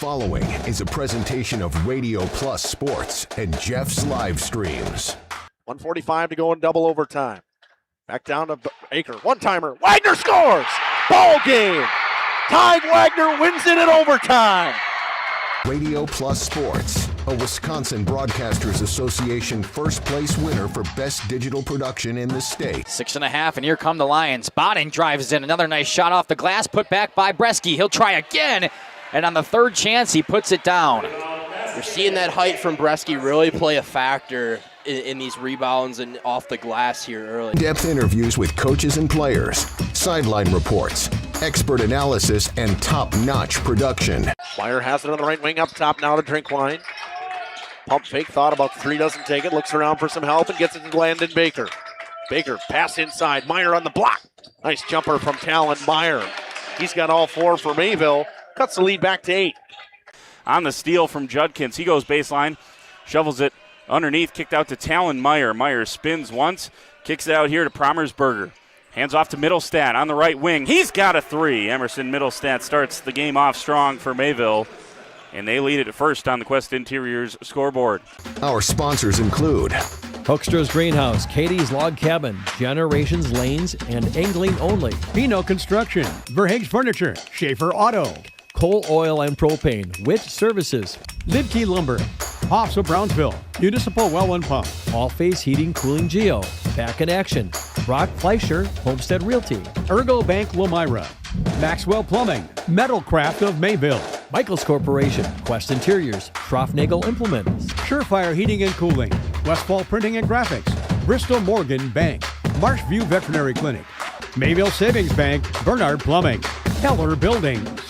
following is a presentation of Radio Plus Sports and Jeff's Livestreams. 1:45 to go in double overtime. Back down to Aker. One-timer. Wagner scores! Ball game! Ty Wagner wins it in overtime. Radio Plus Sports, a Wisconsin Broadcasters Association first place winner for best digital production in the state. 6.5, and here come the Lions. Botting drives in. Another nice shot off the glass, put back by Bresky. He'll try again, and on the third chance, he puts it down. You're seeing that height from Bresky really play a factor in these rebounds and off the glass here early. In-depth interviews with coaches and players, sideline reports, expert analysis, and top-notch production. Meyer has it on the right wing up top now to Drinkwine. Pump fake, thought about the three, doesn't take it, looks around for some help and gets it to Landon Baker. Baker, pass inside, Meyer on the block. Nice jumper from Talon Meyer. He's got all four for Mayville, cuts the lead back to 8. On the steal from Judkins, he goes baseline, shovels it underneath, kicked out to Talon Meyer. Meyer spins once, kicks it out here to Promersberger. Hands off to Middlestat on the right wing. He's got a three. Emerson Middlestat starts the game off strong for Mayville, and they lead it first on the Quest Interiors scoreboard. Our sponsors include Hoekstra's Greenhouse, Katie's Log Cabin, Generations Lanes, and Angling Only. Pino Construction, Verhaeg's Furniture, Schaefer Auto, Coal Oil and Propane, Witt Services, Lidkey Lumber, Hoffs of Brownsville, Municipal Well and Pump, All Face Heating Cooling Geo, Back in Action, Brock Fleischer, Homestead Realty, Ergo Bank Lomira, Maxwell Plumbing, Metalcraft of Mayville, Michaels Corporation, Quest Interiors, Schroffnagel Implements, Surefire Heating and Cooling, Westfall Printing and Graphics, Bristol Morgan Bank, Marshview Veterinary Clinic, Mayville Savings Bank, Bernard Plumbing, Keller Buildings.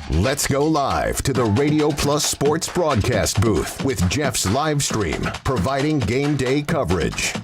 Let's go live to the Radio Plus Sports broadcast booth with Jeff's Livestream, providing game day coverage.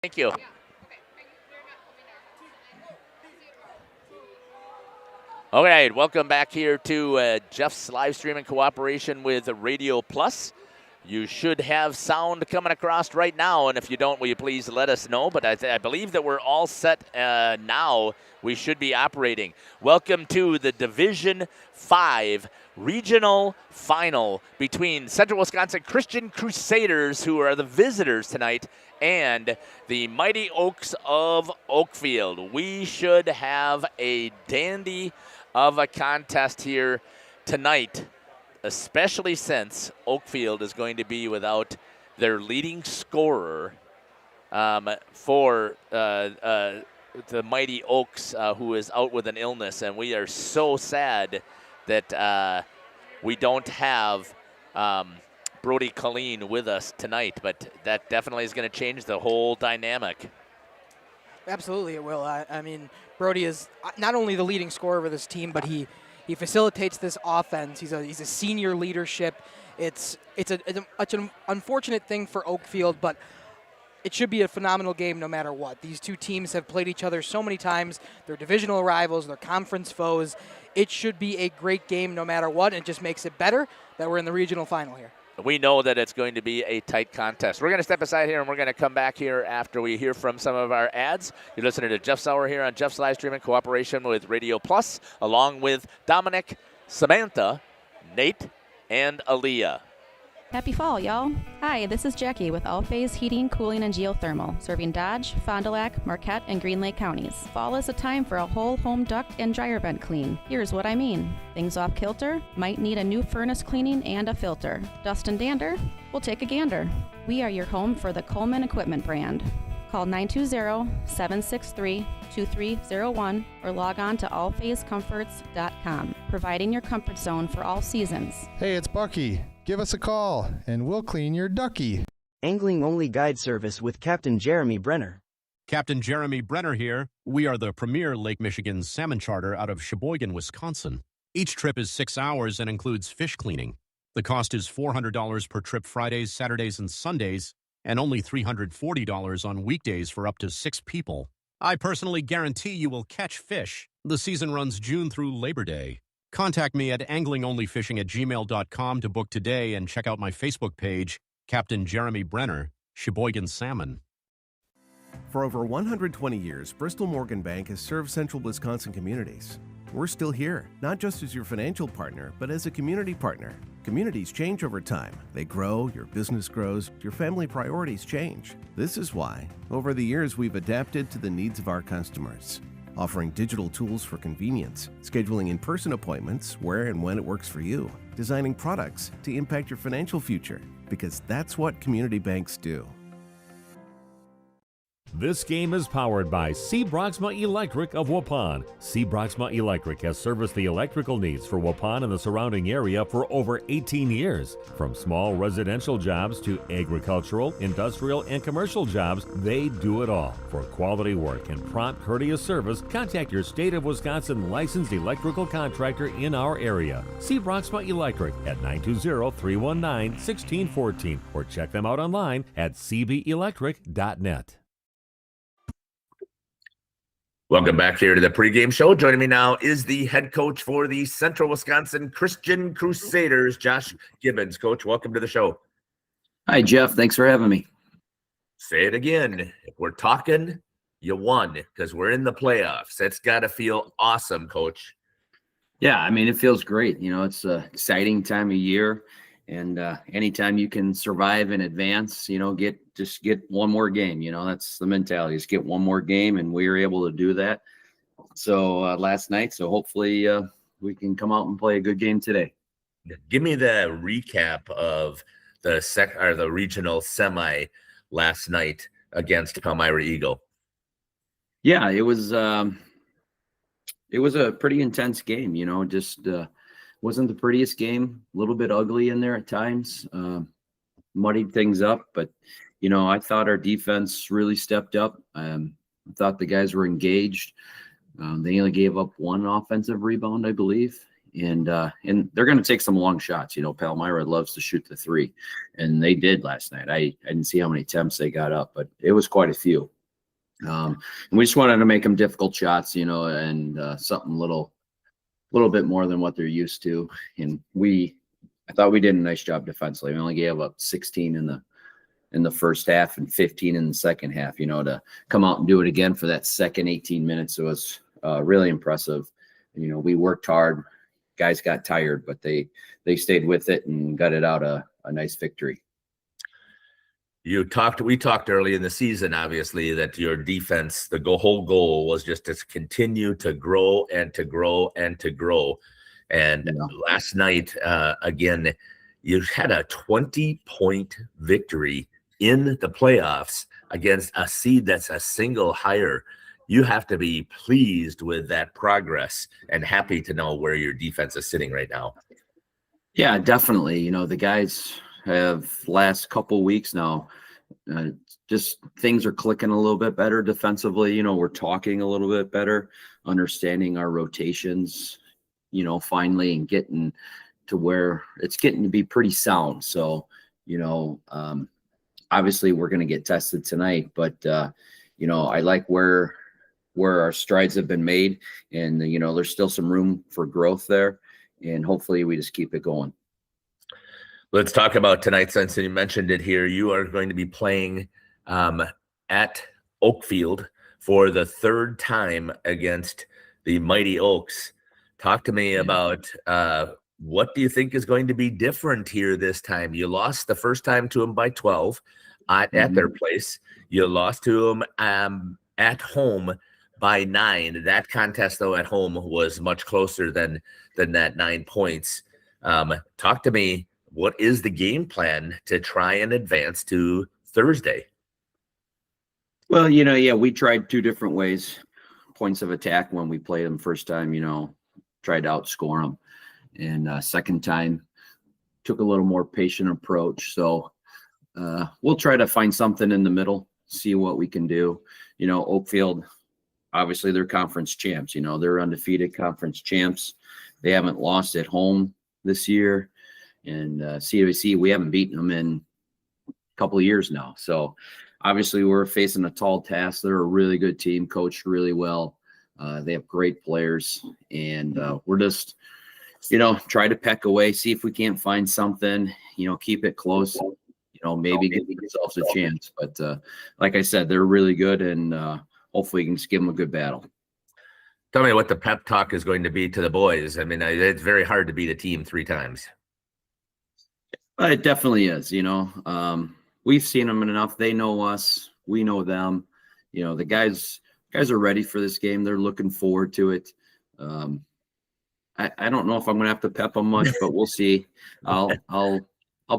Thank you. All right, welcome back here to Jeff's live stream in cooperation with Radio Plus. You should have sound coming across right now, and if you don't, will you please let us know? But I believe that we're all set now. We should be operating. Welcome to the Division 5 regional final between Central Wisconsin Christian Crusaders, who are the visitors tonight, and the Mighty Oaks of Oakfield. We should have a dandy of a contest here tonight, especially since Oakfield is going to be without their leading scorer for the Mighty Oaks, who is out with an illness. And we are so sad that we don't have Brody Colleen with us tonight, but that definitely is going to change the whole dynamic. Absolutely, it will. I mean, Brody is not only the leading scorer for this team, but he facilitates this offense. He's a senior leadership. It's an unfortunate thing for Oakfield, but it should be a phenomenal game no matter what. These two teams have played each other so many times. They're divisional rivals. They're conference foes. It should be a great game no matter what, and it just makes it better that we're in the regional final here. we know that it's going to be a tight contest. We're going to step aside here, and we're going to come back here after we hear from some of our ads. You're listening to Jeff's Hour here on Jeff's Live Stream in cooperation with Radio Plus, along with Dominic, Samantha, Nate, and Aaliyah. Happy fall, y'all. Hi, this is Jackie with All Phase Heating, Cooling, and Geothermal, serving Dodge, Fond du Lac, Marquette, and Green Lake counties. Fall is a time for a whole home duct and dryer vent clean. Here's what I mean. Things off kilter? Might need a new furnace cleaning and a filter. Dust and dander? We'll take a gander. We are your home for the Coleman Equipment brand. Call 920-763-2301 or log on to allphasecomforts.com, providing your comfort zone for all seasons. Hey, it's Bucky. Give us a call, and we'll clean your ducky. Angling-only guide service with Captain Jeremy Brenner. Captain Jeremy Brenner here. We are the premier Lake Michigan salmon charter out of Sheboygan, Wisconsin. Each trip is 6 hours and includes fish cleaning. The cost is $400 per trip Fridays, Saturdays, and Sundays, and only $340 on weekdays for up to 6 people. I personally guarantee you will catch fish. The season runs June through Labor Day. Contact me at anglingonlyfishing@gmail.com to book today and check out my Facebook page, Captain Jeremy Brenner, Sheboygan Salmon. For over 120 years, Bristol Morgan Bank has served central Wisconsin communities. We're still here, not just as your financial partner, but as a community partner. Communities change over time. They grow, your business grows, your family priorities change. This is why, over the years, we've adapted to the needs of our customers, offering digital tools for convenience, scheduling in-person appointments where and when it works for you, designing products to impact your financial future, because that's what community banks do. This game is powered by C. Broxma Electric of Waupun. C. Broxma Electric has serviced the electrical needs for Waupun and the surrounding area for over 18 years. From small residential jobs to agricultural, industrial, and commercial jobs, they do it all. For quality work and prompt, courteous service, contact your State of Wisconsin licensed electrical contractor in our area. C. Broxma Electric at 920-319-1614 or check them out online at cbelectric.net. Welcome back here to the pregame show. Joining me now is the head coach for the Central Wisconsin Christian Crusaders, Josh Gibbons. Coach, welcome to the show. Hi, Jeff. Thanks for having me. Say it again. If we're talking, you won because we're in the playoffs. That's got to feel awesome, Coach. Yeah, I mean, it feels great. You know, it's an exciting time of year. And anytime you can survive in advance, you know, just get one more game. You know, that's the mentality. Just get one more game, and we were able to do that. So last night. So hopefully we can come out and play a good game today. Give me the recap of the regional semi last night against Palmyra Eagle. Yeah, it was a pretty intense game. You know, just. Wasn't the prettiest game, a little bit ugly in there at times, muddied things up. But, you know, I thought our defense really stepped up. I thought the guys were engaged. They only gave up one offensive rebound, I believe. And they're going to take some long shots. You know, Palmyra loves to shoot the three, and they did last night. I didn't see how many attempts they got up, but it was quite a few. And we just wanted to make them difficult shots, you know, and something a little bit more than what they're used to. And I thought we did a nice job defensively. We only gave up 16 in the first half and 15 in the second half. You know, to come out and do it again for that second 18 minutes, it was really impressive. You know, we worked hard. Guys got tired, but they stayed with it and got it out a nice victory. We talked early in the season, obviously, that your defense, the whole goal was just to continue to grow and to grow and to grow. And last night, again, you had a 20-point victory in the playoffs against a seed that's a single higher. You have to be pleased with that progress and happy to know where your defense is sitting right now. Yeah, definitely. You know, the guys have last couple weeks now, just things are clicking a little bit better defensively. You know, we're talking a little bit better, understanding our rotations, you know, finally, and getting to where it's getting to be pretty sound. So, you know, obviously we're going to get tested tonight, but, you know, I like where our strides have been made, and, you know, there's still some room for growth there, and hopefully we just keep it going. Let's talk about tonight, since you mentioned it here. You are going to be playing at Oakfield for the third time against the Mighty Oaks. Talk to me about what do you think is going to be different here this time? You lost the first time to them by 12 at their place. You lost to them at home by 9. That contest, though, at home was much closer than that 9 points. Talk to me. What is the game plan to try and advance to Thursday? Well, we tried 2 different ways. Points of attack when we played them first time, tried to outscore them. And second time, took a little more patient approach. So we'll try to find something in the middle, see what we can do. Oakfield, obviously they're conference champs. They're undefeated conference champs. They haven't lost at home this year. And CWC, we haven't beaten them in a couple of years now. So obviously we're facing a tall task. They're a really good team, coached really well. They have great players. And we're just, try to peck away, see if we can't find something, keep it close, maybe give themselves a chance. But like I said, they're really good, and hopefully we can just give them a good battle. Tell me what the pep talk is going to be to the boys. I mean, it's very hard to beat a team 3 times. It definitely is. We've seen them enough. They know us. We know them. The guys are ready for this game. They're looking forward to it. I don't know if I'm going to have to pep them much, but we'll see. I'll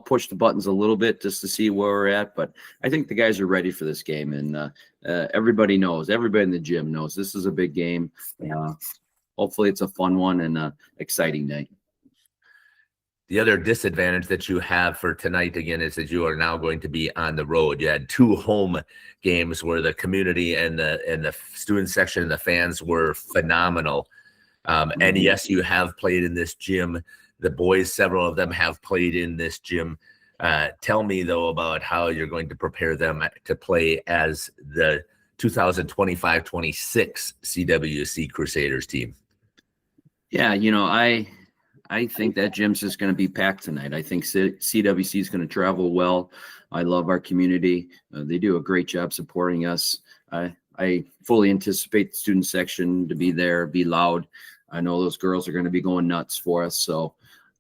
push the buttons a little bit just to see where we're at. But I think the guys are ready for this game, and everybody knows. Everybody in the gym knows this is a big game. Hopefully, it's a fun one and an exciting night. The other disadvantage that you have for tonight, again, is that you are now going to be on the road. You had 2 home games where the community and the student section and the fans were phenomenal. And yes, you have played in this gym. The boys, several of them have played in this gym. Tell me, though, about how you're going to prepare them to play as the 2025-26 CWC Crusaders team. Yeah, I think that gym's just going to be packed tonight. I think CWC is going to travel well. I love our community. They do a great job supporting us. I fully anticipate the student section to be there, be loud. I know those girls are going to be going nuts for us. So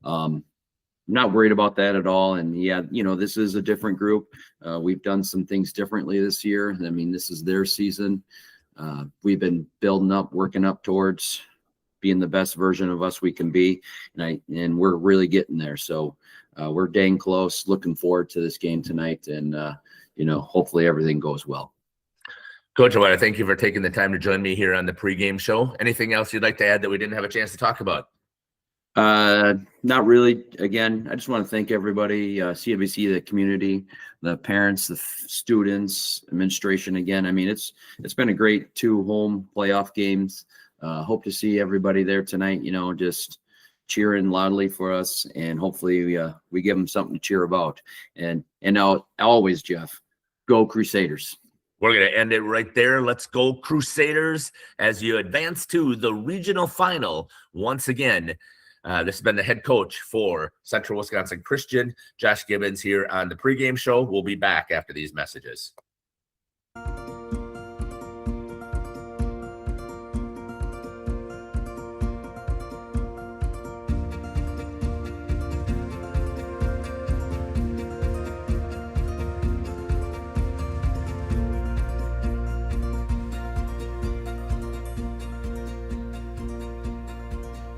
I'm not worried about that at all. And yeah, this is a different group. We've done some things differently this year. I mean, this is their season. We've been building up, working up towards being the best version of us we can be. And we're really getting there. So we're dang close, looking forward to this game tonight. And, hopefully everything goes well. Coach, I want to thank you for taking the time to join me here on the pregame show. Anything else you'd like to add that we didn't have a chance to talk about? Not really. Again, I just want to thank everybody, CWC, the community, the parents, the students, administration. Again, I mean, it's been a great 2 home playoff games. Hope to see everybody there tonight, just cheering loudly for us, and hopefully we give them something to cheer about. And now always, Jeff, go Crusaders. We're going to end it right there. Let's go Crusaders as you advance to the regional final once again. This has been the head coach for Central Wisconsin Christian, Josh Gibbons, here on the pregame show. We'll be back after these messages.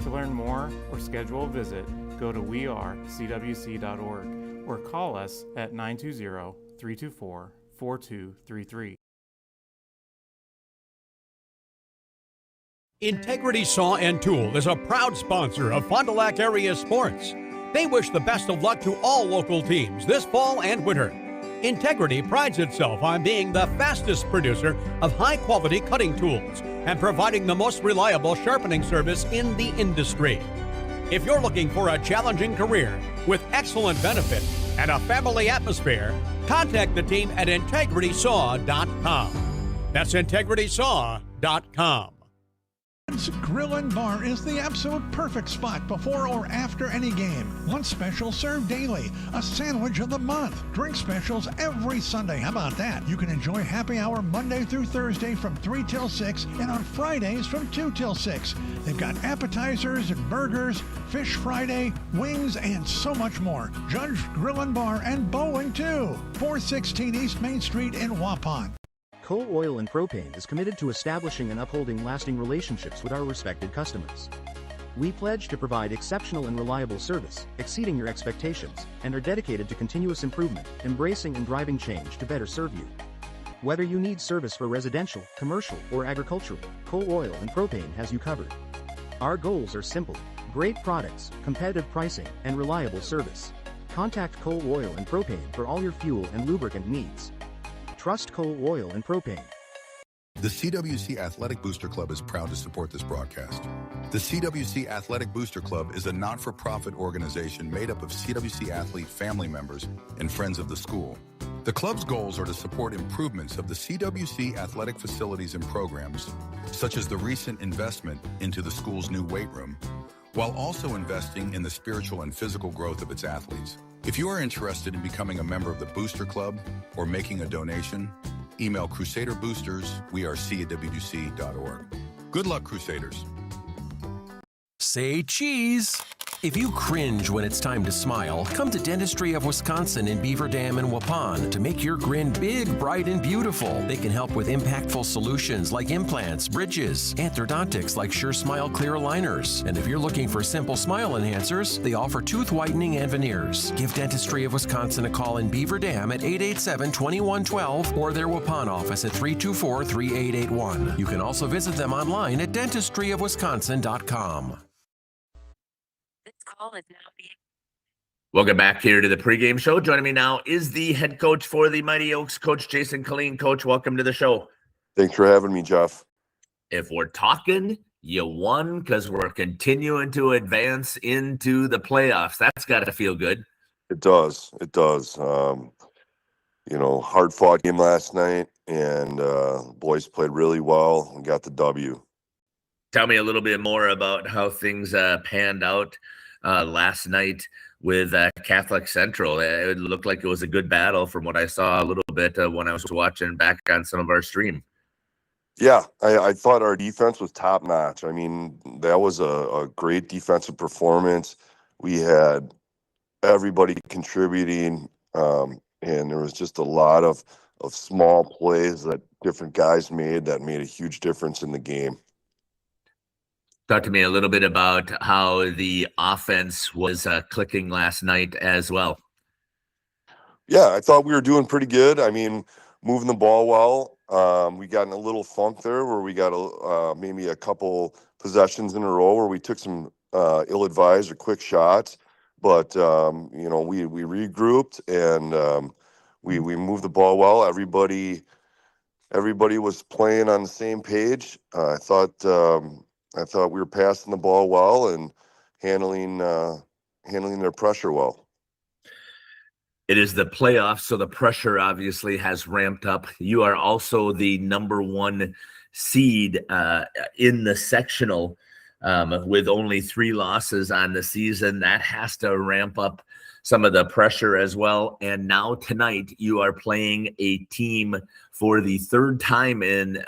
To learn more or schedule a visit, go to wearecwc.org or call us at 920-324-4233. Integrity Saw and Tool is a proud sponsor of Fond du Lac area sports. They wish the best of luck to all local teams this fall and winter. Integrity prides itself on being the fastest producer of high-quality cutting tools and providing the most reliable sharpening service in the industry. If you're looking for a challenging career with excellent benefits and a family atmosphere, contact the team at integritysaw.com. That's integritysaw.com. Grill and Bar is the absolute perfect spot before or after any game. Lunch special served daily. A sandwich of the month. Drink specials every Sunday. How about that? You can enjoy happy hour Monday through Thursday from 3 till 6 and on Fridays from 2 till 6. They've got appetizers and burgers, Fish Friday, wings, and so much more. Judge Grill and Bar and bowling too. 416 East Main Street in Waupun. Coal Oil and Propane is committed to establishing and upholding lasting relationships with our respected customers. We pledge to provide exceptional and reliable service, exceeding your expectations, and are dedicated to continuous improvement, embracing and driving change to better serve you. Whether you need service for residential, commercial, or agricultural, Coal Oil and Propane has you covered. Our goals are simple: great products, competitive pricing, and reliable service. Contact Coal Oil and Propane for all your fuel and lubricant needs. Trust Coal Oil and Propane. The CWC Athletic Booster Club is proud to support this broadcast. The CWC Athletic Booster Club is a not-for-profit organization made up of CWC athlete family members and friends of the school. The club's goals are to support improvements of the CWC athletic facilities and programs, such as the recent investment into the school's new weight room, while also investing in the spiritual and physical growth of its athletes. If you are interested in becoming a member of the Booster Club or making a donation, email crusaderboosters@CWC.org. Good luck, Crusaders. Say cheese. If you cringe when it's time to smile, come to Dentistry of Wisconsin in Beaver Dam and Waupun to make your grin big, bright, and beautiful. They can help with impactful solutions like implants, bridges, orthodontics like Sure Smile clear aligners. And if you're looking for simple smile enhancers, they offer tooth whitening and veneers. Give Dentistry of Wisconsin a call in Beaver Dam at 887-2112 or their Waupun office at 324-3881. You can also visit them online at dentistryofwisconsin.com. Welcome back here to the pregame show. Joining me now is the head coach for the Mighty Oaks, Coach Jason Colleen. Coach, welcome to the show. Thanks for having me, Jeff. If we're talking, you won because we're continuing to advance into the playoffs. That's got to feel good. It does. It does. Hard-fought game last night, and boys played really well and got the W. Tell me a little bit more about how things panned out last night with Catholic Central. It looked like it was a good battle from what I saw a little bit when I was watching back on some of our stream. Yeah, I thought our defense was top-notch. I mean, that was a great defensive performance. We had everybody contributing, and there was just a lot of small plays that different guys made that made a huge difference in the game. Talk to me a little bit about how the offense was clicking last night as well. Yeah, I thought we were doing pretty good. I mean, moving the ball well. We got in a little funk there where we got maybe a couple possessions in a row where we took some ill-advised or quick shots. But, we regrouped and we moved the ball well. Everybody was playing on the same page. I thought we were passing the ball well and handling their pressure well. It is the playoffs, so the pressure obviously has ramped up. You are also the number one seed in the sectional with only 3 losses on the season. That has to ramp up some of the pressure as well. And now tonight you are playing a team for the 3rd time in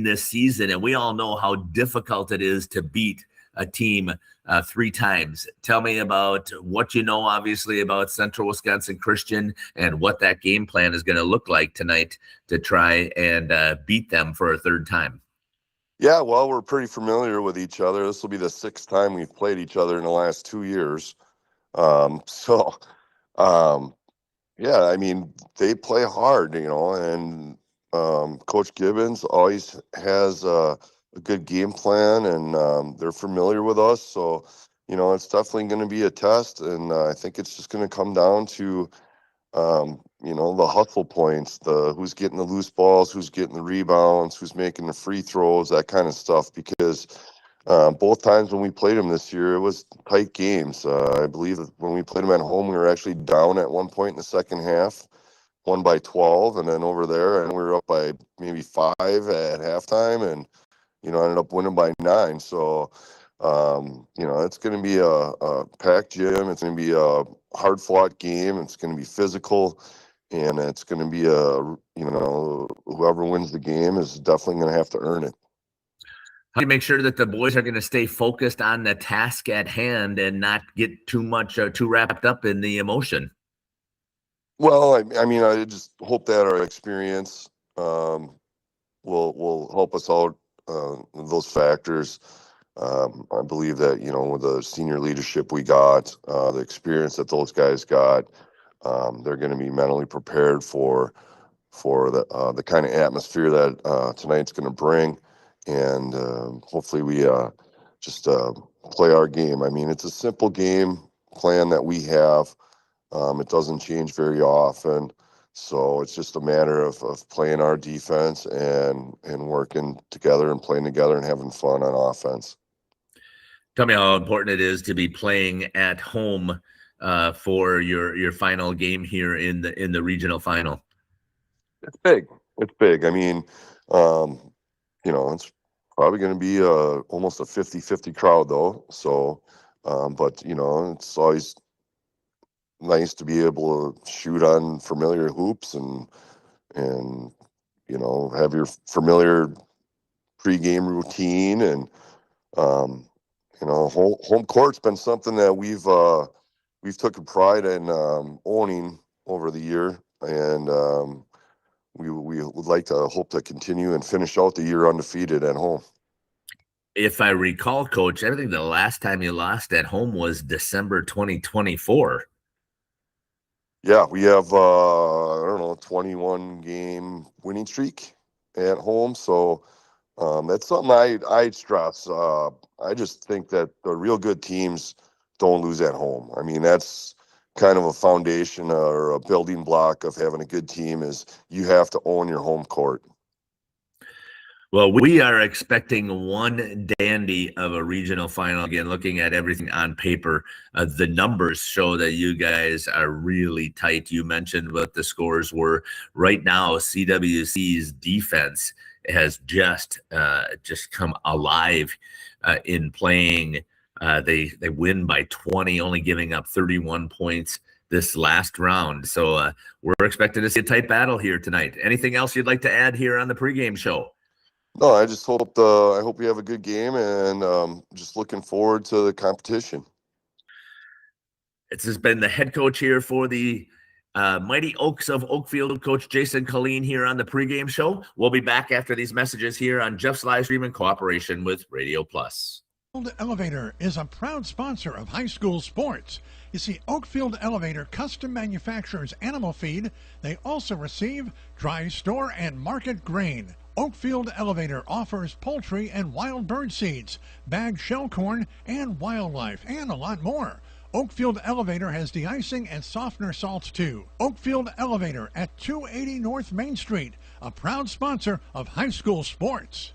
this season, and we all know how difficult it is to beat a team 3 times. Tell me about what you know, obviously, about Central Wisconsin Christian and what that game plan is going to look like tonight to try and beat them for a 3rd time. Yeah, well, we're pretty familiar with each other. This will be the 6th time we've played each other in the last 2 years. Yeah, I mean, they play hard, and Coach Gibbons always has a good game plan, and they're familiar with us. So, it's definitely going to be a test, and I think it's just going to come down to, the hustle points, who's getting the loose balls, who's getting the rebounds, who's making the free throws, that kind of stuff. Because both times when we played them this year, it was tight games. I believe that when we played them at home, we were actually down at one point in the second half. Won by 12, and then over there, and we were up by maybe 5 at halftime, and ended up winning by 9. So, it's going to be a packed gym. It's going to be a hard-fought game. It's going to be physical, and it's going to be whoever wins the game is definitely going to have to earn it. How do you make sure that the boys are going to stay focused on the task at hand and not get too wrapped up in the emotion? Well, I just hope that our experience will help us out those factors. I believe that with the senior leadership we got, the experience that those guys got, they're going to be mentally prepared for the kind of atmosphere that tonight's going to bring. And hopefully we just play our game. It's a simple game plan that we have. It doesn't change very often. So it's just a matter of playing our defense and working together and playing together and having fun on offense. Tell me how important it is to be playing at home for your final game here in the regional final. It's big. It's big. It's probably going to be almost a 50-50 crowd, though. So, but, it's always nice to be able to shoot on familiar hoops and have your familiar pregame routine. And, home court's been something that we've taken pride in owning over the year. And, we would like to hope to continue and finish out the year undefeated at home. If I recall, Coach, I think the last time you lost at home was December 2024. Yeah, we have 21-game winning streak at home. So that's something I'd stress. I just think that the real good teams don't lose at home. That's kind of a foundation or a building block of having a good team is you have to own your home court. Well, we are expecting one dandy of a regional final. Again, looking at everything on paper, the numbers show that you guys are really tight. You mentioned what the scores were. Right now, CWC's defense has just come alive in playing. They win by 20, only giving up 31 points this last round. So we're expecting to see a tight battle here tonight. Anything else you'd like to add here on the pregame show? No, I just hope I hope we have a good game, and just looking forward to the competition. It's just been the head coach here for the Mighty Oaks of Oakfield, Coach Jason Colleen here on the pregame show. We'll be back after these messages here on Jeff's Livestream in cooperation with Radio Plus. Oakfield Elevator is a proud sponsor of high school sports. You see, Oakfield Elevator custom manufactures animal feed. They also receive dry store and market grain. Oakfield Elevator offers poultry and wild bird seeds, bagged shell corn, and wildlife, and a lot more. Oakfield Elevator has de-icing and softener salts too. Oakfield Elevator at 280 North Main Street, a proud sponsor of high school sports.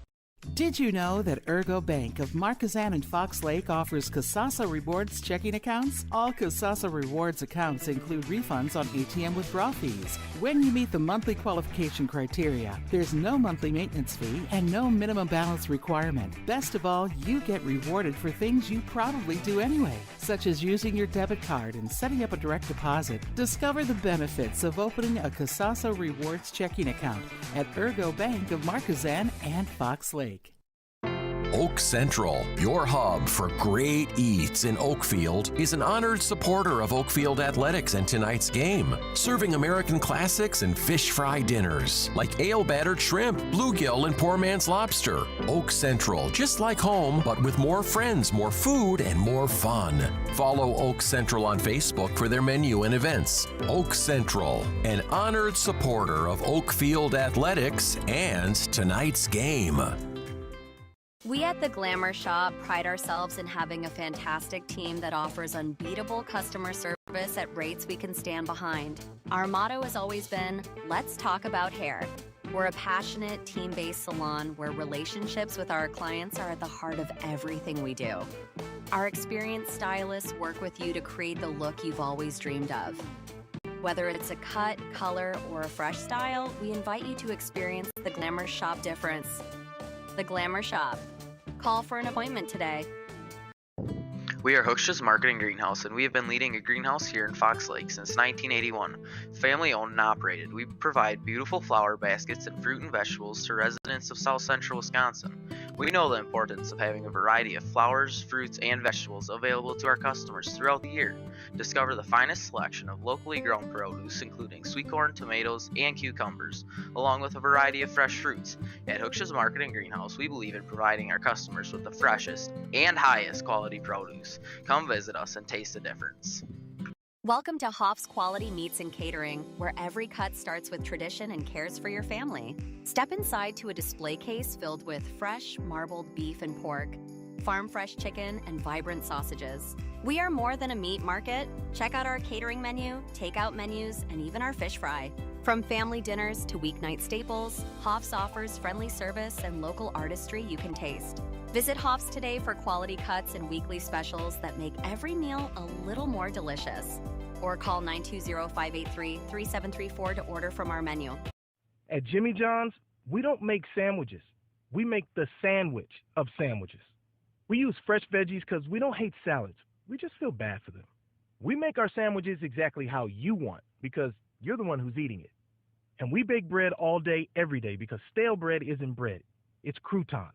Did you know that Ergo Bank of Marquezan and Fox Lake offers Casasa Rewards checking accounts? All Casasa Rewards accounts include refunds on ATM withdrawal fees. When you meet the monthly qualification criteria, there's no monthly maintenance fee and no minimum balance requirement. Best of all, you get rewarded for things you probably do anyway, such as using your debit card and setting up a direct deposit. Discover the benefits of opening a Casasa Rewards checking account at Ergo Bank of Marquezan and Fox Lake. Oak Central, your hub for great eats in Oakfield, is an honored supporter of Oakfield Athletics and tonight's game, serving American classics and fish fry dinners like ale-battered shrimp, bluegill, and poor man's lobster. Oak Central, just like home, but with more friends, more food, and more fun. Follow Oak Central on Facebook for their menu and events. Oak Central, an honored supporter of Oakfield Athletics and tonight's game. We at the Glamour Shop pride ourselves in having a fantastic team that offers unbeatable customer service at rates we can stand behind. Our motto has always been, let's talk about hair. We're a passionate, team-based salon where relationships with our clients are at the heart of everything we do. Our experienced stylists work with you to create the look you've always dreamed of. Whether it's a cut, color, or a fresh style, we invite you to experience the Glamour Shop difference. The Glamour Shop. Call for an appointment today. We are Hooksha's Marketing Greenhouse, and we have been leading a greenhouse here in Fox Lake since 1981. Family owned and operated, we provide beautiful flower baskets and fruit and vegetables to residents of South Central Wisconsin. We know the importance of having a variety of flowers, fruits, and vegetables available to our customers throughout the year. Discover the finest selection of locally grown produce, including sweet corn, tomatoes, and cucumbers, along with a variety of fresh fruits. At Hooksha's Marketing Greenhouse, we believe in providing our customers with the freshest and highest quality produce. Come visit us and taste the difference. Welcome to Hoff's Quality Meats and Catering, where every cut starts with tradition and cares for your family. Step inside to a display case filled with fresh, marbled beef and pork, farm-fresh chicken, and vibrant sausages. We are more than a meat market. Check out our catering menu, takeout menus, and even our fish fry. From family dinners to weeknight staples, Hoff's offers friendly service and local artistry you can taste. Visit Hoff's today for quality cuts and weekly specials that make every meal a little more delicious. Or call 920-583-3734 to order from our menu. At Jimmy John's, we don't make sandwiches. We make the sandwich of sandwiches. We use fresh veggies because we don't hate salads. We just feel bad for them. We make our sandwiches exactly how you want because you're the one who's eating it. And we bake bread all day, every day because stale bread isn't bread. It's croutons.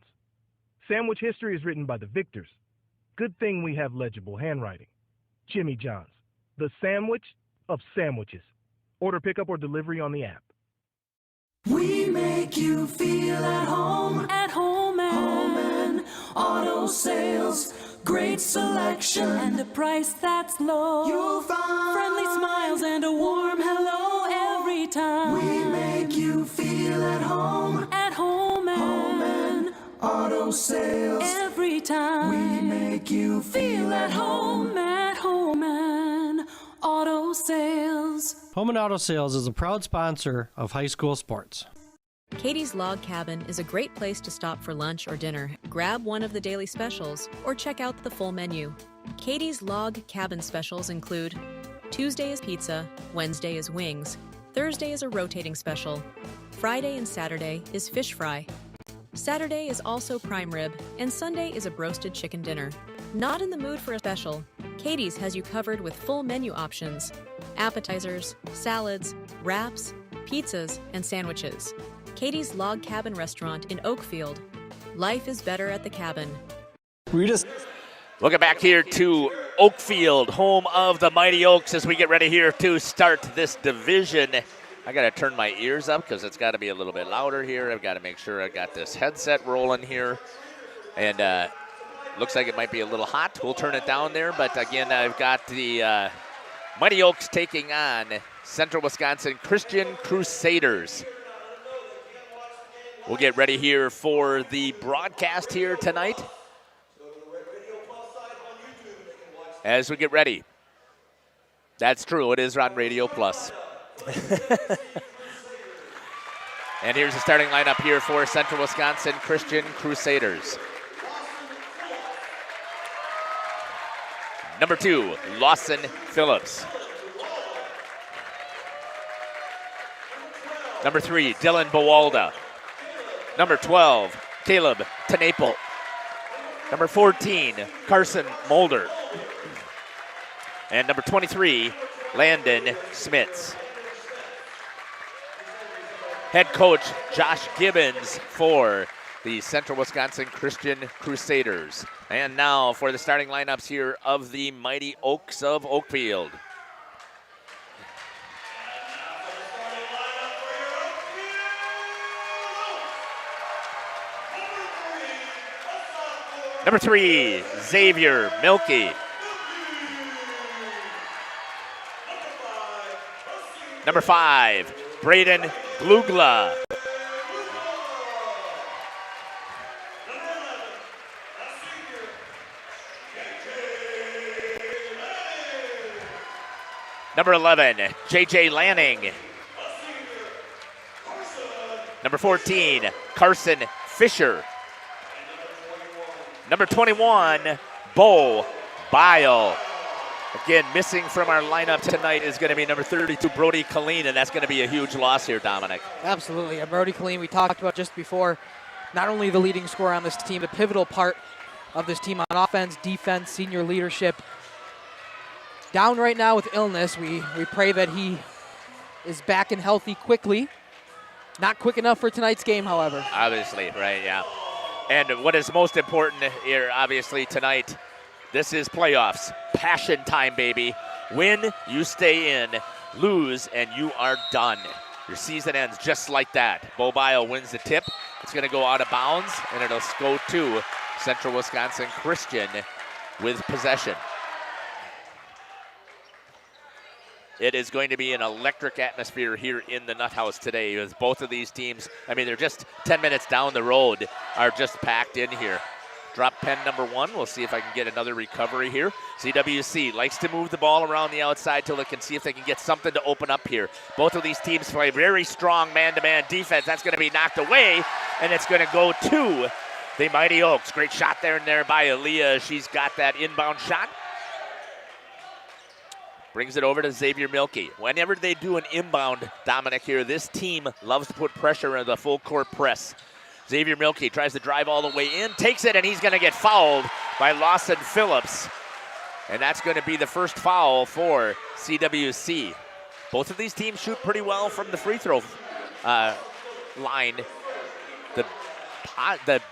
Sandwich history is written by the victors. Good thing we have legible handwriting. Jimmy John's, the sandwich of sandwiches. Order pickup or delivery on the app. We make you feel at home and auto sales. Great selection and a price that's low. You'll find friendly smiles and a warm hello every time. We make you feel at home and auto sales. Every time we make you feel at home and auto sales. Home and Auto Sales is a proud sponsor of high school sports. Katie's Log Cabin is a great place to stop for lunch or dinner. Grab one of the daily specials or check out the full menu. Katie's Log Cabin specials include Tuesday is pizza, Wednesday is wings, Thursday is a rotating special, Friday and Saturday is fish fry. Saturday is also prime rib, and Sunday is a broasted chicken dinner. Not in the mood for a special? Katie's has you covered with full menu options, appetizers, salads, wraps, pizzas, and sandwiches. Katie's Log Cabin Restaurant in Oakfield. Life is better at the cabin. Welcome back here to Oakfield, home of the Mighty Oaks, as we get ready here to start this division. I got to turn my ears up because it's got to be a little bit louder here. I've got to make sure I got this headset rolling here. And looks like it might be a little hot. We'll turn it down there. But again, I've got the Mighty Oaks taking on Central Wisconsin Christian Crusaders. We'll get ready here for the broadcast here tonight. As we get ready. That's true. It is on Radio Plus. And here's the starting lineup here for Central Wisconsin Christian Crusaders. Number 2, Lawson Phillips. Number 3, Dylan Bowalda. Number 12, Caleb Tenaple. Number 14, Carson Mulder. And number 23, Landon Smits. Head coach Josh Gibbons for the Central Wisconsin Christian Crusaders. And now for the starting lineups here of the Mighty Oaks of Oakfield. Number 3, Xavier Milky. Number 5, Braden Glugla. Number 11, JJ Lanning. Number 14, Carson Fisher. Number 21, Bo Bile. Again, missing from our lineup tonight is going to be number 32, Brody Colleen, and that's going to be a huge loss here, Dominic. Absolutely. Brody Colleen, we talked about just before not only the leading scorer on this team, the pivotal part of this team on offense, defense, senior leadership. Down right now with illness. We pray that he is back and healthy quickly. Not quick enough for tonight's game, however. Obviously, right, yeah. And what is most important here, obviously, tonight, this is playoffs. Passion time, baby. Win, you stay in. Lose, and you are done. Your season ends just like that. Bo Bile wins the tip. It's going to go out of bounds, and it'll go to Central Wisconsin Christian with possession. It is going to be an electric atmosphere here in the Nut House today, as both of these teams, I mean, they're just 10 minutes down the road, are just packed in here. Drop pen number 1. We'll see if I can get another recovery here. CWC likes to move the ball around the outside till they can see if they can get something to open up here. Both of these teams play very strong man-to-man defense. That's going to be knocked away, and it's going to go to the Mighty Oaks. Great shot there and there by Aaliyah. She's got that inbound shot. Brings it over to Xavier Milkey. Whenever they do an inbound, Dominic, here, this team loves to put pressure in the full court press. Xavier Milkey tries to drive all the way in, takes it, and he's going to get fouled by Lawson Phillips. And that's going to be the first foul for CWC. Both of these teams shoot pretty well from the free throw line. The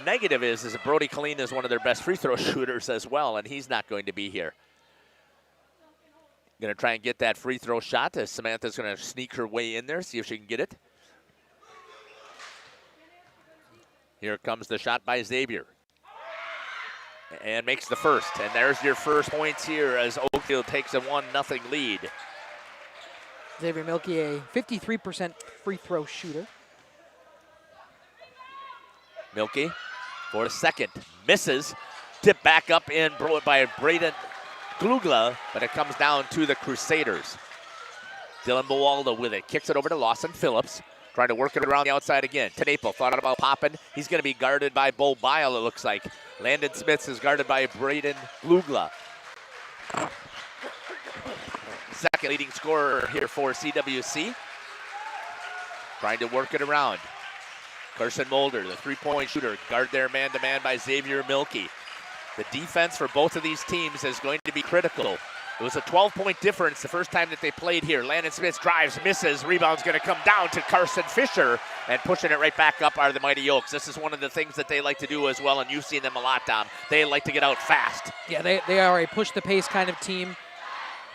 negative is that Brody Colleen is one of their best free throw shooters as well, and he's not going to be here. Going to try and get that free throw shot. Samantha's going to sneak her way in there, see if she can get it. Here comes the shot by Xavier. And makes the first. And there's your first points here as Oakfield takes a 1-0 lead. Xavier Milkey, a 53% free throw shooter. Milkey for a second. Misses. Tip back up in by Braden Glugla, but it comes down to the Crusaders. Dylan Bowalda with it. Kicks it over to Lawson Phillips. Trying to work it around the outside again. Tenaple thought about popping. He's going to be guarded by Bo Bile, it looks like. Landon Smith is guarded by Braden Glugla. Second leading scorer here for CWC. Trying to work it around. Carson Mulder, the three-point shooter. Guard there man-to-man by Xavier Milkey. The defense for both of these teams is going to be critical. It was a 12-point difference the first time that they played here. Landon Smith drives, misses. Rebound's going to come down to Carson Fisher, and pushing it right back up are the Mighty Oaks. This is one of the things that they like to do as well, and you've seen them a lot, Dom. They like to get out fast. Yeah, they are a push-the-pace kind of team.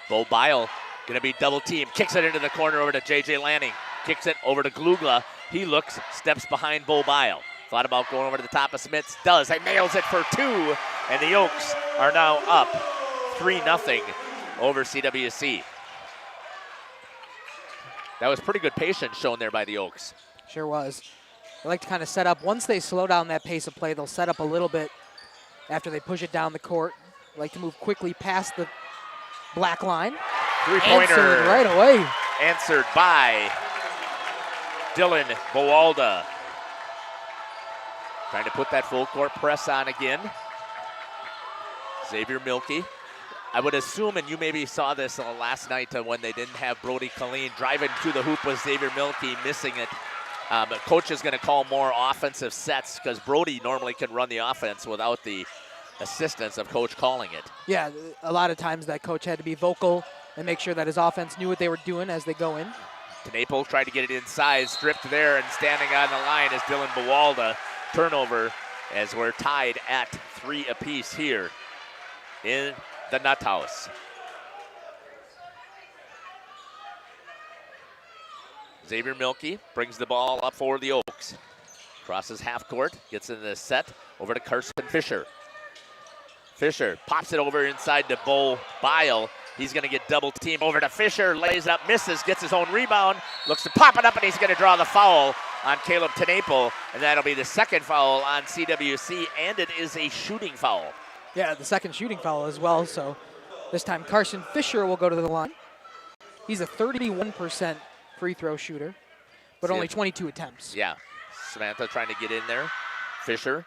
Bo Bile going to be double-teamed. Kicks it into the corner over to J.J. Lanning. Kicks it over to Glugla. He looks, steps behind Bo Bile. Thought about going over to the top of Smiths. Does. He nails it for 2, and the Oaks are now up 3-0 over CWC. That was pretty good patience shown there by the Oaks. Sure was. They like to kind of set up. Once they slow down that pace of play, they'll set up a little bit after they push it down the court. They like to move quickly past the black line. Three-pointer. Answered right away. Answered by Dylan Bowalda. Trying to put that full court press on again. Xavier Milkey. I would assume, and you maybe saw this last night when they didn't have Brody Colleen, driving to the hoop was Xavier Milkey, missing it. But coach is going to call more offensive sets because Brody normally can run the offense without the assistance of coach calling it. Yeah, a lot of times that coach had to be vocal and make sure that his offense knew what they were doing as they go in. Naples tried to get it inside, stripped there, and standing on the line is Dylan Bowalda. Turnover as we're tied at 3 apiece here in the Nut House. Xavier Milkey brings the ball up for the Oaks. Crosses half court, gets in the set, over to Carson Fisher. Fisher pops it over inside to Bo Bile. He's going to get double teamed over to Fisher, lays it up, misses, gets his own rebound, looks to pop it up, and he's going to draw the foul on Caleb Tenaple, and that'll be the second foul on CWC, and it is a shooting foul. Yeah, the second shooting foul as well, so this time Carson Fisher will go to the line. He's a 31% free throw shooter, but only 22 attempts. Yeah, Samantha trying to get in there. Fisher,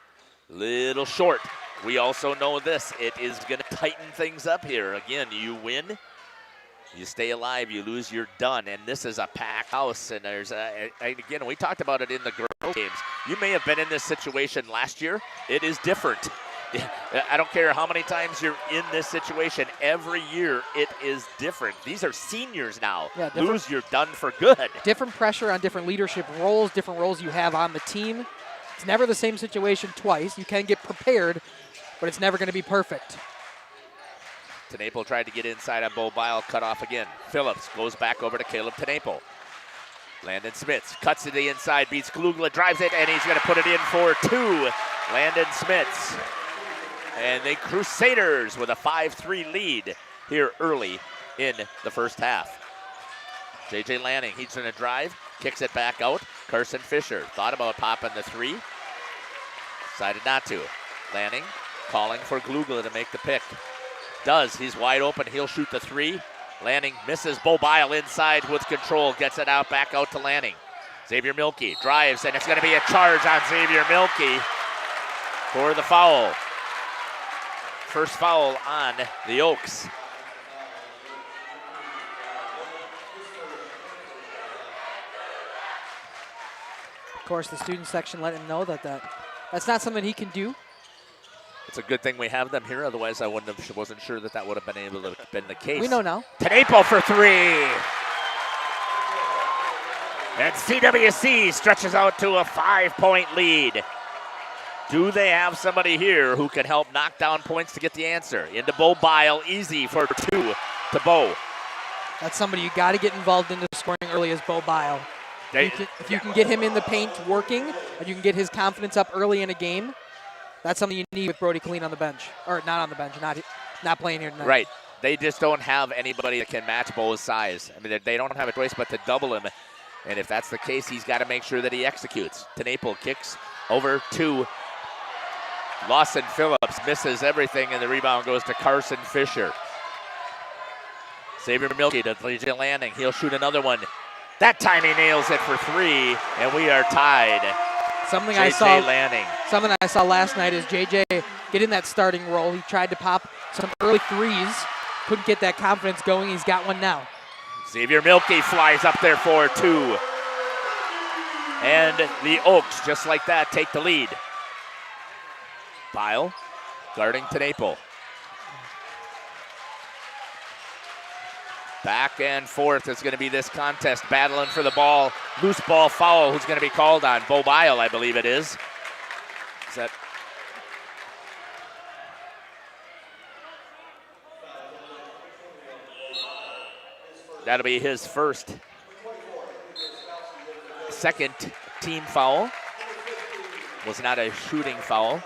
little short. We also know this, it is going to tighten things up here. Again, you win, you stay alive, you lose, you're done. And this is a packed house. And there's, again, we talked about it in the girls games. You may have been in this situation last year. It is different. I don't care how many times you're in this situation. Every year it is different. These are seniors now. Yeah, lose, you're done for good. Different pressure on different leadership roles, different roles you have on the team. It's never the same situation twice. You can get prepared, but it's never going to be perfect. Tenaple tried to get inside on Bo Bile, cut off again. Phillips goes back over to Caleb Tenaple. Landon Smits cuts to the inside, beats Glugla, drives it, and he's going to put it in for 2. Landon Smits. And the Crusaders with a 5-3 lead here early in the first half. J.J. Lanning, he's going to drive, kicks it back out. Carson Fisher thought about popping the 3. Decided not to. Lanning calling for Glugla to make the pick. Does. He's wide open. He'll shoot the 3. Lanning misses. Bo Bile inside with control. Gets it out, back out to Lanning. Xavier Milkey drives, and it's going to be a charge on Xavier Milkey for the foul. First foul on the Oaks. Of course, the student section let him know that that's not something he can do. It's a good thing we have them here. Otherwise, I wasn't sure that would have been able to have been the case. We know now. Tenaple for 3. And CWC stretches out to a 5-point lead. Do they have somebody here who can help knock down points to get the answer? Into Bo Bile, easy for 2 to Bo. That's somebody you got to get involved in the scoring early as Bo Bile. If you can get him in the paint working, and you can get his confidence up early in a game, that's something you need with Brody Colleen on the bench. Or not on the bench, not playing here tonight. Right. They just don't have anybody that can match Bo's size. I mean, they don't have a choice but to double him. And if that's the case, he's got to make sure that he executes. Tenaple kicks over to Lawson Phillips, misses everything, and the rebound goes to Carson Fisher. Xavier Milkey to J.J. Lanning. He'll shoot another one. That time he nails it for 3, and we are tied. Something Lanning. Something I saw last night is JJ get in that starting role. He tried to pop some early 3s. Couldn't get that confidence going. He's got one now. Xavier Milkey flies up there for 2. And the Oaks, just like that, take the lead. Bile guarding Tenaple. Back and forth is going to be this contest, battling for the ball. Loose ball foul, who's going to be called on? Bo Bile, I believe it is. Is that? That'll be his first. Second team foul. Was not a shooting foul.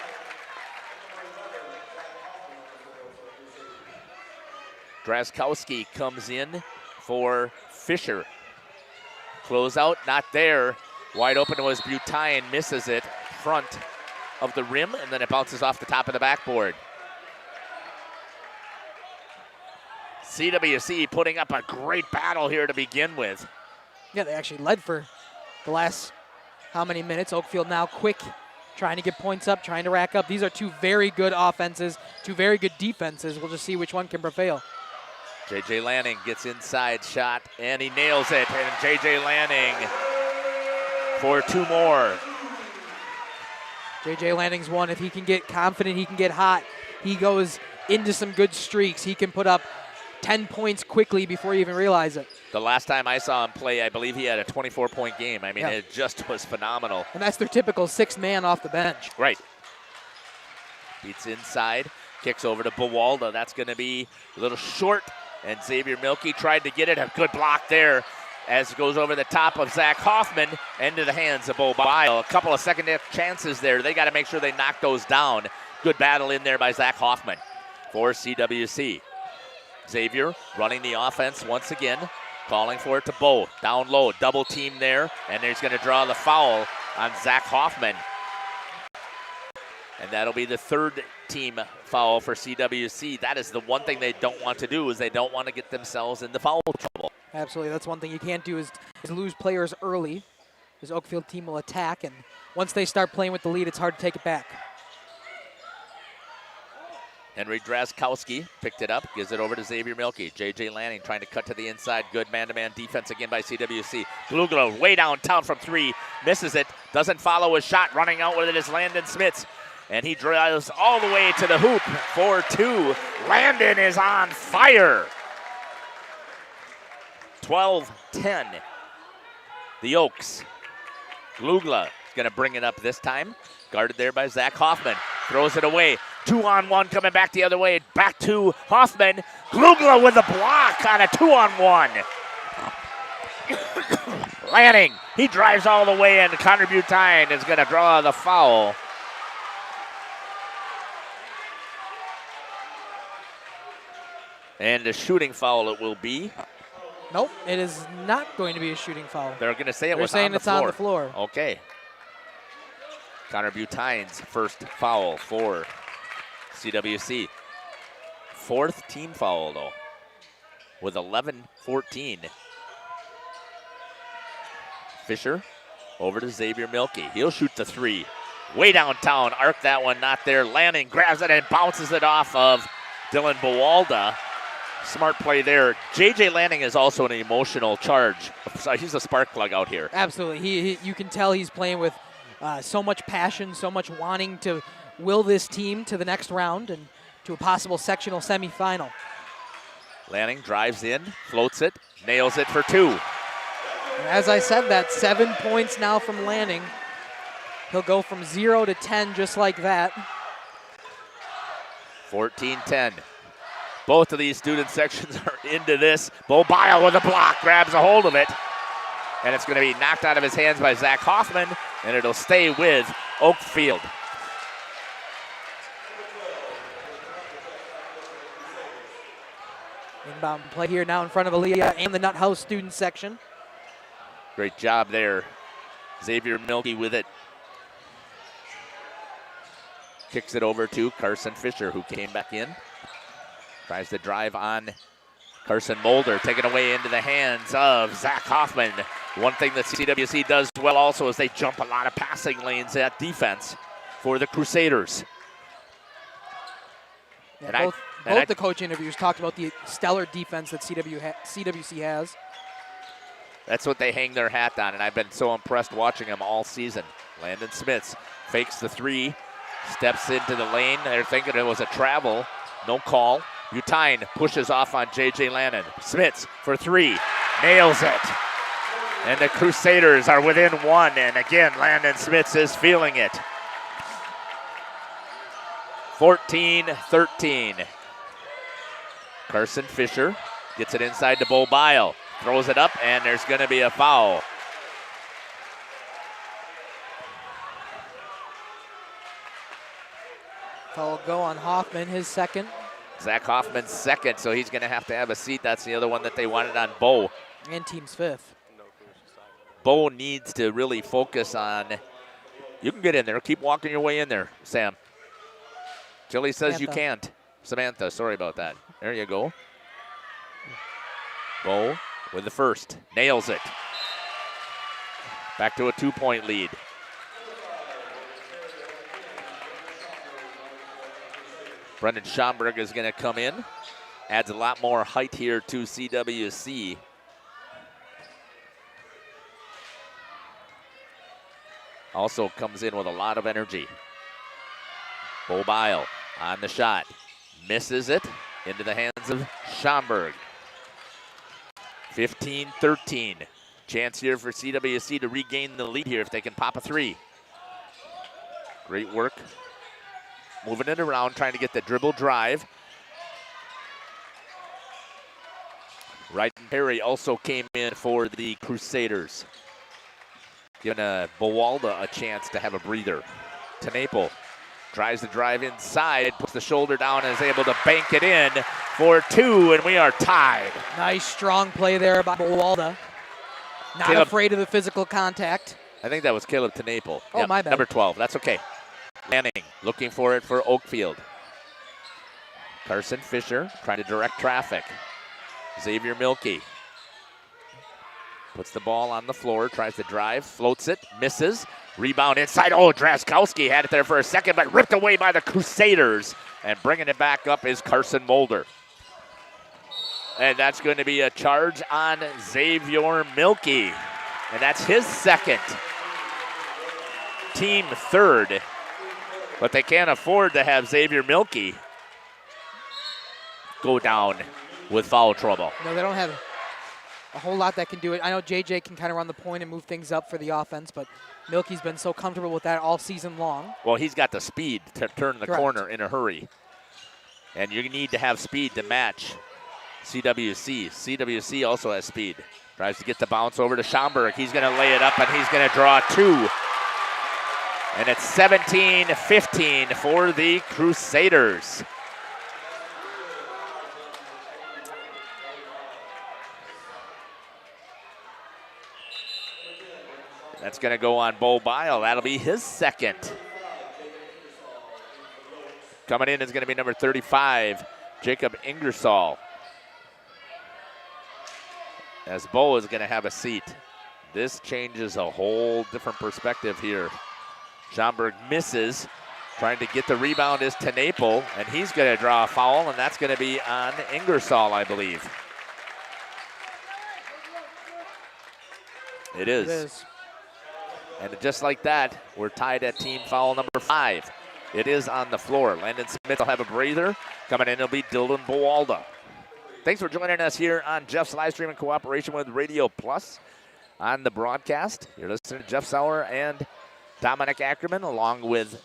Drazkowski comes in for Fisher. Closeout, not there. Wide open was Butine, misses it. Front of the rim, and then it bounces off the top of the backboard. CWC putting up a great battle here to begin with. Yeah, they actually led for the last how many minutes. Oakfield now quick, trying to get points up, trying to rack up. These are 2 very good offenses, 2 very good defenses. We'll just see which one can prevail. J.J. Lanning gets inside shot, and he nails it. And J.J. Lanning for 2 more. J.J. Lanning's one. If he can get confident, he can get hot, he goes into some good streaks. He can put up 10 points quickly before you even realize it. The last time I saw him play, I believe he had a 24-point game. I mean, It just was phenomenal. And that's their typical 6th man off the bench. Right. Beats inside, kicks over to Bawalda. That's going to be a little short. And Xavier Milkey tried to get it. A good block there as it goes over the top of Zach Hoffman into the hands of Bo Bile. A couple of second chances there. They got to make sure they knock those down. Good battle in there by Zach Hoffman for CWC. Xavier running the offense once again, calling for it to Bo. Down low, double team there, and he's going to draw the foul on Zach Hoffman. And that'll be the 3rd team foul for CWC. That is the one thing they don't want to do, is they don't want to get themselves into foul trouble. Absolutely. That's one thing you can't do is lose players early. This Oakfield team will attack, and once they start playing with the lead, it's hard to take it back. Henry Drazkowski picked it up, gives it over to Xavier Milkey. J.J. Lanning trying to cut to the inside. Good man-to-man defense again by CWC. Glugla way downtown from 3. misses it, doesn't follow his shot. Running out with it is Landon Smits. And he drives all the way to the hoop for 2. Landon is on fire. 12-10. The Oaks. Glugla is going to bring it up this time. Guarded there by Zach Hoffman. Throws it away. 2-on-1 coming back the other way. Back to Hoffman. Glugla with a block on a 2-on-1. Lanning, he drives all the way in. Connor Butine is going to draw the foul. And a shooting foul it will be. Nope, it is not going to be a shooting foul. They're going to say it They're was saying on the it's floor. on the floor. Okay. Connor Butine's first foul for CWC. 4th team foul, though, with 11-14. Fisher over to Xavier Milkey. He'll shoot the 3. Way downtown, arc that one, not there. Lanning grabs it and bounces it off of Dylan Bowalda. Smart play there. J.J. Lanning is also an emotional charge. He's a spark plug out here. Absolutely. You can tell he's playing with so much passion, so much wanting to will this team to the next round and to a possible sectional semifinal. Lanning drives in, floats it, nails it for 2. As I said, that's 7 points now from Lanning. He'll go from 0 to 10 just like that. 14-10. Both of these student sections are into this. Bo Bile with a block, grabs a hold of it. And it's going to be knocked out of his hands by Zach Hoffman, and it'll stay with Oakfield. Inbound play here now in front of Aaliyah and the Nut House student section. Great job there. Xavier Milkey with it. Kicks it over to Carson Fisher, who came back in. Tries to drive on Carson Mulder, taken away into the hands of Zach Hoffman. One thing that CWC does well also is they jump a lot of passing lanes at defense for the Crusaders. Yeah, both the coach interviews talked about the stellar defense that CWC has. That's what they hang their hat on, and I've been so impressed watching them all season. Landon Smits fakes the 3, steps into the lane. They're thinking it was a travel. No call. Butine pushes off on J.J. Lannon. Smits for 3, nails it. And the Crusaders are within 1, and again, Landon Smits is feeling it. 14-13. Carson Fisher gets it inside to Bo Bile. Throws it up, and there's going to be a foul. Foul go on Hoffman, his second. Zach Hoffman's second, so he's going to have a seat. That's the other one that they wanted on Bo. And team's 5th. Bo needs to really focus on, you can get in there. Keep walking your way in there, Sam. Jilly says you can't. Samantha, sorry about that. There you go. Bo with the first. Nails it. Back to a 2-point lead. Brendan Schomburg is going to come in. Adds a lot more height here to CWC. Also comes in with a lot of energy. Bo Bile on the shot. Misses it into the hands of Schomburg. 15-13. Chance here for CWC to regain the lead here if they can pop a 3. Great work. Moving it around, trying to get the dribble drive. Wright and Perry also came in for the Crusaders. Giving Bowalda a chance to have a breather. Tenaple tries to drive inside, puts the shoulder down and is able to bank it in for 2, and we are tied. Nice strong play there by Bowalda. Not afraid of the physical contact. I think that was Caleb Tenaple. Oh, yep, my bad. Number 12, that's okay. Lanning looking for it for Oakfield. Carson Fisher trying to direct traffic. Xavier Milkey puts the ball on the floor, tries to drive, floats it, misses. Rebound inside. Oh, Draskowski had it there for a second, but ripped away by the Crusaders. And bringing it back up is Carson Mulder. And that's going to be a charge on Xavier Milkey. And that's his second. team third, but they can't afford to have Xavier Milkey go down with foul trouble. No, they don't have a whole lot that can do it. I know JJ can kind of run the point and move things up for the offense, but Milkey's been so comfortable with that all season long. Well, he's got the speed to turn the Correct. corner in a hurry. And you need to have speed to match CWC. CWC also has speed. Tries to get the bounce over to Schomburg. He's going to lay it up, and he's going to draw two. And it's 17-15 for the Crusaders. That's going to go on Bo Bile. That'll be his second. Coming in is going to be number 35, Jacob Ingersoll. As Bo is going to have a seat. This changes a whole different perspective here. Schomburg misses. Trying to get the rebound is Tenaple, and he's going to draw a foul, and that's going to be on Ingersoll, I believe. It is. It is. And just like that, we're tied at team foul number 5. It is on the floor. Landon Smith will have a breather. Coming in, it'll be Dylan Bowalda. Thanks for joining us here on Jeff's live stream in cooperation with Radio Plus on the broadcast. You're listening to Jeff Sauer and Dominic Ackerman, along with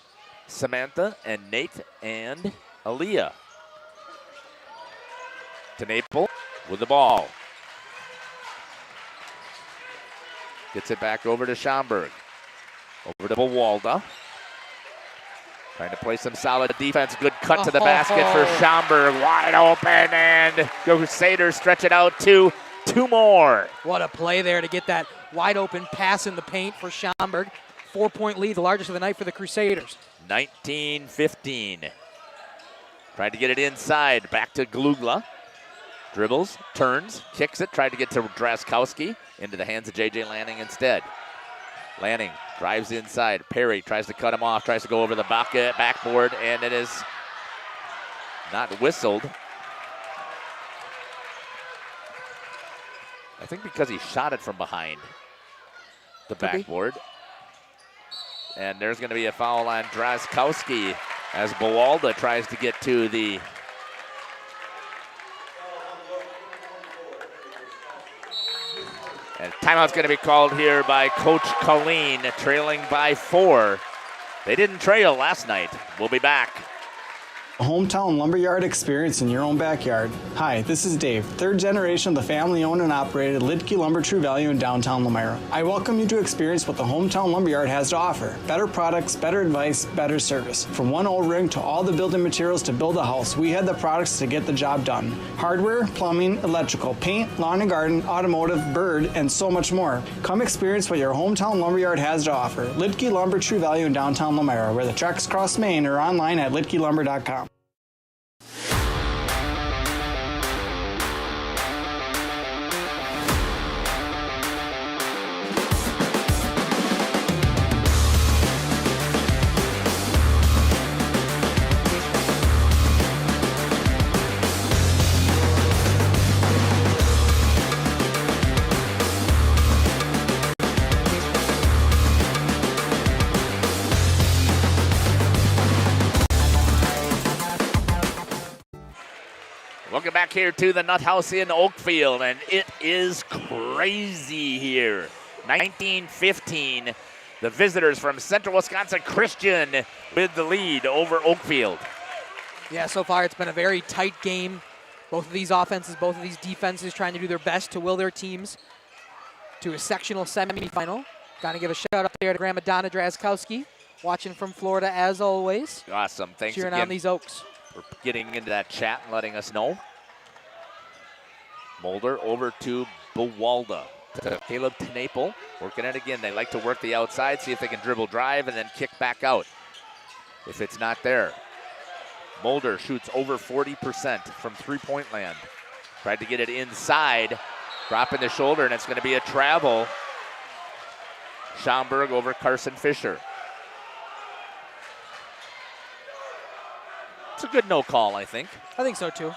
Samantha and Nate and Aaliyah. Tenaple with the ball. Gets it back over to Schomburg. Over to Bowalda. Trying to play some solid defense. Good cut to the basket for Schomburg. Wide open, and Crusaders stretch it out to 2 more. What a play there to get that wide open pass in the paint for Schomburg. 4-point lead, the largest of the night for the Crusaders. 19-15. Tried to get it inside. Back to Glugla. Dribbles, turns, kicks it. Tried to get to Draskowski. Into the hands of J.J. Lanning instead. Lanning drives inside. Perry tries to cut him off, tries to go over the backboard, and it is not whistled. I think because he shot it from behind the backboard. And there's going to be a foul on Draskowski as Bowalda tries to get to the and timeout's going to be called here by Coach Colleen, trailing by 4. They didn't trail last night. We'll be back. A hometown lumberyard experience in your own backyard. Hi, this is Dave, third generation of the family-owned and operated Lidke Lumber True Value in downtown Lamira. I welcome you to experience what the hometown lumberyard has to offer. Better products, better advice, better service. From one O-ring to all the building materials to build a house, we had the products to get the job done. Hardware, plumbing, electrical, paint, lawn and garden, automotive, bird, and so much more. Come experience what your hometown lumberyard has to offer. Lidke Lumber True Value in downtown Lamira, where the tracks cross Main, or online at lidkelumber.com. Welcome back here to the Nut House in Oakfield, and it is crazy here. 19-15, the visitors from Central Wisconsin Christian with the lead over Oakfield. Yeah, so far it's been a very tight game. Both of these offenses, both of these defenses trying to do their best to will their teams to a sectional semifinal. Got to give a shout out there to Grandma Donna Draskowski, watching from Florida as always. Awesome, thanks cheering again on these Oaks. For getting into that chat and letting us know. Mulder over to Bowalda. To Caleb Tenaple, working it again. They like to work the outside, see if they can dribble drive and then kick back out. If it's not there. Mulder shoots over 40% from three-point land. Tried to get it inside, dropping the shoulder, and it's going to be a travel. Schomburg over Carson Fisher. It's a good no call, I think. I think so too.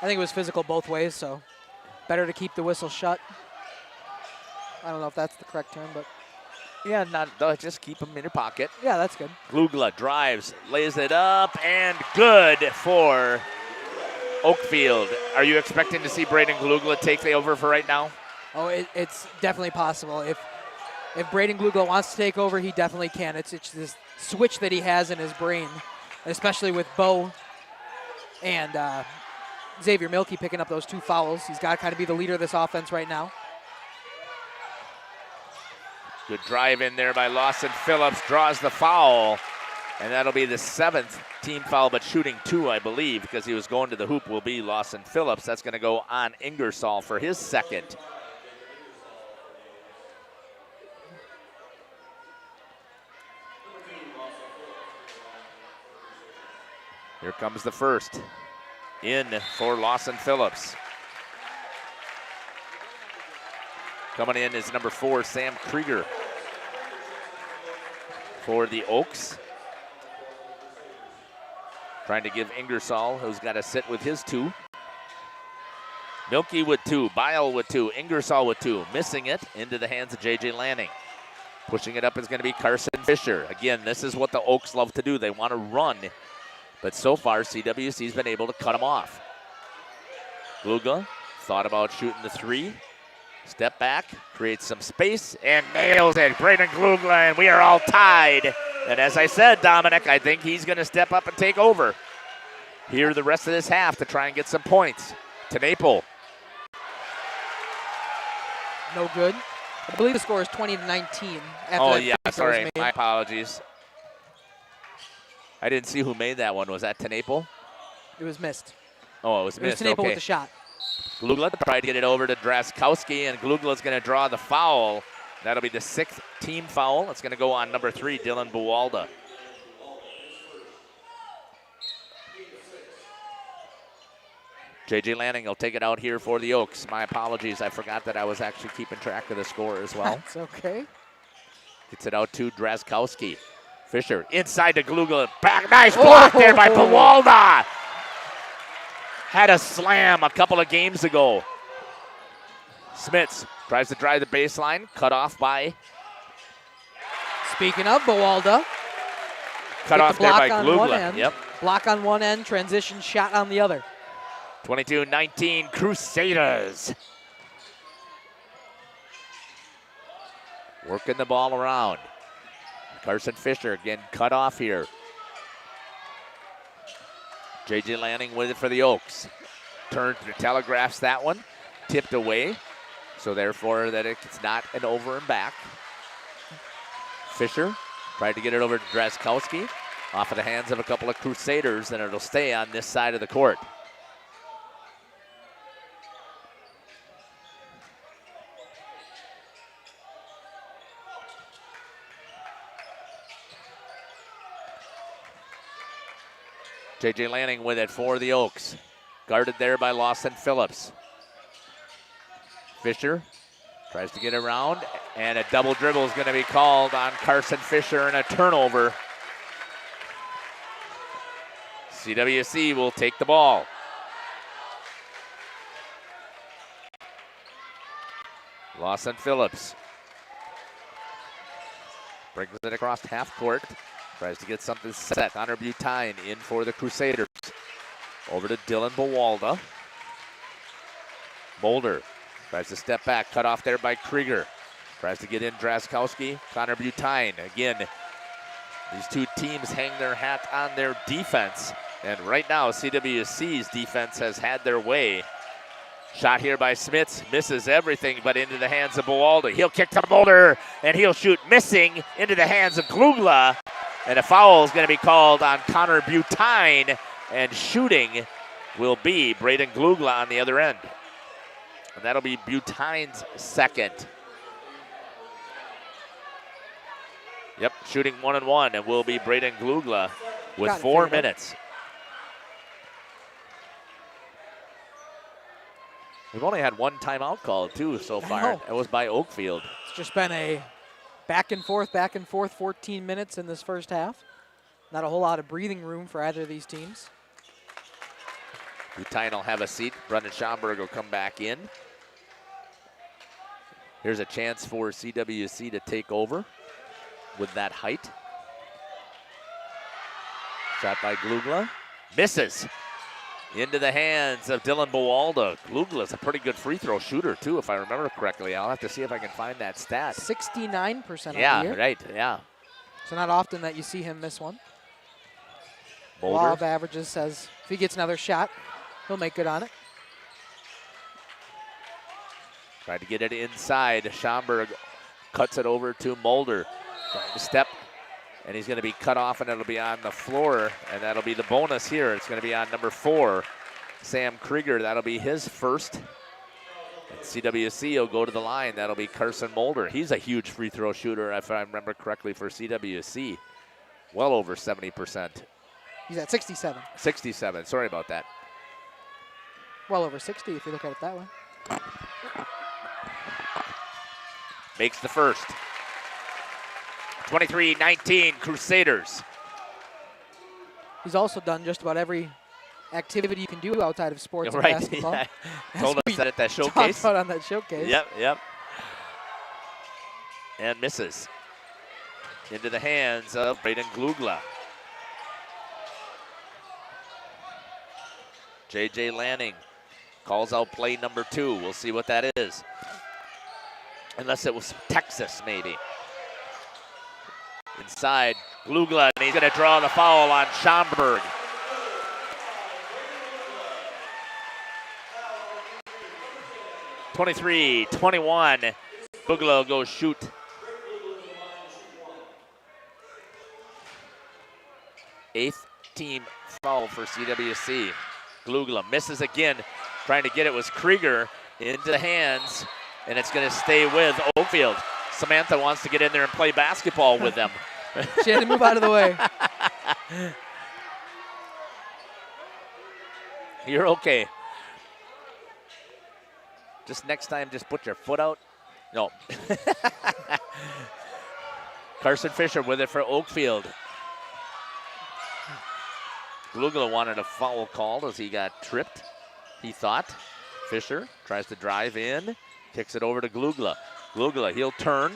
I think it was physical both ways, so better to keep the whistle shut. I don't know if that's the correct term, but Yeah, just keep them in your pocket. Yeah, that's good. Glugla drives, lays it up, and good for Oakfield. Are you expecting to see Braden Glugla take the over for right now? Oh, it's definitely possible. If Braden Glugla wants to take over, he definitely can. It's this switch that he has in his brain, especially with Bo and Xavier Milkey picking up those 2 fouls. He's got to kind of be the leader of this offense right now. Good drive in there by Lawson Phillips, draws the foul, and that'll be the 7th team foul, but shooting 2, I believe, because he was going to the hoop will be Lawson Phillips. That's going to go on Ingersoll for his 2nd. Here comes the first. In for Lawson Phillips. Coming in is number 4, Sam Krieger for the Oaks. Trying to give Ingersoll, who's got to sit with his 2. Milkey with 2, Bile with 2, Ingersoll with 2. Missing it into the hands of J.J. Lanning. Pushing it up is going to be Carson Fisher. Again, this is what the Oaks love to do. They want to run. But so far, CWC's been able to cut him off. Glugla thought about shooting the 3. Step back, creates some space, and nails it. Braden Glugla, and we are all tied. And as I said, Dominic, I think he's going to step up and take over here the rest of this half to try and get some points. Tenaple. No good. I believe the score is 20-19. Oh, yeah, sorry. My apologies. I didn't see who made that one. Was that Tenaple? It was missed. Oh, it was missed. It was Tenaple okay. with the shot. Glugla tried to get it over to Draskowski, and Glugla's going to draw the foul. That'll be the 6th team foul. It's going to go on number 3, Dylan Buwalda. J.J. Lanning will take it out here for the Oaks. My apologies. I forgot that I was actually keeping track of the score as well. That's okay. Gets it out to Draskowski. Fisher inside to Glugla. Back, nice block there by Buwalda. Had a slam a couple of games ago. Smits tries to drive the baseline. Cut off by. Speaking of Buwalda. Cut off there by Glugla. Yep. Block on one end, transition shot on the other. 22-19 Crusaders. Working the ball around. Carson Fisher again cut off here. J.J. Lanning with it for the Oaks. Turns to telegraphs that one. Tipped away. So therefore that it's not an over and back. Fisher tried to get it over to Draskowski. Off of the hands of a couple of Crusaders, and it'll stay on this side of the court. J.J. Lanning with it for the Oaks. Guarded there by Lawson Phillips. Fisher tries to get around, and a double dribble is going to be called on Carson Fisher and a turnover. CWC will take the ball. Lawson Phillips brings it across half court. Tries to get something set. Connor Butine in for the Crusaders. Over to Dylan Buwalda. Mulder tries to step back. Cut off there by Krieger. Tries to get in Draskowski. Connor Butine. Again, these two teams hang their hat on their defense. And right now, CWC's defense has had their way. Shot here by Smits. Misses everything but into the hands of Buwalda. He'll kick to Mulder, and he'll shoot missing into the hands of Glugla. And a foul is going to be called on Connor Butine, and shooting will be Braden Glugla on the other end. And that'll be Butine's second. Yep, shooting 1-and-1, and will be Braden Glugla with 4 minutes. We've only had one timeout called, too, so far. It was by Oakfield. It's just been a back and forth, 14 minutes in this first half. Not a whole lot of breathing room for either of these teams. Butine will have a seat. Brendan Schomburg will come back in. Here's a chance for CWC to take over. with that height. Shot by Glugla. Misses. Into the hands of Dylan Bowalda. Glugla's a pretty good free throw shooter, too, if I remember correctly. I'll have to see if I can find that stat. 69% on the Yeah, year. right, yeah. So not often that you see him miss one. Mulder. Law of averages says if he gets another shot, he'll make good on it. Tried to get it inside. Schomburg cuts it over to Mulder. Trying to step, and he's going to be cut off, and it'll be on the floor, and that'll be the bonus here. It's going to be on number 4, Sam Krieger. That'll be his first. And CWC will go to the line. That'll be Carson Mulder. He's a huge free throw shooter, if I remember correctly, for CWC. Well over 70%. He's at 67. 67, sorry about that. Well over 60 if you look at it that way. Makes the first. 23-19 Crusaders. He's also done just about every activity you can do outside of sports and Right, basketball. yeah. As Told us we that at that talked showcase. about on that showcase. Yep. And misses. Into the hands of Braden Glugla. J.J. Lanning calls out play number 2. We'll see what that is. Unless it was Texas, maybe. Inside, Glugla, and he's going to draw the foul on Schomburg. (23-21). Glugla will go shoot. Eighth team foul for CWC. Glugla misses again. Trying to get it was Krieger into the hands, and it's going to stay with Oakfield. Samantha wants to get in there and play basketball with them. She had to move out of the way. You're okay. Just next time, just put your foot out. No. Carson Fisher with it for Oakfield. Glugla wanted a foul called as he got tripped, he thought. Fisher tries to drive in, kicks it over to Glugla. Glugla, he'll turn,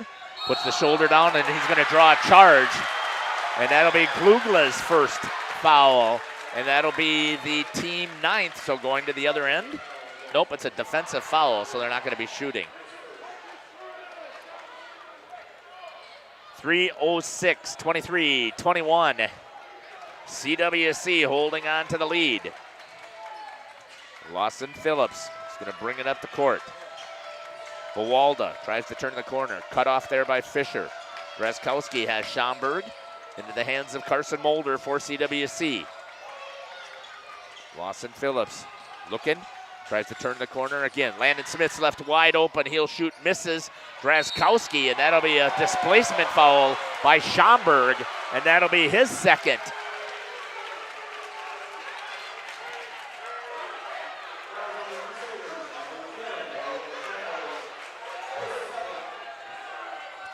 puts the shoulder down, and he's going to draw a charge. And that'll be Glugla's first foul. And that'll be the team 9th, so going to the other end. Nope, it's a defensive foul, so they're not going to be shooting. 3:06, 23-21. CWC holding on to the lead. Lawson Phillips is going to bring it up the court. Bowalda tries to turn the corner. Cut off there by Fisher. Draskowski has Schomburg into the hands of Carson Mulder for CWC. Lawson Phillips looking. Tries to turn the corner again. Landon Smith's left wide open. He'll shoot, misses. Draskowski, and that'll be a displacement foul by Schomburg, and that'll be his second.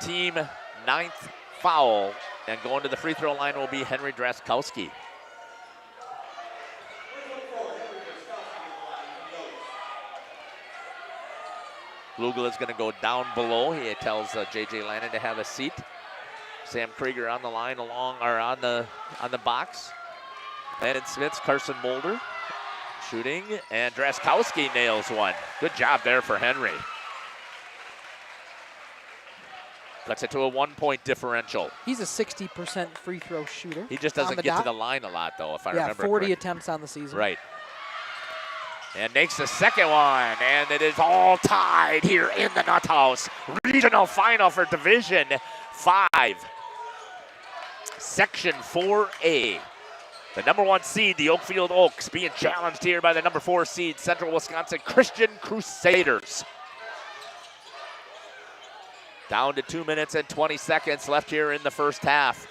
Team 9th foul, and going to the free throw line will be Henry Draskowski. Glugla is going to go down below. He tells J.J. Lannon to have a seat. Sam Krieger on the line on the box. Landon Smith's Carson Mulder shooting, and Draskowski nails one. Good job there for Henry. Cuts it to a 1-point differential. He's a 60% free throw shooter. He just doesn't get to the line a lot, though, if I remember 40 correctly. attempts on the season. Right. And makes the second one, and it is all tied here in the Nut House. Regional final for Division 5. Section 4A. The number 1 seed, the Oakfield Oaks, being challenged here by the number 4 seed, Central Wisconsin Christian Crusaders. Down to 2 minutes and 20 seconds left here in the first half.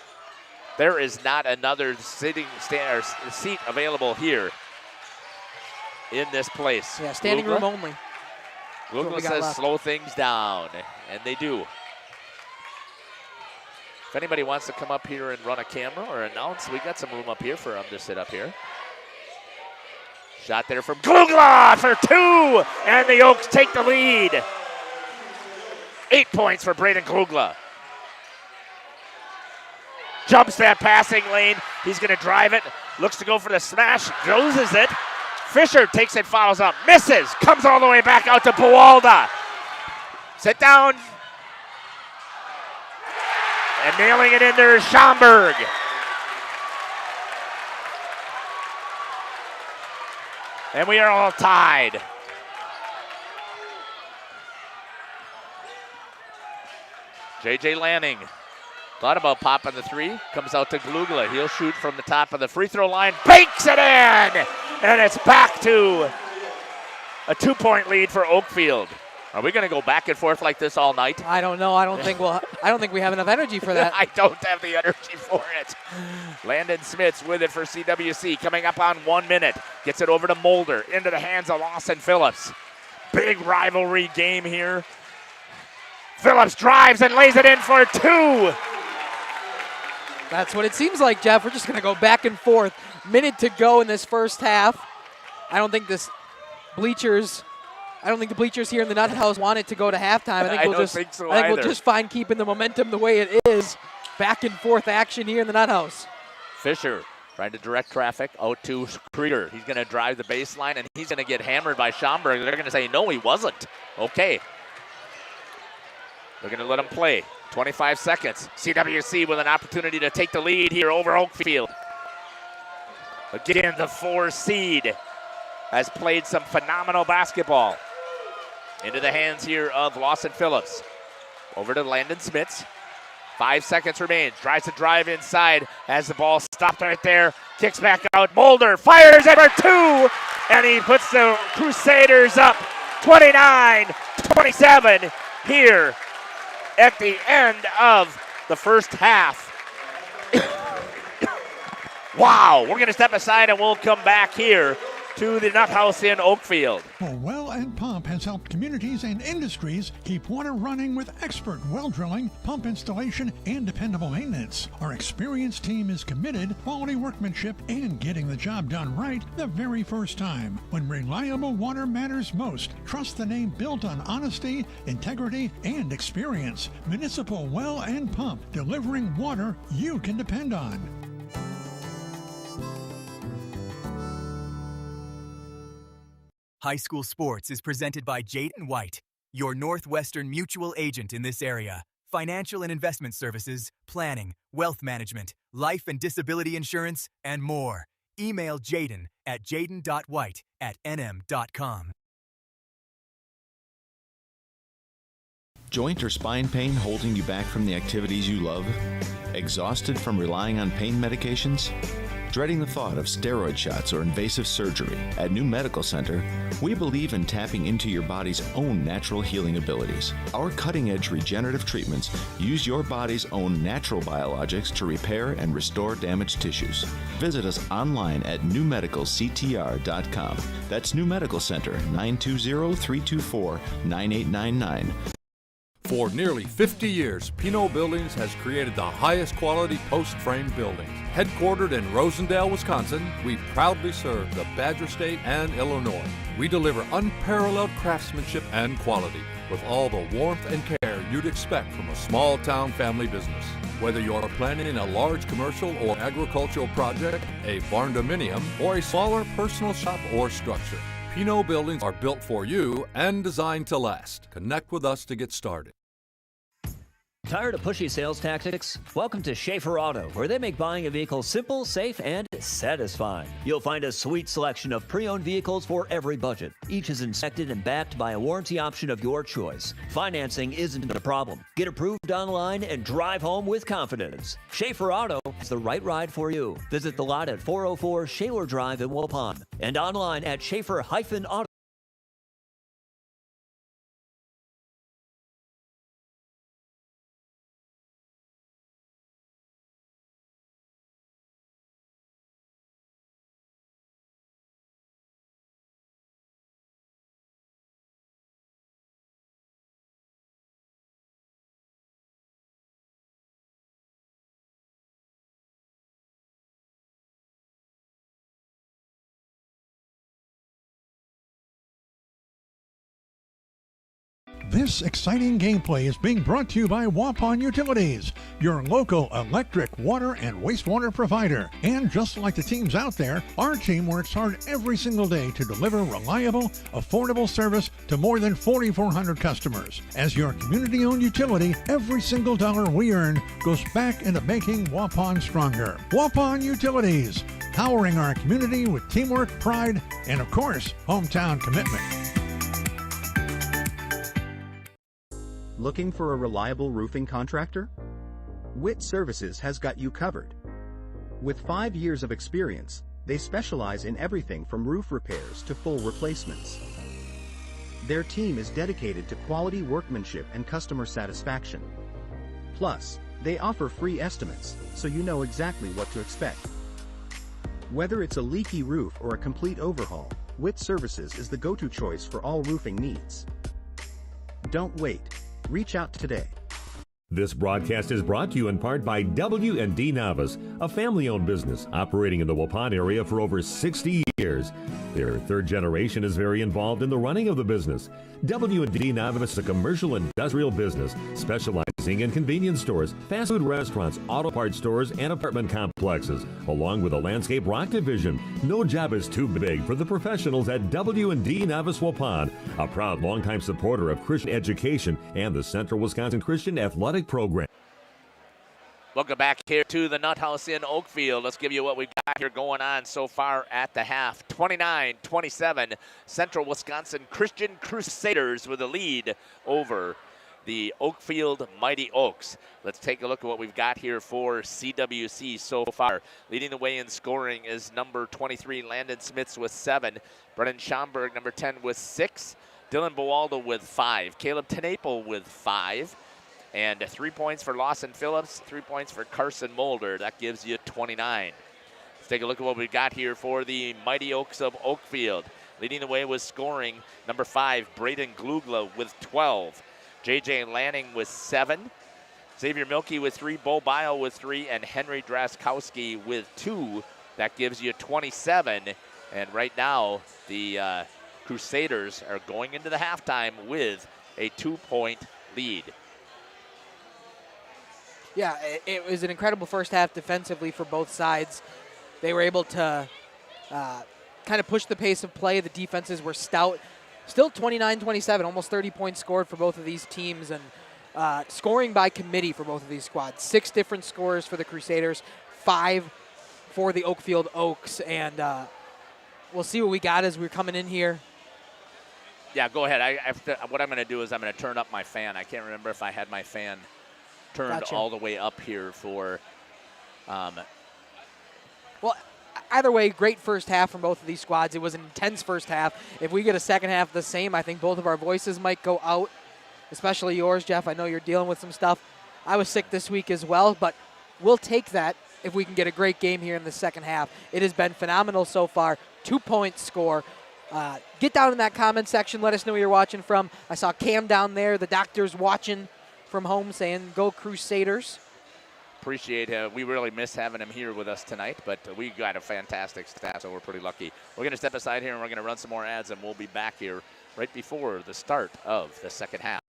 There is not another seat available here in this place. Yeah, standing room only. Glugla says slow things down, and they do. If anybody wants to come up here and run a camera or announce, we got some room up here for them to sit up here. Shot there from Glugla for 2, and the Oaks take the lead. 8 points for Braden Glugla. Jumps that passing lane. He's going to drive it. Looks to go for the smash. Loses it. Fisher takes it, follows up. Misses. Comes all the way back out to Buwalda. Sit down. And nailing it in there is Schomburg. And we are all tied. J.J. Lanning thought about popping the three. Comes out to Glugla. He'll shoot from the top of the free throw line. Banks it in! And it's back to a 2-point lead for Oakfield. Are we going to go back and forth like this all night? I don't know. I don't think we have enough energy for that. I don't have the energy for it. Landon Smits with it for CWC. Coming up on 1 minute. Gets it over to Mulder. Into the hands of Lawson Phillips. Big rivalry game here. Phillips drives and lays it in for 2. That's what it seems like, Jeff. We're just going to go back and forth. Minute to go in this first half. I don't think the bleachers here in the Nut House want it to go to halftime. I think we'll just find keeping the momentum the way it is. Back and forth action here in the Nut House. Fisher trying to direct traffic out to Krieger. He's going to drive the baseline, and he's going to get hammered by Schomburg. They're going to say, no, he wasn't. Okay. They're going to let him play. 25 seconds. CWC with an opportunity to take the lead here over Oakfield. Again, the 4 seed has played some phenomenal basketball. Into the hands here of Lawson Phillips. Over to Landon Smits. 5 seconds remains. Tries to drive inside. Has the ball stopped right there. Kicks back out. Mulder fires it for 2. And he puts the Crusaders up 29-27 here at the end of the first half. Wow, we're going to step aside and we'll come back here to the Nut House in Oakfield. Well, Well and Pump has helped communities and industries keep water running with expert well drilling, pump installation, and dependable maintenance. Our experienced team is committed, quality workmanship, and getting the job done right the very first time. When reliable water matters most, trust the name built on honesty, integrity, and experience. Municipal Well and Pump, delivering water you can depend on. High School Sports is presented by Jayden White, your Northwestern mutual agent in this area. Financial and investment services, planning, wealth management, life and disability insurance, and more. Email Jayden at jayden.white@nm.com. Joint or spine pain holding you back from the activities you love? Exhausted from relying on pain medications? Dreading the thought of steroid shots or invasive surgery? At New Medical Center, we believe in tapping into your body's own natural healing abilities. Our cutting-edge regenerative treatments use your body's own natural biologics to repair and restore damaged tissues. Visit us online at newmedicalctr.com. That's New Medical Center, 920-324-9899. For nearly 50 years, Pinot Buildings has created the highest quality post-frame buildings. Headquartered in Rosendale, Wisconsin, we proudly serve the Badger State and Illinois. We deliver unparalleled craftsmanship and quality with all the warmth and care you'd expect from a small-town family business. Whether you're planning a large commercial or agricultural project, a barn-dominium, or a smaller personal shop or structure, Pinot Buildings are built for you and designed to last. Connect with us to get started. Tired of pushy sales tactics? Welcome to Schaefer Auto, where they make buying a vehicle simple, safe, and satisfying. You'll find a sweet selection of pre-owned vehicles for every budget. Each is inspected and backed by a warranty option of your choice. Financing isn't a problem. Get approved online and drive home with confidence. Schaefer Auto is the right ride for you. Visit the lot at 404 Shaler Drive in Waupun and online at Schaefer-Auto. This exciting gameplay is being brought to you by Waupun Utilities, your local electric, water, and wastewater provider. And just like the teams out there, our team works hard every single day to deliver reliable, affordable service to more than 4,400 customers. As your community-owned utility, every single dollar we earn goes back into making Waupun stronger. Waupun Utilities, powering our community with teamwork, pride, and of course, hometown commitment. Looking for a reliable roofing contractor? Witt Services has got you covered. With 5 years of experience, they specialize in everything from roof repairs to full replacements. Their team is dedicated to quality workmanship and customer satisfaction. Plus, they offer free estimates, so you know exactly what to expect. Whether it's a leaky roof or a complete overhaul, Witt Services is the go-to choice for all roofing needs. Don't wait. Reach out today. This broadcast is brought to you in part by W&D Navas, a family-owned business operating in the Waupun area for over 60 years. Their third generation is very involved in the running of the business. W&D Navas is a commercial industrial business specializing in convenience stores, fast food restaurants, auto parts stores, and apartment complexes, along with a landscape rock division. No job is too big for the professionals at W&D Navas Waupun, a proud longtime supporter of Christian education and the Central Wisconsin Christian Athletic Program. Welcome back here to the Nut House in Oakfield. Let's give you what we've got here going on so far at the half. 29-27, Central Wisconsin Christian Crusaders with a lead over the Oakfield Mighty Oaks. Let's take a look at what we've got here for CWC so far. Leading the way in scoring is number 23, Landon Smits with 7. Brennan Schomburg, number 10, with 6. Dylan Bowaldo with 5. Caleb Tenaple with 5. And 3 points for Lawson Phillips, 3 points for Carson Mulder. That gives you 29. Let's take a look at what we've got here for the Mighty Oaks of Oakfield. Leading the way with scoring, number 5, Braden Glugla with 12. J.J. Lanning with 7. Xavier Milkey with 3, Bo Bio with 3, and Henry Draskowski with 2. That gives you 27. And right now, the Crusaders are going into the halftime with a 2-point lead. Yeah, it was an incredible first half defensively for both sides. They were able to kind of push the pace of play. The defenses were stout. Still 29-27, almost 30 points scored for both of these teams, and scoring by committee for both of these squads. 6 different scorers for the Crusaders, 5 for the Oakfield Oaks, and we'll see what we got as we're coming in here. Yeah, go ahead. What I'm going to do is I'm going to turn up my fan. I can't remember if I had my fan turned all the way up here for well, either way, great first half from both of these squads. It was an intense first half. If we get a second half the same, I think both of our voices might go out, especially yours, Jeff. I know you're dealing with some stuff. I was sick this week as well, but we'll take that if we can get a great game here in the second half. It has been phenomenal so far. 2-point score. Get down in that comment section. Let us know where you're watching from. I saw Cam down there. The doctor's watching from home saying, go Crusaders. Appreciate him. We really miss having him here with us tonight, but we got a fantastic staff, so we're pretty lucky. We're going to step aside here, and we're going to run some more ads, and we'll be back here right before the start of the second half.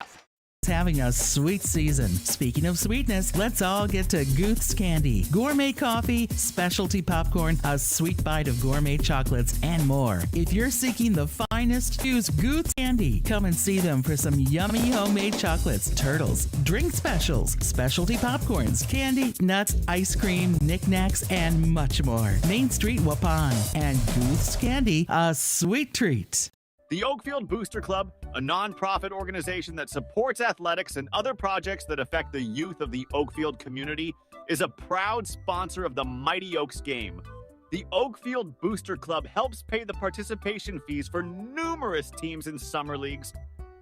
Having a sweet season. Speaking of sweetness, let's all get to Goose Candy. Gourmet coffee, specialty popcorn, a sweet bite of gourmet chocolates, and more. If you're seeking the finest, choose Goose Candy. Come and see them for some yummy homemade chocolates, turtles, drink specials, specialty popcorns, candy, nuts, ice cream, knickknacks, and much more. Main Street, Waupun. And Goose Candy, a sweet treat. The Oakfield Booster Club, a nonprofit organization that supports athletics and other projects that affect the youth of the Oakfield community, is a proud sponsor of the Mighty Oaks game. The Oakfield Booster Club helps pay the participation fees for numerous teams in summer leagues,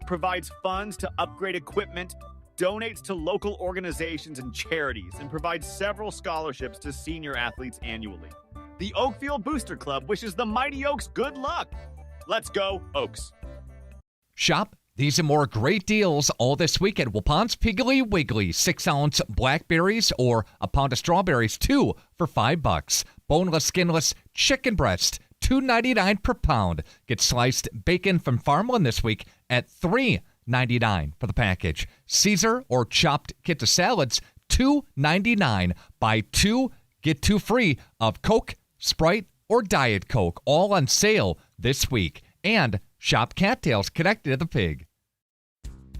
provides funds to upgrade equipment, donates to local organizations and charities, and provides several scholarships to senior athletes annually. The Oakfield Booster Club wishes the Mighty Oaks good luck. Let's go, Oaks. Shop these and more great deals all this week at Waupun's Piggly Wiggly. 6-ounce blackberries or a pound of strawberries, 2 for $5. Boneless, skinless chicken breast, $2.99 per pound. Get sliced bacon from Farmland this week at $3 $2.99 for the package. Caesar or chopped kit of salads, $2.99. Buy 2, get 2 free of Coke, Sprite, or Diet Coke, all on sale this week. And shop cattails connected to the pig.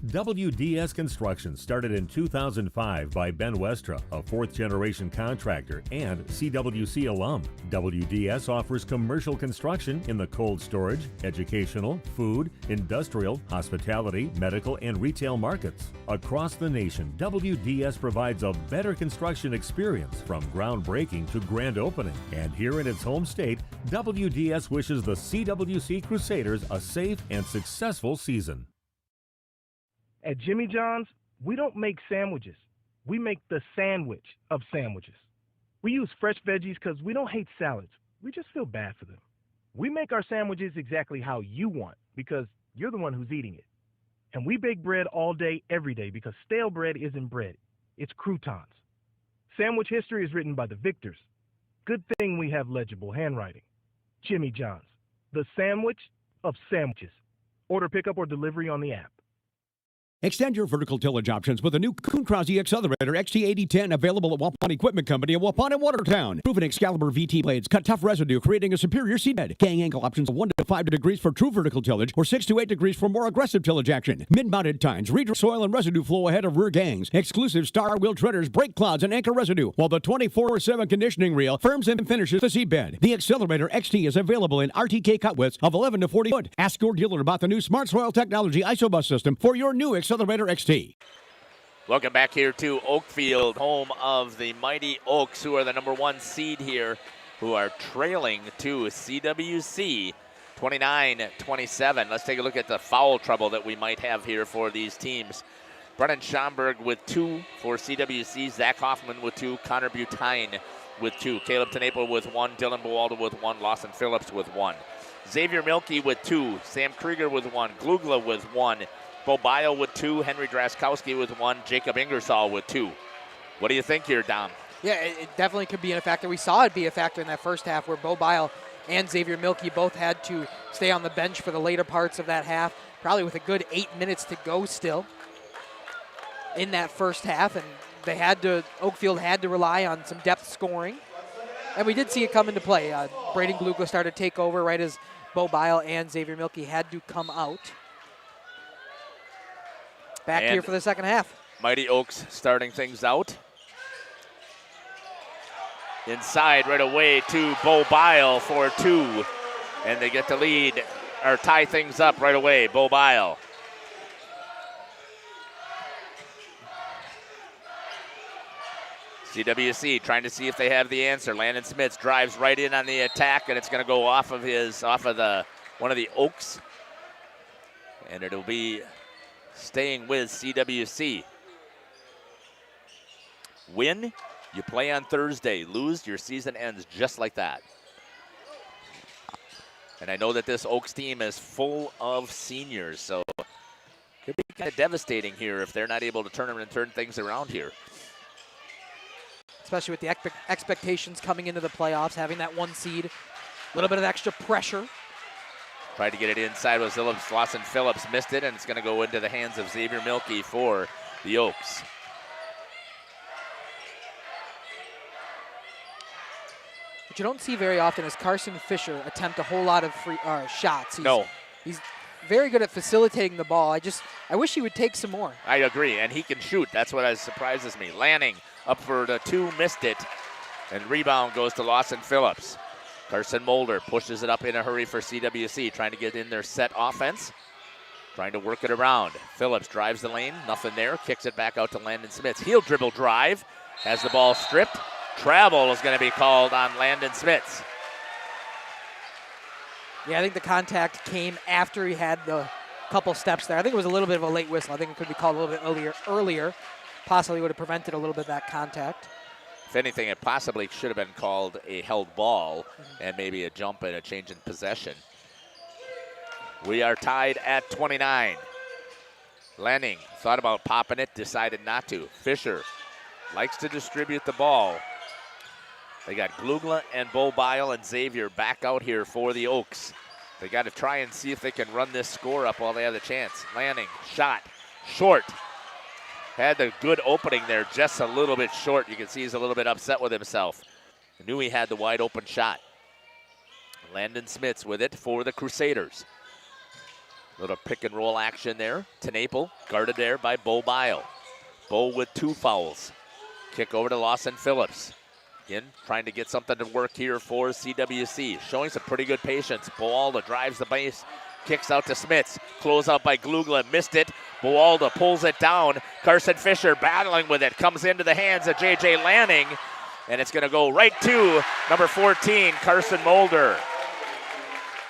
WDS Construction started in 2005 by Ben Westra, a fourth-generation contractor and CWC alum. WDS offers commercial construction in the cold storage, educational, food, industrial, hospitality, medical, and retail markets. Across the nation, WDS provides a better construction experience from groundbreaking to grand opening. And here in its home state, WDS wishes the CWC Crusaders a safe and successful season. At Jimmy John's, we don't make sandwiches. We make the sandwich of sandwiches. We use fresh veggies because we don't hate salads. We just feel bad for them. We make our sandwiches exactly how you want because you're the one who's eating it. And we bake bread all day, every day because stale bread isn't bread. It's croutons. Sandwich history is written by the victors. Good thing we have legible handwriting. Jimmy John's, the sandwich of sandwiches. Order pickup or delivery on the app. Extend your vertical tillage options with a new Kuhn Krause Accelerator XT8010 available at Waupun Equipment Company in Waupun and Watertown. Proven Excalibur VT blades cut tough residue, creating a superior seedbed. Gang angle options 1 to 5 degrees for true vertical tillage or 6 to 8 degrees for more aggressive tillage action. Mid-mounted tines redirect soil and residue flow ahead of rear gangs. Exclusive star wheel treaders, brake clouds, and anchor residue, while the 24/7 conditioning reel firms and finishes the seedbed. The Accelerator XT is available in RTK cut widths of 11 to 40 foot. Ask your dealer about the new Smart Soil Technology ISOBUS system for your new Accelerator XT. Welcome back here to Oakfield, home of the Mighty Oaks, who are the number 1 seed here, who are trailing to CWC 29-27. Let's take a look at the foul trouble that we might have here for these teams. Brennan Schomburg with 2 for CWC, Zach Hoffman with 2, Connor Butine with 2, Caleb Tenaple with 1, Dylan Buwalda with 1, Lawson Phillips with 1. Xavier Milkey with 2, Sam Krieger with 1, Glugla with 1, Bo Bio with 2, Henry Draskowski with 1, Jacob Ingersoll with 2. What do you think here, Dom? Yeah, it definitely could be a factor. We saw it be a factor in that first half where Bo Bio and Xavier Milkey both had to stay on the bench for the later parts of that half, probably with a good 8 minutes to go still in that first half, and Oakfield had to rely on some depth scoring, and we did see it come into play. Braden Glugla started to take over right as Bo Bio and Xavier Milkey had to come out. Back here for the second half. Mighty Oaks starting things out. Inside right away to Bo Bile for 2. And they get the lead, or tie things up right away. Bo Bile. CWC trying to see if they have the answer. Landon Smith drives right in on the attack, and it's going to go off of one of the Oaks. And it'll be staying with CWC. Win, you play on Thursday. Lose, your season ends just like that. And I know that this Oaks team is full of seniors, so it could be kind of devastating here if they're not able to turn things around here. Especially with the expectations coming into the playoffs, having that 1 seed, a little bit of extra pressure. Tried to get it inside with Lawson Phillips, missed it, and it's going to go into the hands of Xavier Milkey for the Oaks. What you don't see very often is Carson Fisher attempt a whole lot of free shots. He's very good at facilitating the ball. I wish he would take some more. I agree, and he can shoot. That's what surprises me. Lanning up for the 2, missed it, and rebound goes to Lawson Phillips. Carson Mulder pushes it up in a hurry for CWC, trying to get in their set offense, trying to work it around. Phillips drives the lane, nothing there, kicks it back out to Landon Smith. Heel dribble drive, has the ball stripped. Travel is going to be called on Landon Smith. Yeah, I think the contact came after he had the couple steps there. I think it was a little bit of a late whistle. I think it could be called a little bit earlier. Possibly would have prevented a little bit of that contact. If anything, it possibly should have been called a held ball and maybe a jump and a change in possession. We are tied at 29. Lanning thought about popping it, decided not to. Fisher likes to distribute the ball. They got Glugla and Bo Bile and Xavier back out here for the Oaks. They got to try and see if they can run this score up while they have the chance. Lanning, shot, short. Had the good opening there, just a little bit short. You can see he's a little bit upset with himself. Knew he had the wide open shot. Landon Smits with it for the Crusaders. Little pick and roll action there. Tenaple guarded there by Bo Bile. Bo with 2 fouls. Kick over to Lawson Phillips. Again, trying to get something to work here for CWC. Showing some pretty good patience. Boalda drives the base. Kicks out to Smits. Close out by Glugla. Missed it. Boalda pulls it down. Carson Fisher battling with it. Comes into the hands of J.J. Lanning. And it's going to go right to number 14, Carson Mulder.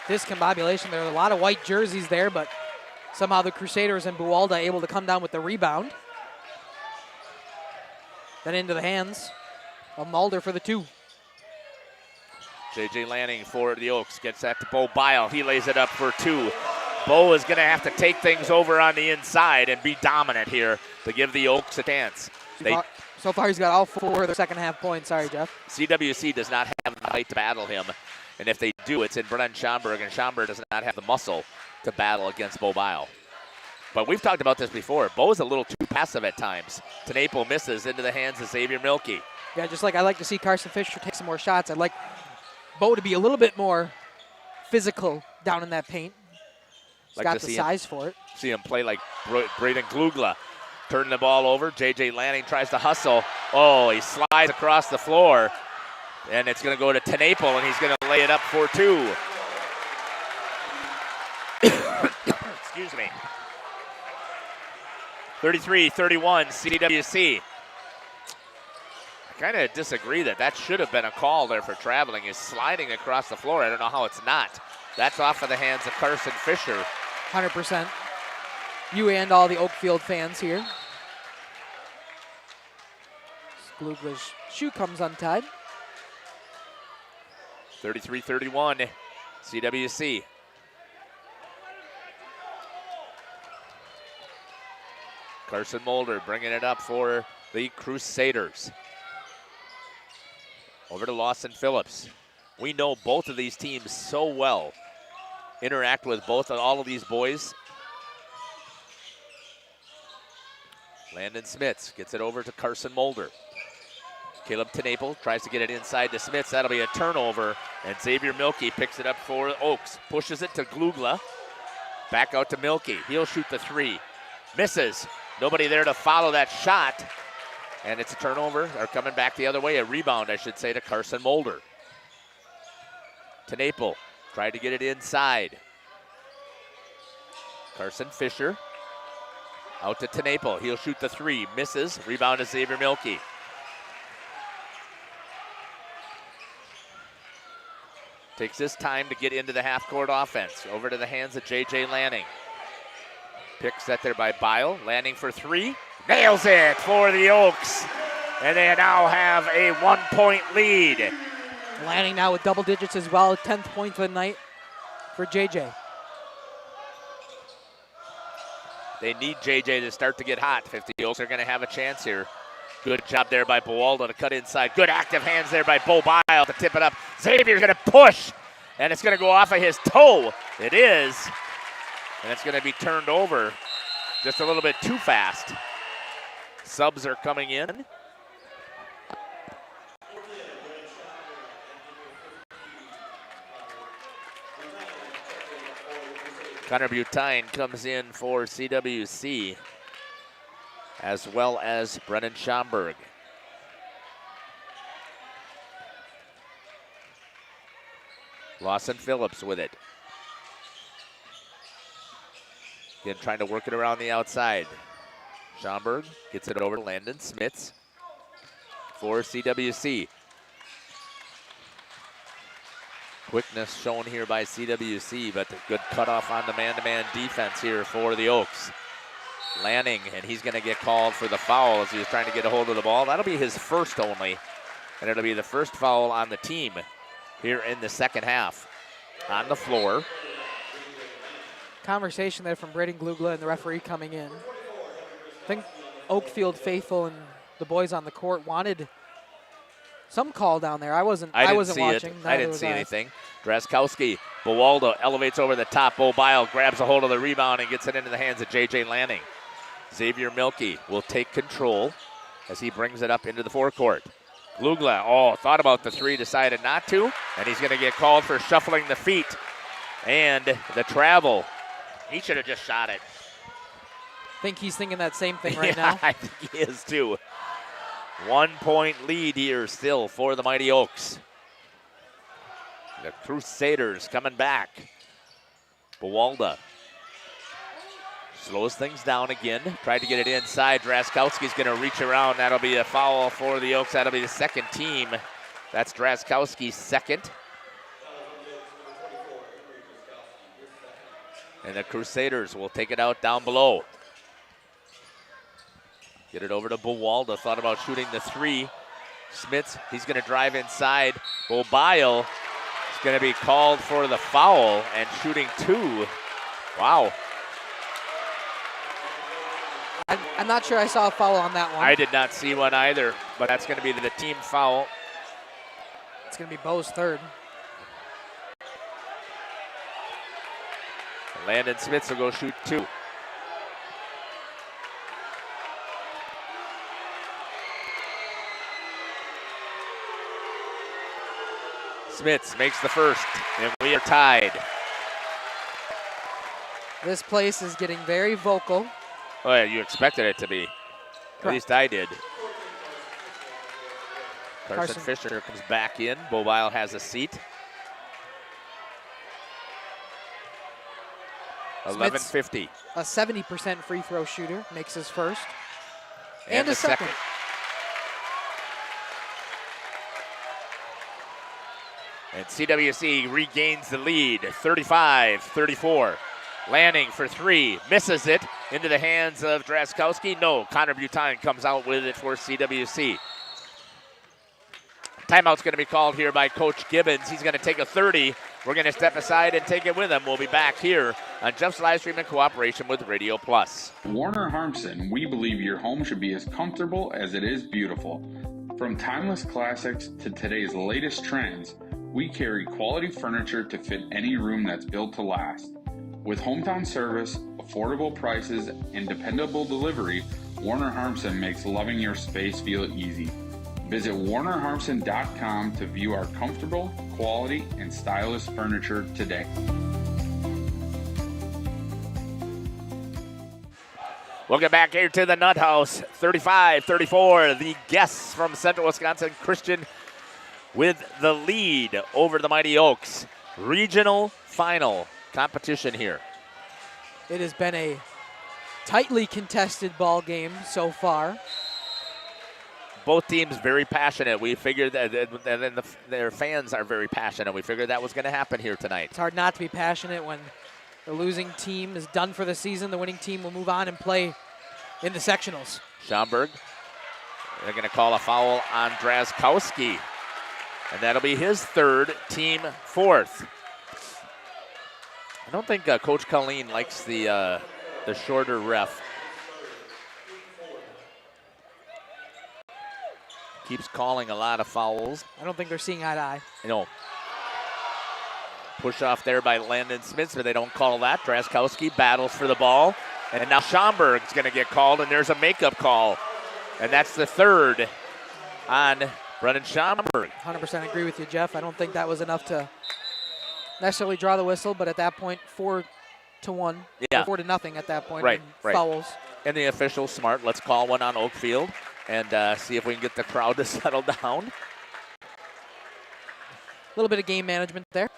Discombobulation. There are a lot of white jerseys there, but somehow the Crusaders and Boalda able to come down with the rebound. Then into the hands of Mulder for the 2. J.J. Lanning for the Oaks. Gets that to Bo Bile. He lays it up for 2. Bo is going to have to take things over on the inside and be dominant here to give the Oaks a chance. So far he's got all 4 of the second half points. Sorry, Jeff. CWC does not have the height to battle him. And if they do, it's in Brennan Schomburg, and Schomburg does not have the muscle to battle against Bo Bile. But we've talked about this before. Bo's a little too passive at times. Tenaple misses into the hands of Xavier Milkey. Yeah, just like I like to see Carson Fisher take some more shots. I'd like Bo to be a little bit more physical down in that paint. He's got the size for it. See him play like Braden Glugla. Turning the ball over. J.J. Lanning tries to hustle. Oh, he slides across the floor. And it's going to go to Tenaple, and he's going to lay it up for 2. Excuse me. 33-31, CWC. I kind of disagree that should have been a call there for traveling. He's sliding across the floor. I don't know how it's not. That's off of the hands of Carson Fisher. 100%. You and all the Oakfield fans here. Glugla's shoe comes untied. 33-31, CWC. Carson Mulder bringing it up for the Crusaders. Over to Lawson Phillips. We know both of these teams so well. Interact with all of these boys. Landon Smits gets it over to Carson Mulder. Caleb Tenaple tries to get it inside to Smits. That'll be a turnover. And Xavier Milkey picks it up for Oaks. Pushes it to Glugla. Back out to Milkey. He'll shoot the 3. Misses. Nobody there to follow that shot. And it's a turnover, or coming back the other way. A rebound, I should say, to Carson Mulder. Tenaple tried to get it inside. Carson Fisher. Out to Tenaple. He'll shoot the 3. Misses. Rebound to Xavier Milkey. Takes this time to get into the half-court offense. Over to the hands of J.J. Lanning. Pick set there by Bile. Lanning for 3. Nails it for the Oaks. And they now have a 1-point lead. Lanning now with double digits as well. 10th point for the night for J.J. They need J.J. to start to get hot if the Oaks are going to have a chance here. Good job there by Boalda to cut inside. Good active hands there by Bo Bile to tip it up. Xavier's going to push, and it's going to go off of his toe. It is, and it's going to be turned over just a little bit too fast. Subs are coming in. Connor Butine comes in for CWC, as well as Brennan Schomburg. Lawson Phillips with it. Again, trying to work it around the outside. Schomburg gets it over to Landon Smits for CWC. Quickness shown here by CWC, but a good cutoff on the man-to-man defense here for the Oaks. Lanning, and he's going to get called for the foul as he was trying to get a hold of the ball. That'll be his first only, and it'll be the first foul on the team here in the second half. On the floor. Conversation there from Braden Glugla and the referee coming in. I think Oakfield faithful and the boys on the court wanted some call down there. I wasn't see watching. I didn't see anything. Draskowski, Bowaldo elevates over the top. Bo Bile grabs a hold of the rebound and gets it into the hands of J.J. Lanning. Xavier Milkey will take control as he brings it up into the forecourt. Glugla, thought about the three, decided not to, and he's going to get called for shuffling the feet and the travel. He should have just shot it. I think he's thinking that same thing right now. I think he is too. 1 point lead here still for the Mighty Oaks. The Crusaders coming back. Bowalda slows things down again. Tried to get it inside. Draskowski's going to reach around. That'll be a foul for the Oaks. That'll be the second team. That's Draskowski's second. And the Crusaders will take it out down below. Get it over to Bowalda. Thought about shooting the three. Smits, he's going to drive inside. Bobile is going to be called for the foul and shooting two. Wow. I'm not sure I saw a foul on that one. I did not see one either, but that's going to be the team foul. It's going to be Bo's third. Landon Smits will go shoot two. Smits makes the first, and we are tied. This place is getting very vocal. Oh, yeah, you expected it to be. Correct. At least I did. Carson Fisher comes back in. Bobile has a seat. 11:50. A 70% free throw shooter makes his first. And a second. And CWC regains the lead, 35-34. Lanning for three, misses it into the hands of Draskowski. No, Connor Butine comes out with it for CWC. Timeout's going to be called here by Coach Gibbons. He's going to take a 30. We're going to step aside and take it with him. We'll be back here on Jeff's Livestream in cooperation with Radio Plus. Warner Harmson, we believe your home should be as comfortable as it is beautiful. From timeless classics to today's latest trends, we carry quality furniture to fit any room that's built to last. With hometown service, affordable prices, and dependable delivery, Warner Harmson makes loving your space feel easy. Visit WarnerHarmson.com to view our comfortable, quality, and stylish furniture today. Welcome back here to the Nut House. 35-34, the guests from Central Wisconsin Christian with the lead over the Mighty Oaks. Regional final competition here. It has been a tightly contested ball game so far. Both teams very passionate. We figured that, and their fans are very passionate. We figured that was going to happen here tonight. It's hard not to be passionate when the losing team is done for the season. The winning team will move on and play in the sectionals. Schomburg, they're going to call a foul on Draskowski. And that'll be his third, team fourth. I don't think Coach Colleen likes the shorter ref. Keeps calling a lot of fouls. I don't think they're seeing eye to eye. No. Push off there by Landon Smits, but they don't call that. Draskowski battles for the ball. And now Schomburg's going to get called, and there's a makeup call. And that's the third on Brennan Schomburg. 100% agree with you, Jeff. I don't think that was enough to necessarily draw the whistle, but at that point, 4-1. Yeah. 4-0 at that point. Right, right. Fouls. And the official's smart. Let's call one on Oakfield and see if we can get the crowd to settle down. A little bit of game management there.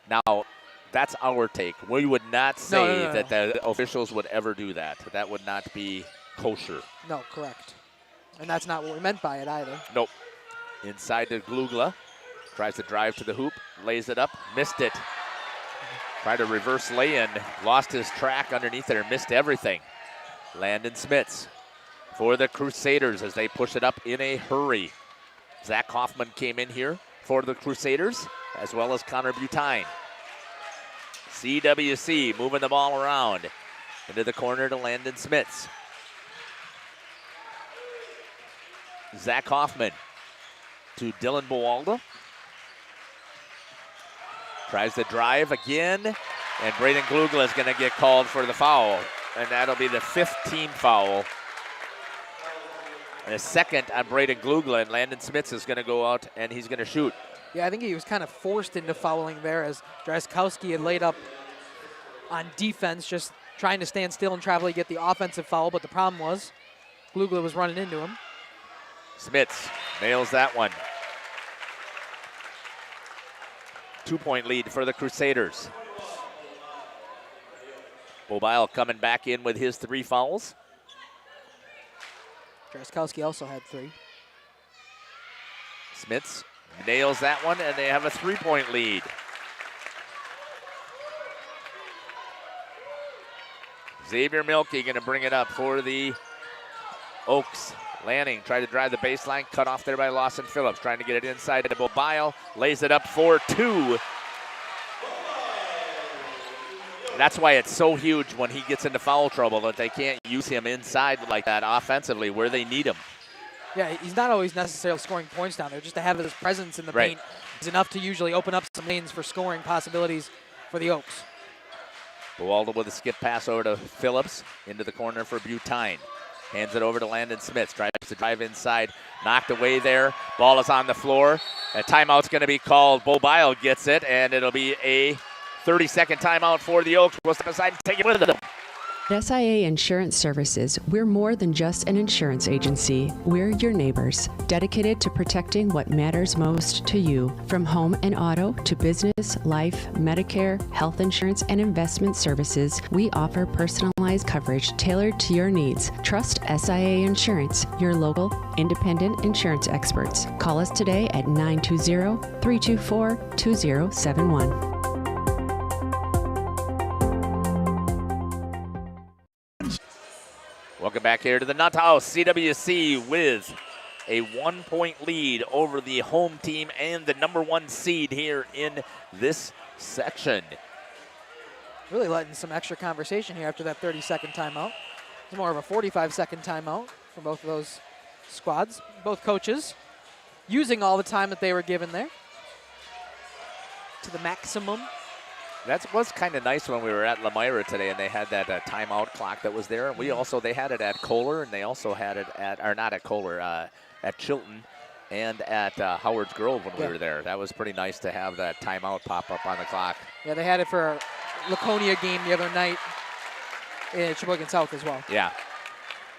Now, that's our take. We would not say No. that the officials would ever do that. That would not be kosher. No, correct. And that's not what we meant by it either. Nope. Inside to Glugla. Tries to drive to the hoop. Lays it up. Missed it. Tried to reverse lay-in. Lost his track underneath there. Missed everything. Landon Smits for the Crusaders as they push it up in a hurry. Zach Hoffman came in here for the Crusaders, as well as Connor Butine. CWC moving the ball around into the corner to Landon Smits. Zach Hoffman to Dylan Bowalda. Tries to drive again, and Braden Glugla is going to get called for the foul, and that'll be the 15th foul. And a second on Braden Glugla, and Landon Smits is going to go out, and he's going to shoot. Yeah, I think he was kind of forced into fouling there as Drazkowski had laid up on defense, just trying to stand still and try to get the offensive foul, but the problem was Glugla was running into him. Smits nails that one. 2-point lead for the Crusaders. Bobile coming back in with his 3 fouls. Drazkowski also had 3. Smits nails that one, and they have a 3-point lead. Xavier Milkey going to bring it up for the Oaks. Lanning tried to drive the baseline, cut off there by Lawson Phillips, trying to get it inside to Bobile, lays it up for 2. That's why it's so huge when he gets into foul trouble that they can't use him inside like that offensively where they need him. Yeah, he's not always necessarily scoring points down there. Just to have his presence in the paint is enough to usually open up some lanes for scoring possibilities for the Oaks. Bowalda with a skip pass over to Phillips, into the corner for Butine. Hands it over to Landon Smits, tries to drive inside, knocked away there. Ball is on the floor. A timeout's going to be called. Bobile gets it, and it'll be a 30-second timeout for the Oaks. We'll step aside and take it with them. At SIA Insurance Services, we're more than just an insurance agency. We're your neighbors, dedicated to protecting what matters most to you. From home and auto to business, life, Medicare, health insurance, and investment services, we offer personalized coverage tailored to your needs. Trust SIA Insurance, your local, independent insurance experts. Call us today at 920-324-2071. Welcome back here to the Nut House. CWC with a 1-point lead over the home team and the #1 seed here in this section. Really letting some extra conversation here after that 30-second timeout. It's more of a 45-second timeout for both of those squads. Both coaches using all the time that they were given there to the maximum. That was kind of nice when we were at Lamira today, and they had that timeout clock that was there. We also, they had it at Kohler, and they also had it at, or not at Kohler, at Chilton and at Howard's Grove when we were there. That was pretty nice to have that timeout pop up on the clock. Yeah, they had it for a Laconia game the other night in Sheboygan South as well. Yeah.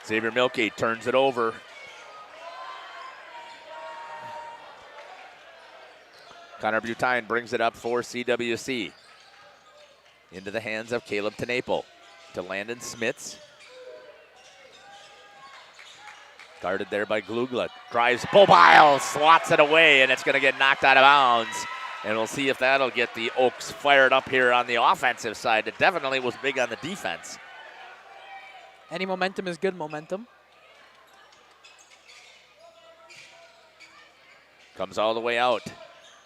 Xavier Milkey turns it over. Connor Butine brings it up for CWC. Into the hands of Caleb Tenaple. To Landon Smits. Guarded there by Glugla. Drives Bobile, swats it away, and it's going to get knocked out of bounds. And we'll see if that'll get the Oaks fired up here on the offensive side. It definitely was big on the defense. Any momentum is good momentum. Comes all the way out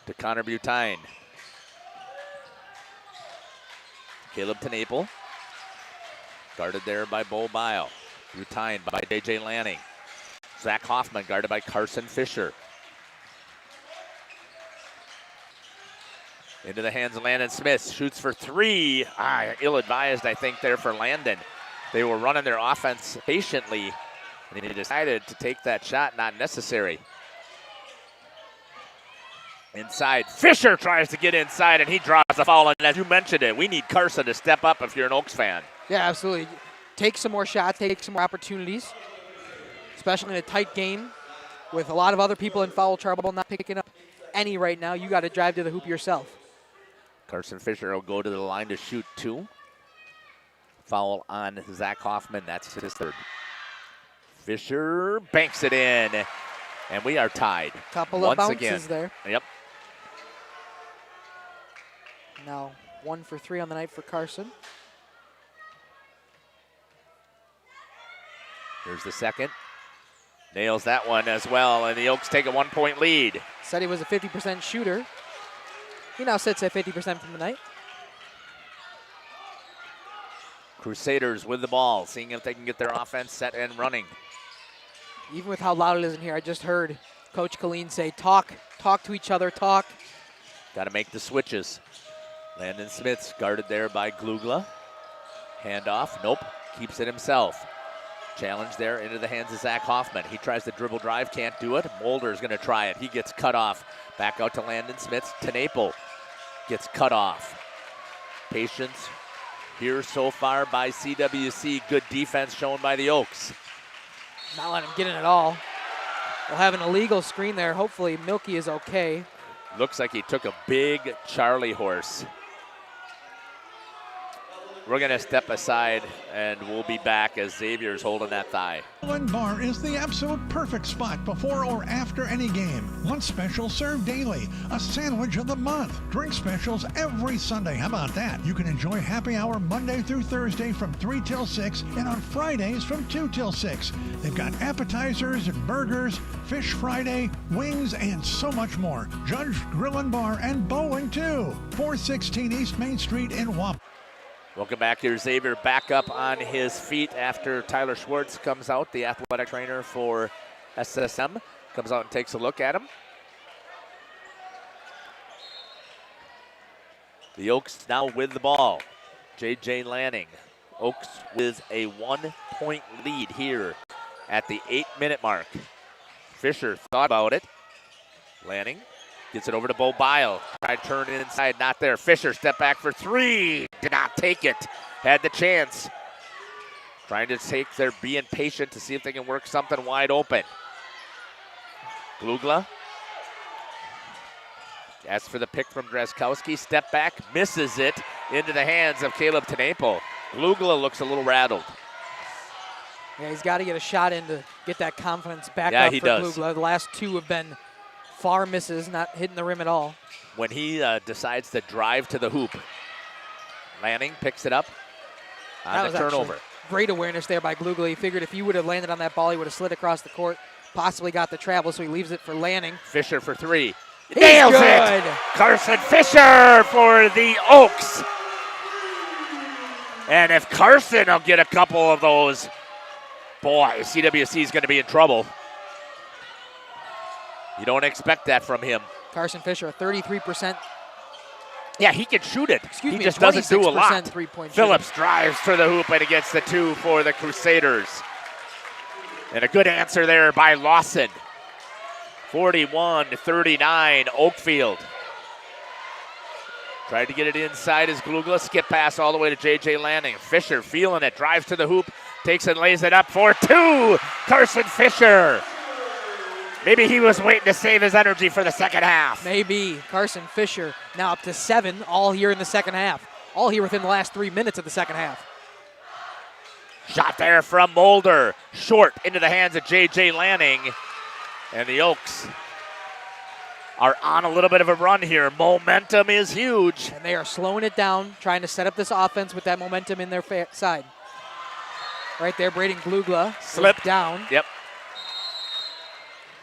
to Connor Butine. Caleb Tenaple, guarded there by Bobile. Butine by J.J. Lanning. Zach Hoffman guarded by Carson Fisher. Into the hands of Landon Smith. Shoots for 3. Ill-advised, I think, there for Landon. They were running their offense patiently, and they decided to take that shot, not necessary. Inside, Fisher tries to get inside, and he draws the foul. And as you mentioned it, we need Carson to step up if you're an Oaks fan. Yeah, absolutely. Take some more shots, take some more opportunities, especially in a tight game with a lot of other people in foul trouble, not picking up any right now. You got to drive to the hoop yourself. Carson Fisher will go to the line to shoot 2. Foul on Zach Hoffman. That's his 3rd. Fisher banks it in, and we are tied. Couple of bounces again. There. Yep. Now 1 for 3 on the night for Carson. Here's the second. Nails that one as well, and the Oaks take a 1-point lead. Said he was a 50% shooter. He now sits at 50% from the night. Crusaders with the ball, seeing if they can get their offense set and running. Even with how loud it is in here, I just heard Coach Colleen say, talk to each other, talk. Got to make the switches. Landon Smith's guarded there by Glugla. Handoff, nope, keeps it himself. Challenge there into the hands of Zach Hoffman. He tries the dribble drive, can't do it. Mulder's going to try it. He gets cut off. Back out to Landon Smith. Tenaple gets cut off. Patience here so far by CWC. Good defense shown by the Oaks. Not letting him get in at all. We'll have an illegal screen there. Hopefully Milky is okay. Looks like he took a big Charlie horse. We're going to step aside, and we'll be back as Xavier's holding that thigh. Bar is the absolute perfect spot before or after any game. Lunch special served daily. A sandwich of the month. Drink specials every Sunday. How about that? You can enjoy happy hour Monday through Thursday from 3 till 6 and on Fridays from 2 till 6. They've got appetizers and burgers, Fish Friday, wings, and so much more. Judge Grill and Bar and bowling too. 416 East Main Street in Waupun. Welcome back here. Xavier back up on his feet after Tyler Schwartz comes out, the athletic trainer for SSM, comes out and takes a look at him. The Oaks now with the ball. J.J. Lanning. Oaks with a 1-point lead here at the 8-minute mark. Fisher thought about it. Lanning gets it over to Bo Bile. Tried to turn it inside, not there. Fisher step back for three. Did not take it. Had the chance. Trying to take their being patient to see if they can work something wide open. Glugla asks for the pick from Drazkowski. Step back, misses it into the hands of Caleb Tenaple. Glugla looks a little rattled. Yeah, he's got to get a shot in to get that confidence back Yeah, up he for does. Glugla. The last two have been far misses, not hitting the rim at all. When he decides to drive to the hoop, Lanning picks it up on the turnover. Great awareness there by Glugla. He figured if he would have landed on that ball, he would have slid across the court, possibly got the travel, so he leaves it for Lanning. Fisher for three. He's Nails good. it! Carson Fisher for the Oaks. And if Carson will get a couple of those, boy, CWC is going to be in trouble. You don't expect that from him. Carson Fisher, 33%. Yeah, he can shoot it. Excuse he me, just doesn't do a lot. Three-point Phillips shooting. drives to the hoop and gets the two for the Crusaders. And a good answer there by Lawson. 41-39, Oakfield. Tried to get it inside as Glugla. Skip pass all the way to J.J. Lanning. Fisher feeling it, drives to the hoop, takes and lays it up for two. Carson Fisher. Maybe he was waiting to save his energy for the second half. Maybe. Carson Fisher now up to 7, all here in the second half. All here within the last 3 minutes of the second half. Shot there from Mulder. Short into the hands of J.J. Lanning. And the Oaks are on a little bit of a run here. Momentum is huge. And they are slowing it down, trying to set up this offense with that momentum in their side. Right there, Braden Glugla Slipped down. Yep.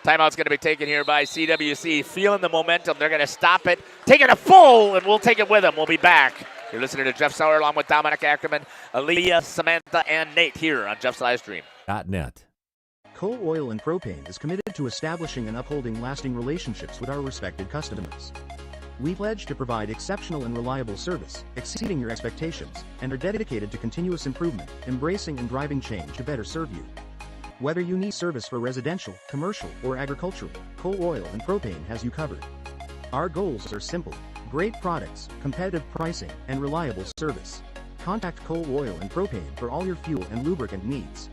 Timeout's going to be taken here by CWC. Feeling the momentum. They're going to stop it. Taking a full, and we'll take it with them. We'll be back. You're listening to Jeff Sauer along with Dominic Ackerman, Aaliyah, Samantha, and Nate here on Jeff's Livestream. .net. Coal Oil and Propane is committed to establishing and upholding lasting relationships with our respected customers. We pledge to provide exceptional and reliable service, exceeding your expectations, and are dedicated to continuous improvement, embracing and driving change to better serve you. Whether you need service for residential, commercial, or agricultural, Coal Oil and Propane has you covered. Our goals are simple: great products, competitive pricing, and reliable service. Contact Coal Oil and Propane for all your fuel and lubricant needs.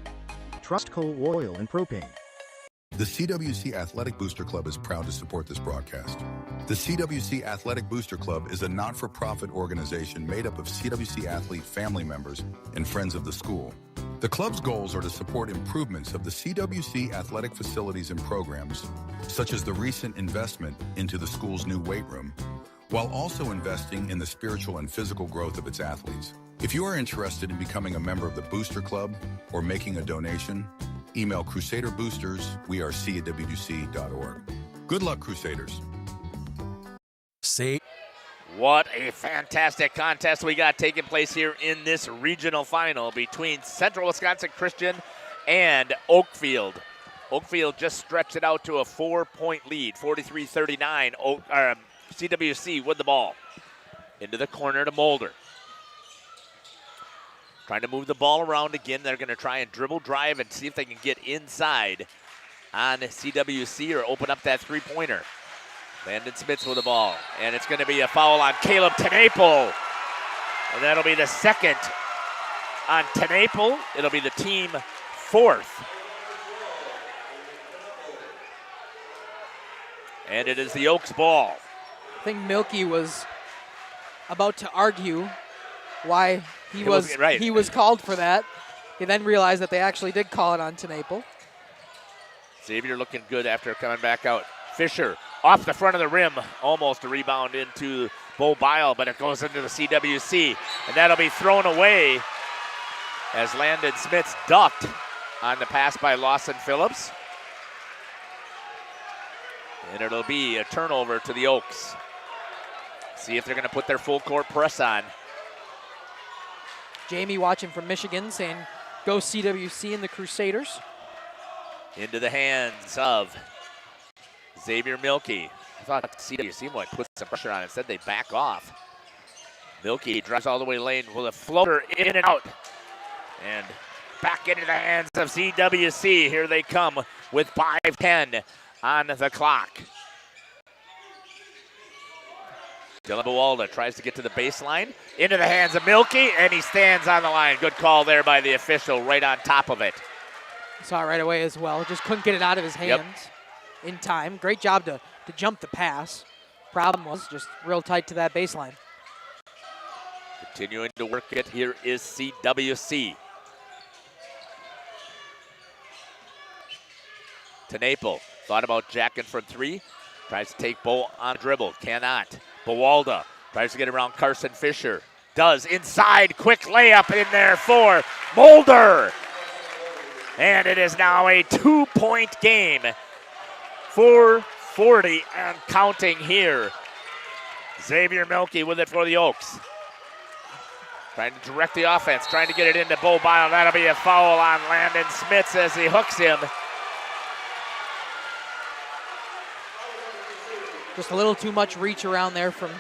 Trust Coal Oil and Propane. The CWC Athletic Booster Club is proud to support this broadcast. The CWC Athletic Booster Club is a not-for-profit organization made up of CWC athlete family members and friends of the school. The club's goals are to support improvements of the CWC athletic facilities and programs, such as the recent investment into the school's new weight room, while also investing in the spiritual and physical growth of its athletes. If you are interested in becoming a member of the Booster Club or making a donation, email crusaderboosters@wc.org. Good luck, Crusaders. What a fantastic contest we got taking place here in this regional final between Central Wisconsin Christian and Oakfield. Oakfield just stretched it out to a 4-point lead, 43-39. CWC with the ball. Into the corner to Mulder. Trying to move the ball around again. They're going to try and dribble drive and see if they can get inside on CWC or open up that three-pointer. Landon Smits with the ball, and it's going to be a foul on Caleb Tenaple. And that'll be the second on Tenaple. It'll be the team fourth. And it is the Oaks ball. I think Milky was about to argue why he was called for that. He then realized that they actually did call it on Tenaple. Xavier looking good after coming back out. Fisher off the front of the rim, almost a rebound into Bo Bile, but it goes into the CWC, and that'll be thrown away as Landon Smits ducked on the pass by Lawson Phillips. And it'll be a turnover to the Oaks. See if they're going to put their full court press on. Jamie watching from Michigan saying, go CWC and the Crusaders. Into the hands of Xavier Milky. I thought CWC might put some pressure on. Instead, they back off. Milky drives all the way lane with a floater in and out. And back into the hands of CWC. Here they come with 5:10 on the clock. Dylan Buwalda tries to get to the baseline. Into the hands of Milky, and he stands on the line. Good call there by the official, right on top of it. Saw it right away as well. Just couldn't get it out of his hands in time. Great job to jump the pass. Problem was just real tight to that baseline. Continuing to work it, here is CWC. Tenaple thought about jacking from three. Tries to take Bo on dribble. Cannot. Buwalda tries to get around Carson Fisher. Does inside. Quick layup in there for Mulder. And it is now a 2-point game. 4:40 and counting here. Xavier Milky with it for the Oaks. Trying to direct the offense. Trying to get it into Bo Bile. That'll be a foul on Landon Smits as he hooks him. Just a little too much reach around there from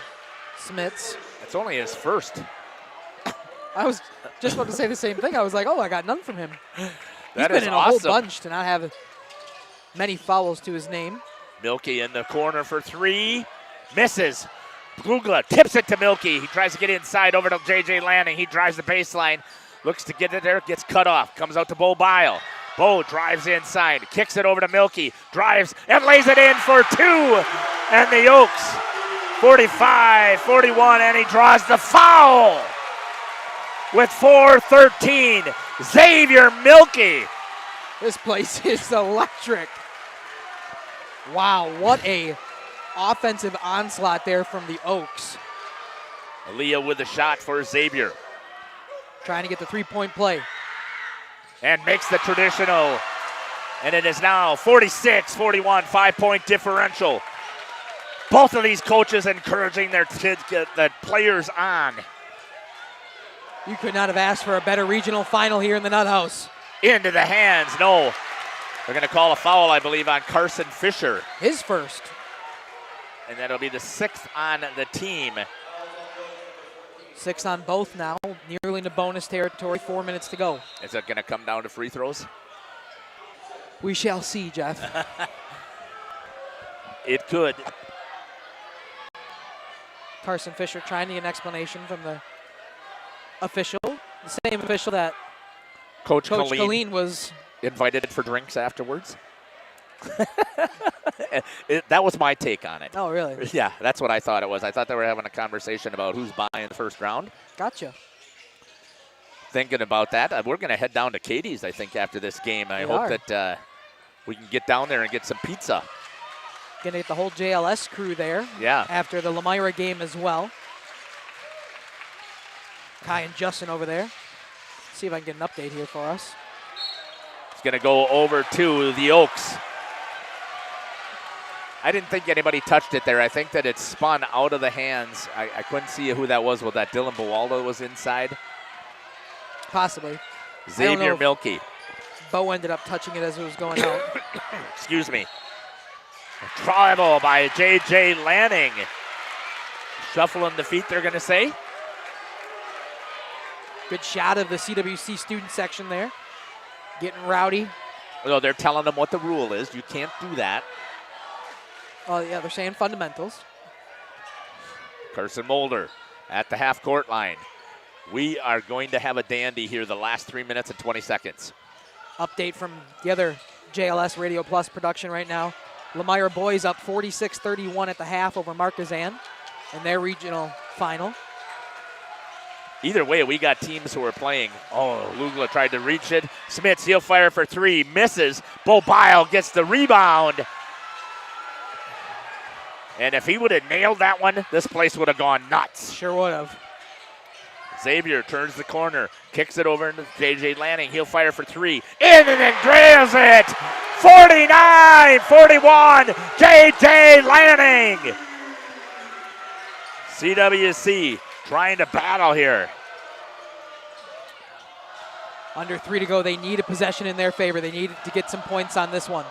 Smits. It's only his first. I was just about to say the same thing. I was like, oh, I got none from him. He's been in a awesome. whole bunch to not have many fouls to his name. Milky in the corner for three. Misses. Glugla tips it to Milky. He tries to get inside over to J.J. Lanning. He drives the baseline. Looks to get it there. Gets cut off. Comes out to Bo Bile. Bo drives inside. Kicks it over to Milky. Drives and lays it in for two. And the Oaks 45-41. And he draws the foul with 4:13. Xavier Milky. This place is electric. Wow, what a offensive onslaught there from the Oaks. Aaliyah with the shot for Xavier. Trying to get the three-point play. And makes the traditional. And it is now 46-41, 5-point differential. Both of these coaches encouraging their kids, the players on. You could not have asked for a better regional final here in the Nut House. Into the hands, no. They're going to call a foul, I believe, on Carson Fisher. His first. And that'll be the 6th on the team. 6 on both now, nearly into bonus territory, 4 minutes to go. Is it going to come down to free throws? We shall see, Jeff. It could. Carson Fisher trying to get an explanation from the official, the same official that Coach Colleen was invited for drinks afterwards. That was my take on it. Oh, really? Yeah, that's what I thought it was. I thought they were having a conversation about who's buying the first round. Gotcha. Thinking about that, we're going to head down to Katie's, I think, after this game. I hope that we can get down there and get some pizza. Going to get the whole JLS crew there. Yeah. After the Lamira game as well. Kai and Justin over there. See if I can get an update here for us. It's going to go over to the Oaks. I didn't think anybody touched it there. I think that it spun out of the hands. I couldn't see who that was. Well, that Dylan Buwalda was inside. Possibly. Xavier Milky. Bo ended up touching it as it was going out. Excuse me. Travel by J.J. Lanning. Shuffling the feet, they're going to say. Good shot of the CWC student section there. Getting rowdy. Well, they're telling them what the rule is. You can't do that. Oh, yeah, they're saying fundamentals. Carson Mulder at the half-court line. We are going to have a dandy here the last 3 minutes and 20 seconds. Update from the other JLS Radio Plus production right now. Lemire boys up 46-31 at the half over Marquezan in their regional final. Either way, we got teams who are playing. Oh, Glugla tried to reach it. Smits, he'll fire for three, misses. Bo Bile gets the rebound. And if he would have nailed that one, this place would have gone nuts. Sure would have. Xavier turns the corner, kicks it over into J.J. Lanning. He'll fire for three. In and then drills it. 49-41, J.J. Lanning. CWC trying to battle here. Under 3 to go. They need a possession in their favor. They need to get some points on this one.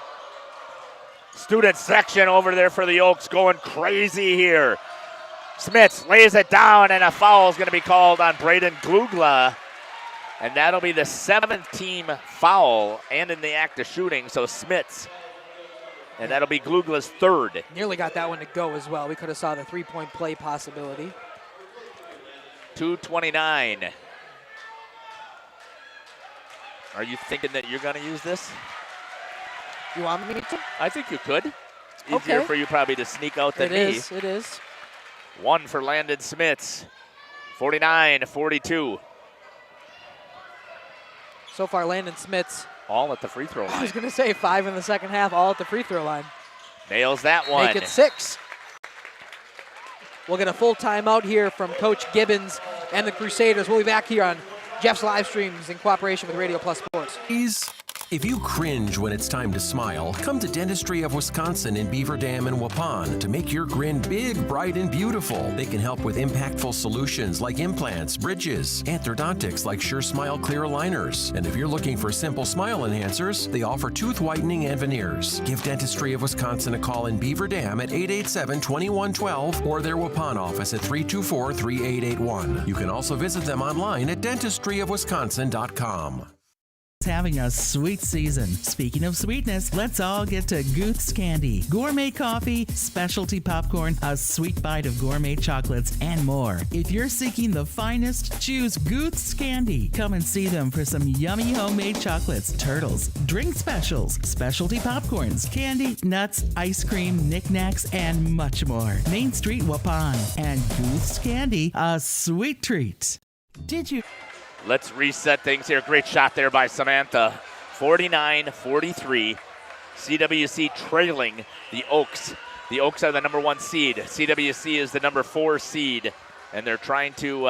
Student section over there for the Oaks going crazy here. Smits lays it down, and a foul is going to be called on Braden Glugla. And that'll be the 7th team foul and in the act of shooting, so Smits. And that'll be Glugla's 3rd. Nearly got that one to go as well. We could have saw the three-point play possibility. 2:29. Are you thinking that you're going to use this? You want me to? I think you could. It's easier for you probably to sneak out than me. It is. One for Landon Smits. 49-42. So far, Landon Smits. All at the free throw line. I was going to say 5 in the second half, all at the free throw line. Nails that one. Make it 6. We'll get a full timeout here from Coach Gibbons and the Crusaders. We'll be back here on Jeff's Livestreams in cooperation with Radio Plus Sports. If you cringe when it's time to smile, come to Dentistry of Wisconsin in Beaver Dam and Waupun to make your grin big, bright, and beautiful. They can help with impactful solutions like implants, bridges, orthodontics like Sure Smile clear aligners. And if you're looking for simple smile enhancers, they offer tooth whitening and veneers. Give Dentistry of Wisconsin a call in Beaver Dam at 887-2112 or their Waupun office at 324-3881. You can also visit them online at dentistryofwisconsin.com. Having a sweet season. Speaking of sweetness, let's all get to Gooth's Candy. Gourmet coffee, specialty popcorn, a sweet bite of gourmet chocolates, and more. If you're seeking the finest, choose Gooth's Candy. Come and see them for some yummy homemade chocolates, turtles, drink specials, specialty popcorns, candy, nuts, ice cream, knickknacks, and much more. Main Street, Waupun. And Gooth's Candy, a sweet treat. Did you... Let's reset things here. Great shot there by Samantha. 49-43. CWC trailing the Oaks. The Oaks are the number 1 seed. CWC is the number 4 seed. And they're trying to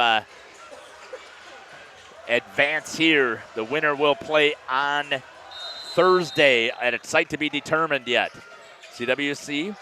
advance here. The winner will play on Thursday at a site to be determined yet. CWC,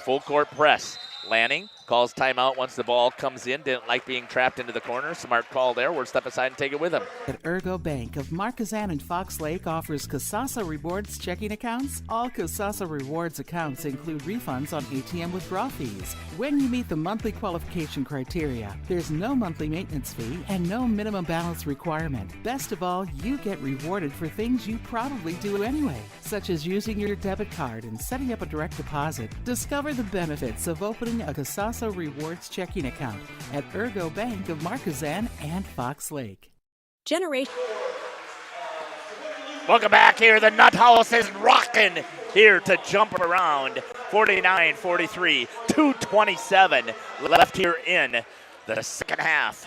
full court press. Lanning calls timeout once the ball comes in. Didn't like being trapped into the corner. Smart call there. We'll step aside and take it with him. At Ergo Bank of Marquezan and Fox Lake offers Casasa Rewards checking accounts. All Casasa Rewards accounts include refunds on ATM withdrawal fees. When you meet the monthly qualification criteria, there's no monthly maintenance fee and no minimum balance requirement. Best of all, you get rewarded for things you probably do anyway, such as using your debit card and setting up a direct deposit. Discover the benefits of opening a Casasa Rewards checking account at Ergo Bank of Marquezan and Fox Lake. Welcome back here. The Nut House is rocking here to jump around. 49-43, 2:27 left here in the second half.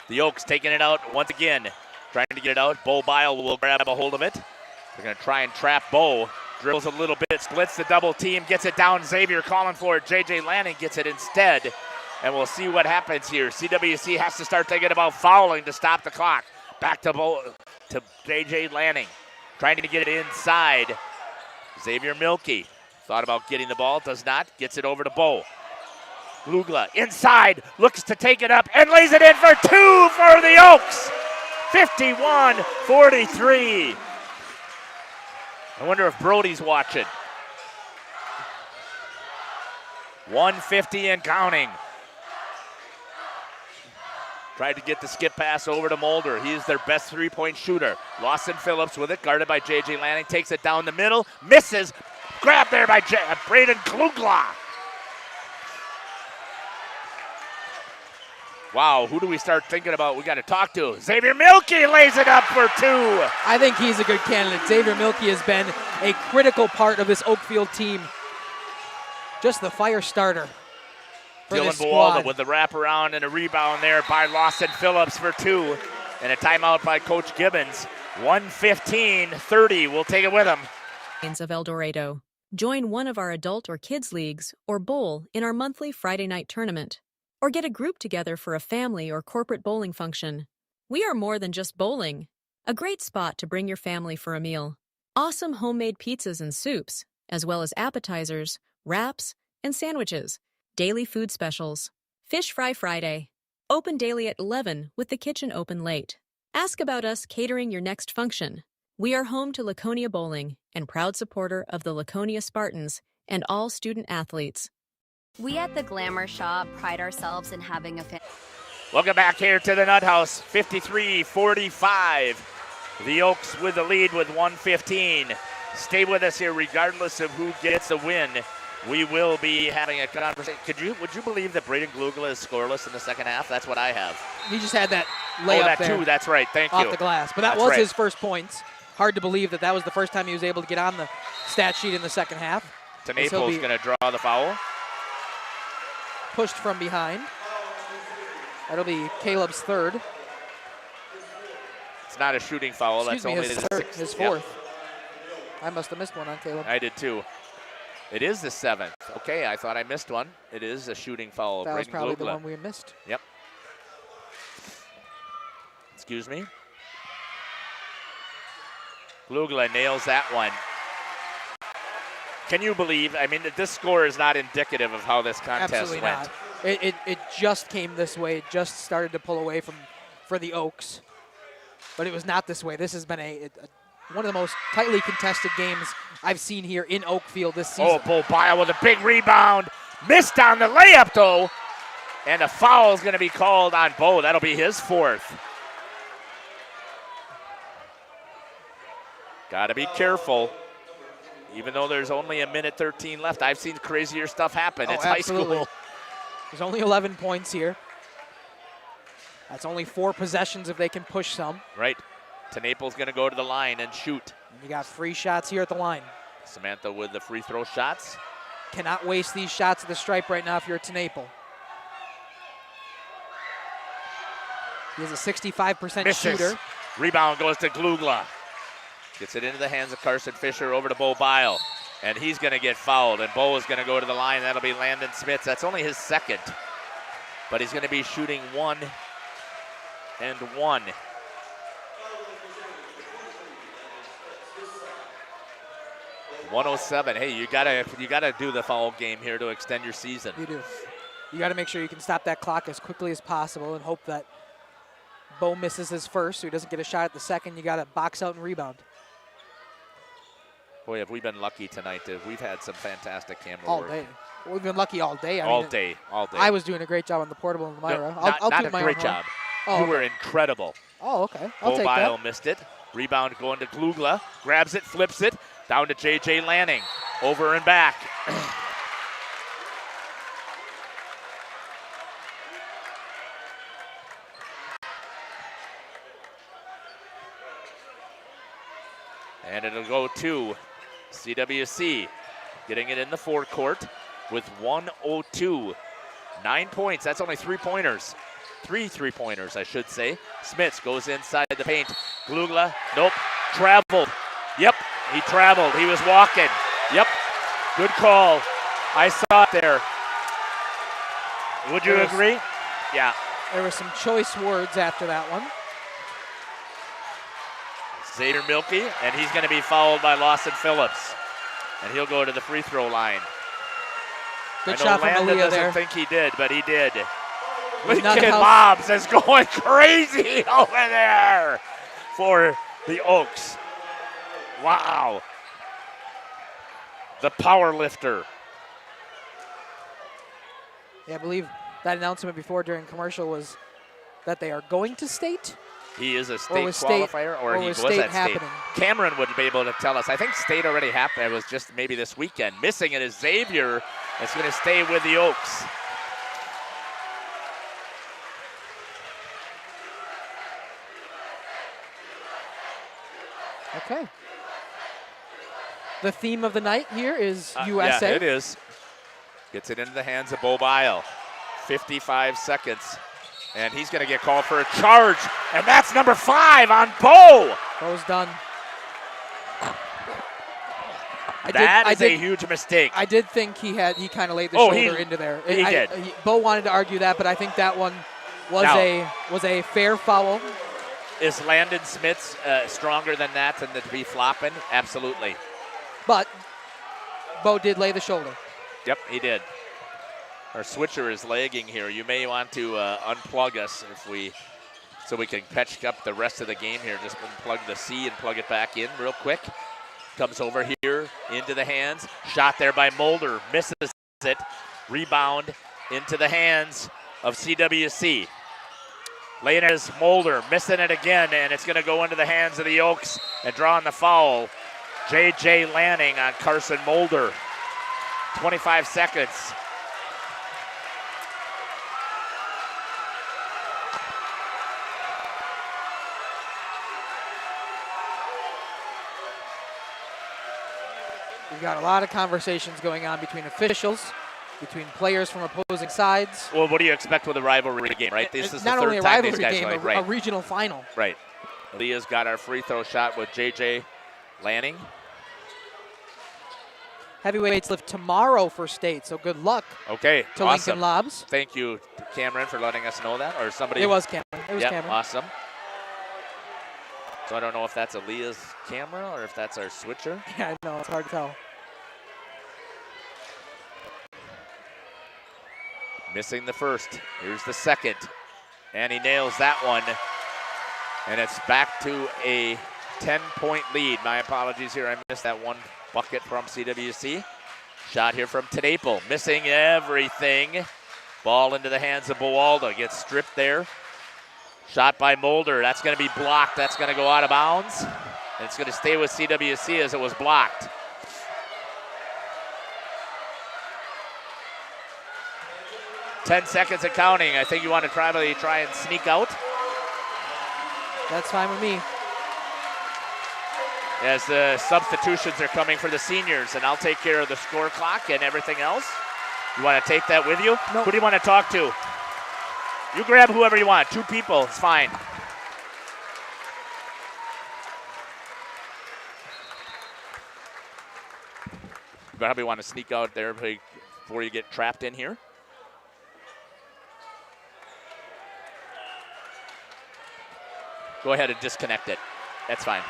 The Oaks taking it out once again, trying to get it out. Bo Bile will grab a hold of it. They're going to try and trap Bo. Drills a little bit, splits the double team, gets it down. Xavier calling for it. J.J. Lanning gets it instead. And we'll see what happens here. CWC has to start thinking about fouling to stop the clock. Back to J.J. Lanning. Trying to get it inside. Xavier Milkey thought about getting the ball, does not. Gets it over to Bo. Glugla inside, looks to take it up and lays it in for 2 for the Oaks. 51-43. I wonder if Brody's watching. 150 and counting. Tried to get the skip pass over to Mulder. He is their best three-point shooter. Lawson Phillips with it, guarded by J.J. Lanning. Takes it down the middle, misses. Grabbed there by Braden Glugla. Wow, who do we start thinking about? We got to talk to. Xavier Milkey lays it up for 2. I think he's a good candidate. Xavier Milkey has been a critical part of this Oakfield team. Just the fire starter. Dylan Buwalda with the wraparound and a rebound there by Lawson Phillips for 2. And a timeout by Coach Gibbons. 1:15-30. We'll take it with him. Of El Dorado. Join one of our adult or kids leagues or bowl in our monthly Friday night tournament. Or get a group together for a family or corporate bowling function. We are more than just bowling. A great spot to bring your family for a meal. Awesome homemade pizzas and soups, as well as appetizers, wraps, and sandwiches. Daily food specials. Fish Fry Friday. Open daily at 11 with the kitchen open late. Ask about us catering your next function. We are home to Laconia Bowling and proud supporter of the Laconia Spartans and all student athletes. We at the Glamour Shop pride ourselves in having a Welcome back here to the Nut House. 53-45. The Oaks with the lead with 1:15. Stay with us here regardless of who gets the win. We will be having a conversation. Would you believe that Braden Glugla is scoreless in the second half? That's what I have. He just had that layup that there. too. That's right. Thank you. Off the glass. But that was his first points. Hard to believe that was the first time he was able to get on the stat sheet in the second half. Tenaple's going to draw the foul. Pushed from behind. That'll be Caleb's third. It's not a shooting foul. Excuse me, only his fourth. Yep. I must have missed one on Caleb. I did too. It is the 7th. Okay, I thought I missed one. It is a shooting foul. That was probably Glugla. the one we missed. Yep. Excuse me. Glugla nails that one. Can you believe? I mean, this score is not indicative of how this contest Absolutely went. Not. It just came this way. It just started to pull away for the Oaks. But it was not this way. This has been one of the most tightly contested games I've seen here in Oakfield this season. Oh, Bo Bile with a big rebound. Missed on the layup, though. And a foul is going to be called on Bo. That'll be his 4th. Got to be careful. Even though there's only a minute 13 left, I've seen crazier stuff happen. It's absolutely. high school. There's only 11 points here. That's only 4 possessions if they can push some. Right. Tenaple's going to go to the line and shoot. You got free shots here at the line. Samantha with the free throw shots. Cannot waste these shots at the stripe right now if you're Tenaple. He is a 65% shooter. Rebound goes to Glugla. Gets it into the hands of Carson Fisher over to Bo Bile. And he's going to get fouled. And Bo is going to go to the line. That'll be Landon Smits. That's only his 2nd. But he's going to be shooting 1 and 1. .107. Hey, you gotta do the foul game here to extend your season. You do. You got to make sure you can stop that clock as quickly as possible and hope that Bo misses his first, so he doesn't get a shot at the second. You got to box out and rebound. Boy, have we been lucky tonight. We've had some fantastic camera all work. Day. We've been lucky all day. All day. I was doing a great job on the portable in Myra. No, I'll not do a my great own job. Oh, you okay. were incredible. Oh, okay. I'll Bo take Bile that. missed it. Rebound going to Glugla. Grabs it, flips it. Down to J.J. Lanning. Over and back. And it'll go to CWC. Getting it in the forecourt with 1:02. 9 points. That's only 3-pointers. 3 3-pointers, I should say. Smits goes inside the paint. Glugla, nope. Traveled. Yep, he traveled. He was walking. Yep, good call. I saw it there. Would you agree? Yeah. There were some choice words after that one. Xavier Milkey, and he's going to be fouled by Lawson Phillips. And he'll go to the free throw line. Good shot from Landon Aaliyah doesn't there. think he did, but he did. Lincoln Lobs is going crazy over there for the Oaks. Wow. The power lifter. Yeah, I believe that announcement before during commercial was that they are going to state. He is a state qualifier, or he was at state. Cameron would be able to tell us. I think state already happened. It was just maybe this weekend. Missing it is Xavier. It's going to stay with the Oaks. Okay. The theme of the night here is USA. Yeah, it is. Gets it into the hands of Bo Bile. 55 seconds. And he's going to get called for a charge. And that's number 5 on Bo. Bo's done. That is a huge mistake. I did think he kind of laid the shoulder into there. He did. Bo wanted to argue that, but I think that one was a fair foul. Is Landon Smith stronger than that and to be flopping? Absolutely. But Bo did lay the shoulder. Yep, he did. Our switcher is lagging here. You may want to unplug us so we can catch up the rest of the game here. Just unplug the C and plug it back in real quick. Comes over here into the hands. Shot there by Mulder. Misses it. Rebound into the hands of CWC. Laying it is Mulder. Missing it again, and it's going to go into the hands of the Oaks and drawing the foul. J.J. Lanning on Carson Mulder. 25 seconds. We've got a lot of conversations going on between officials, between players from opposing sides. Well, what do you expect with a rivalry game, right? This is not the only third a time these rivalry guys game, a regional final. Right. Leah's got our free throw shot with J.J. Lanning. Heavyweights lift tomorrow for state, so good luck. Okay, to awesome. Lincoln Lobs. Thank you, Cameron, for letting us know that, or somebody. It was Cameron. It was Cameron. Awesome. So I don't know if that's Aaliyah's camera or if that's our switcher. Yeah, I know, it's hard to tell. Missing the first. Here's the second. And he nails that one. And it's back to a 10-point lead. My apologies here. I missed that one bucket from CWC. Shot here from Tenaple. Missing everything. Ball into the hands of Boalda. Gets stripped there. Shot by Mulder. That's going to be blocked. That's going to go out of bounds. And it's going to stay with CWC as it was blocked. $10 seconds and counting. I think you want to probably try and sneak out. That's fine with me. As the substitutions are coming for the seniors, and I'll take care of the score clock and everything else. You want to take that with you? Nope. Who do you want to talk to? You grab whoever you want. 2 people, it's fine. You probably want to sneak out there before you get trapped in here. Go ahead and disconnect it. That's fine.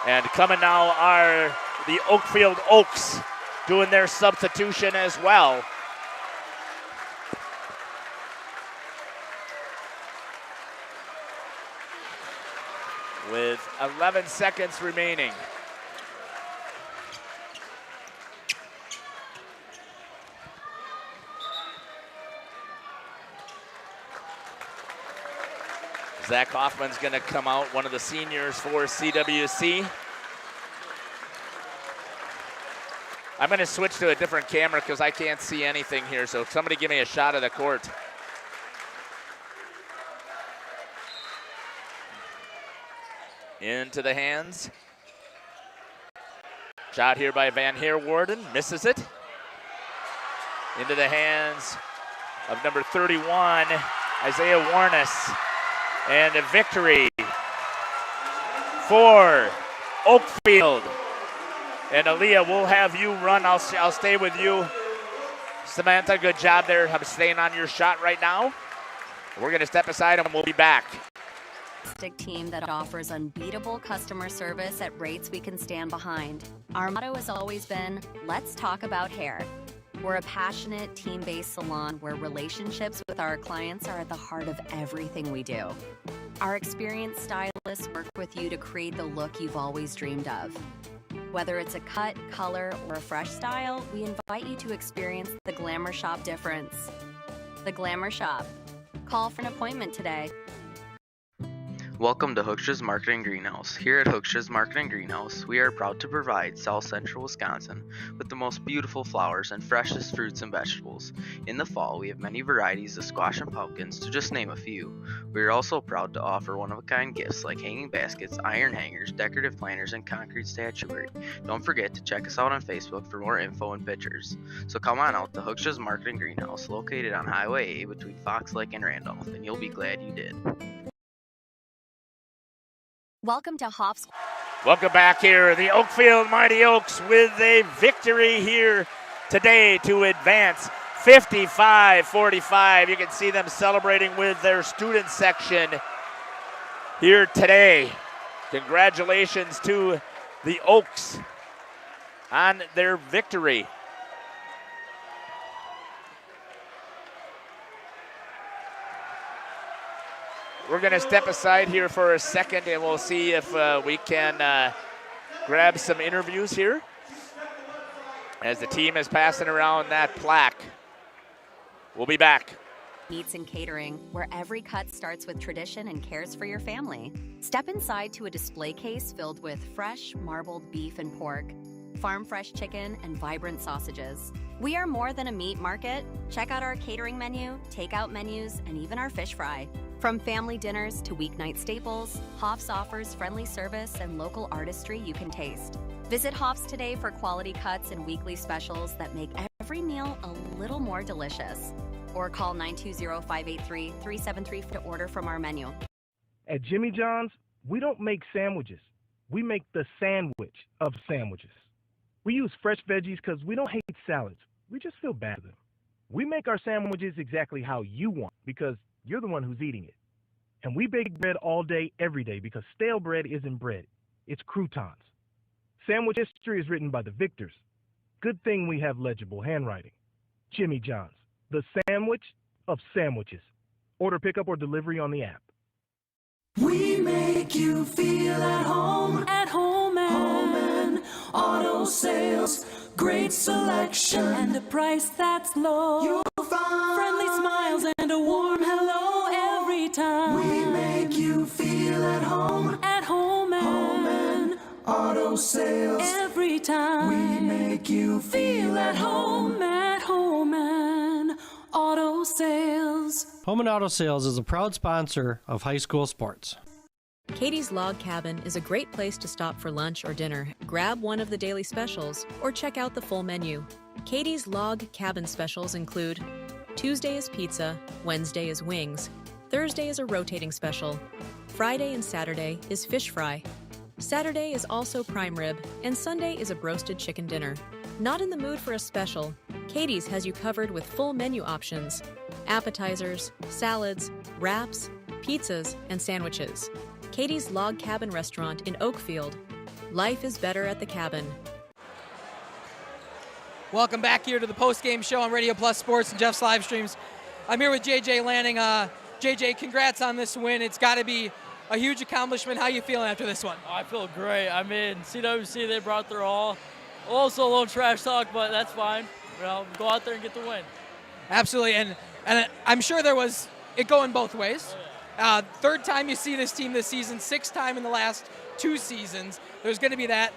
And coming now are the Oakfield Oaks doing their substitution as well. With 11 seconds remaining. Zach Hoffman's going to come out, one of the seniors for CWC. I'm going to switch to a different camera because I can't see anything here, so somebody give me a shot of the court. Into the hands. Shot here by Van Heerwarden, misses it. Into the hands of number 31, Isaiah Warnes. And a victory for Oakfield. And Aaliyah, we'll have you run. I'll stay with you. Samantha, good job there. I'm staying on your shot right now. We're going to step aside and we'll be back. Team that offers unbeatable customer service at rates we can stand behind. Our motto has always been, let's talk about hair. We're a passionate, team-based salon where relationships with our clients are at the heart of everything we do. Our experienced stylists work with you to create the look you've always dreamed of. Whether it's a cut, color, or a fresh style, we invite you to experience the Glamour Shop difference. The Glamour Shop. Call for an appointment today. Welcome to Hookstra's Marketing Greenhouse. Here at Hookstra's Marketing Greenhouse, we are proud to provide South Central Wisconsin with the most beautiful flowers and freshest fruits and vegetables. In the fall, we have many varieties of squash and pumpkins, to just name a few. We are also proud to offer one-of-a-kind gifts like hanging baskets, iron hangers, decorative planters, and concrete statuary. Don't forget to check us out on Facebook for more info and pictures. So come on out to Hookstra's Marketing Greenhouse, located on Highway A between Fox Lake and Randolph, and you'll be glad you did. Welcome to Hoff's. Welcome back here. The Oakfield Mighty Oaks with a victory here today to advance 55-45. You can see them celebrating with their student section here today. Congratulations to the Oaks on their victory. We're going to step aside here for a second, and we'll see if we can grab some interviews here as the team is passing around that plaque. We'll be back. Meats and Catering, where every cut starts with tradition and cares for your family. Step inside to a display case filled with fresh marbled beef and pork, farm fresh chicken, and vibrant sausages. We are more than a meat market. Check out our catering menu, takeout menus, and even our fish fry. From family dinners to weeknight staples, Hoff's offers friendly service and local artistry you can taste. Visit Hoff's today for quality cuts and weekly specials that make every meal a little more delicious. Or call 920-583-373 to order from our menu. At Jimmy John's, we don't make sandwiches. We make the sandwich of sandwiches. We use fresh veggies because we don't hate salads. We just feel bad for them. We make our sandwiches exactly how you want because you're the one who's eating it. And we bake bread all day, every day, because stale bread isn't bread. It's croutons. Sandwich history is written by the victors. Good thing we have legible handwriting. Jimmy John's, the sandwich of sandwiches. Order pickup or delivery on the app. We make you feel at home and auto sales. Great selection and a price that's low. You'll find friendly smiles and a warm hello every time. We make you feel at home and auto sales. Every time we make you feel at home and auto sales. Home and Auto Sales is a proud sponsor of high school sports. Katie's Log Cabin is a great place to stop for lunch or dinner. Grab one of the daily specials or check out the full menu. Katie's Log Cabin specials include Tuesday is pizza, Wednesday is wings, Thursday is a rotating special, Friday and Saturday is fish fry, Saturday is also prime rib, and Sunday is a broasted chicken dinner. Not in the mood for a special? Katie's has you covered with full menu options, appetizers, salads, wraps, pizzas, and sandwiches. Katie's Log Cabin Restaurant in Oakfield. Life is better at the cabin. Welcome back here to the Postgame show on Radio Plus Sports and Jeff's Livestreams. I'm here with JJ Lanning. JJ, congrats on this win. It's got to be a huge accomplishment. How you feeling after this one? I feel great. I mean, CWC, they brought their all. Also a little trash talk, but that's fine. You know, go out there and get the win. Absolutely, and I'm sure there was it going both ways. Third time you see this team this season, sixth time in the last 2 seasons. There's going to be that.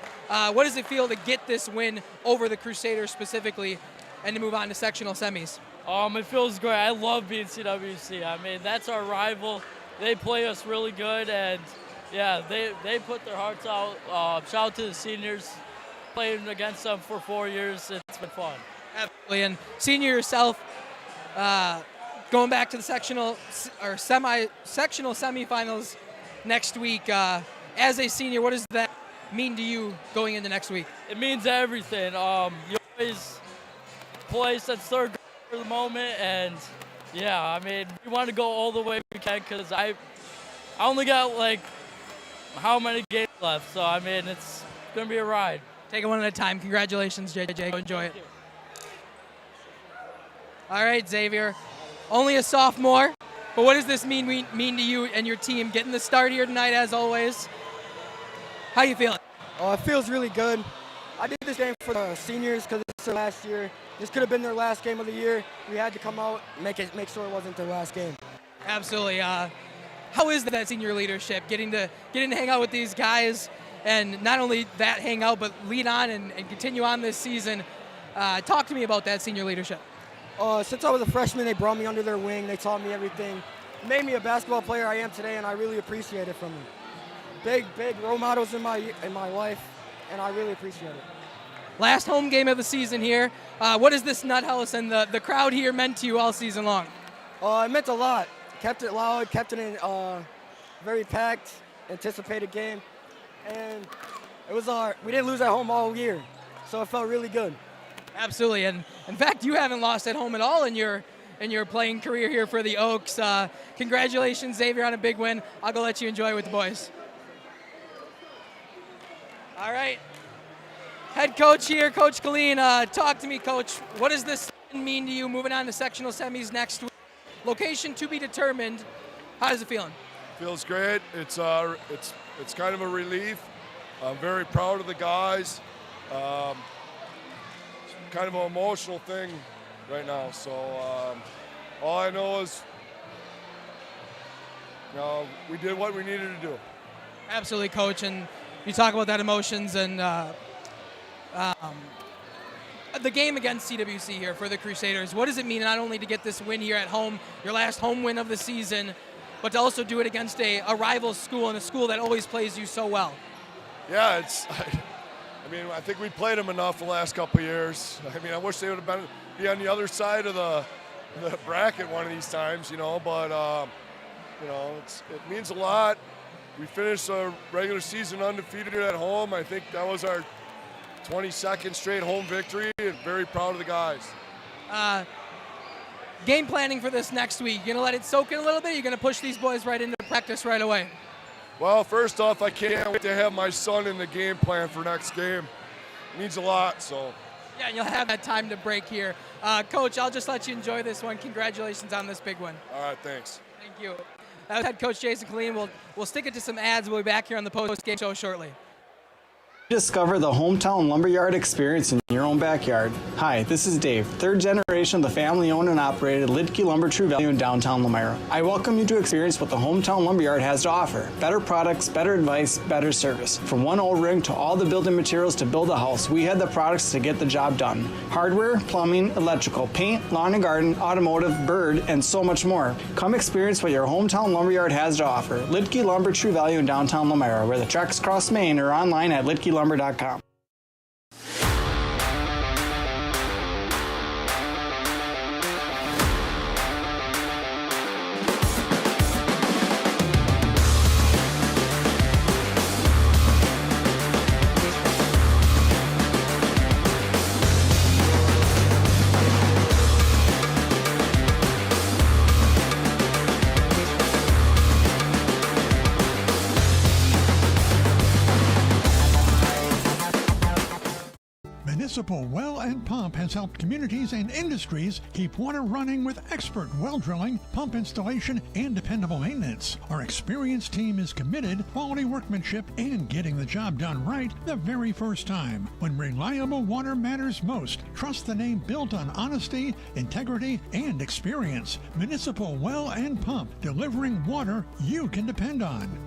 What does it feel to get this win over the Crusaders specifically and to move on to sectional semis? It feels great. I love being CWC. I mean, that's our rival. They play us really good, and, yeah, they put their hearts out. Shout out to the seniors. Playing against them for 4 years, it's been fun. Absolutely, and senior yourself, going back to the sectional semifinals next week. As a senior, what does that mean to you going into next week? It means everything. You always play since third grade for the moment, and yeah, I mean, we want to go all the way we can because I only got like how many games left, so I mean, it's gonna be a ride. Take it one at a time. Congratulations, JJ. Enjoy it. All right, Xavier, only a sophomore, but what does this mean to you and your team? Getting the start here tonight, as always. How you feeling? Oh, it feels really good. I did this game for the seniors because it's their last year. This could have been their last game of the year. We had to come out and make sure it wasn't their last game. Absolutely. How is that senior leadership? Getting to hang out with these guys, and not only that, hang out, but lead on and continue on this season. Talk to me about that senior leadership. Since I was a freshman, they brought me under their wing. They taught me everything. It made me a basketball player I am today, and I really appreciate it from them. Big role models in my life, and I really appreciate it. Last home game of the season here. What has this nut house and the crowd here meant to you all season long? It meant a lot. Kept it loud, kept it in very packed, anticipated game, and it was we didn't lose at home all year, so it felt really good. Absolutely, and in fact, you haven't lost at home at all in your playing career here for the Oaks. Congratulations, Xavier, on a big win. I'll go let you enjoy it with the boys. All right, head coach here, Coach Colleen. Talk to me, Coach. What does this mean to you moving on to sectional semis next week? Location to be determined. How does it feeling? Feels great. It's kind of a relief. I'm very proud of the guys. Kind of an emotional thing right now. So all I know is, we did what we needed to do. Absolutely, Coach. And you talk about that emotions and the game against CWC here for the Crusaders. What does it mean not only to get this win here at home, your last home win of the season, but to also do it against a rival school and a school that always plays you so well? Yeah, I think we played them enough the last couple of years. I wish they would have be on the other side of the bracket one of these times, but it means a lot. We finished our regular season undefeated at home. I think that was our 22nd straight home victory, and very proud of the guys. Game planning for this next week, you going to let it soak in a little bit? You're going to push these boys right into practice right away? Well, first off, I can't wait to have my son in the game plan for next game. It means a lot, so. Yeah, and you'll have that time to break here. Coach, I'll just let you enjoy this one. Congratulations on this big one. All right, thanks. Thank you. That was head coach Jason Colleen. We'll stick it to some ads. We'll be back here on the post-game show shortly. Discover the hometown lumberyard experience in your own backyard. Hi, this is Dave, third generation of the family-owned and operated Lidke Lumber True Value in downtown Lamira. I welcome you to experience what the hometown lumberyard has to offer. Better products, better advice, better service. From one O-ring to all the building materials to build a house, we had the products to get the job done. Hardware, plumbing, electrical, paint, lawn and garden, automotive, bird, and so much more. Come experience what your hometown lumberyard has to offer. Lidke Lumber True Value in downtown Lamira, where the tracks cross Main, or online at lidkelumber.com. Municipal Well and Pump has helped communities and industries keep water running with expert well drilling, pump installation, and dependable maintenance. Our experienced team is committed, quality workmanship, and getting the job done right the very first time. When reliable water matters most, trust the name built on honesty, integrity, and experience. Municipal Well and Pump, delivering water you can depend on.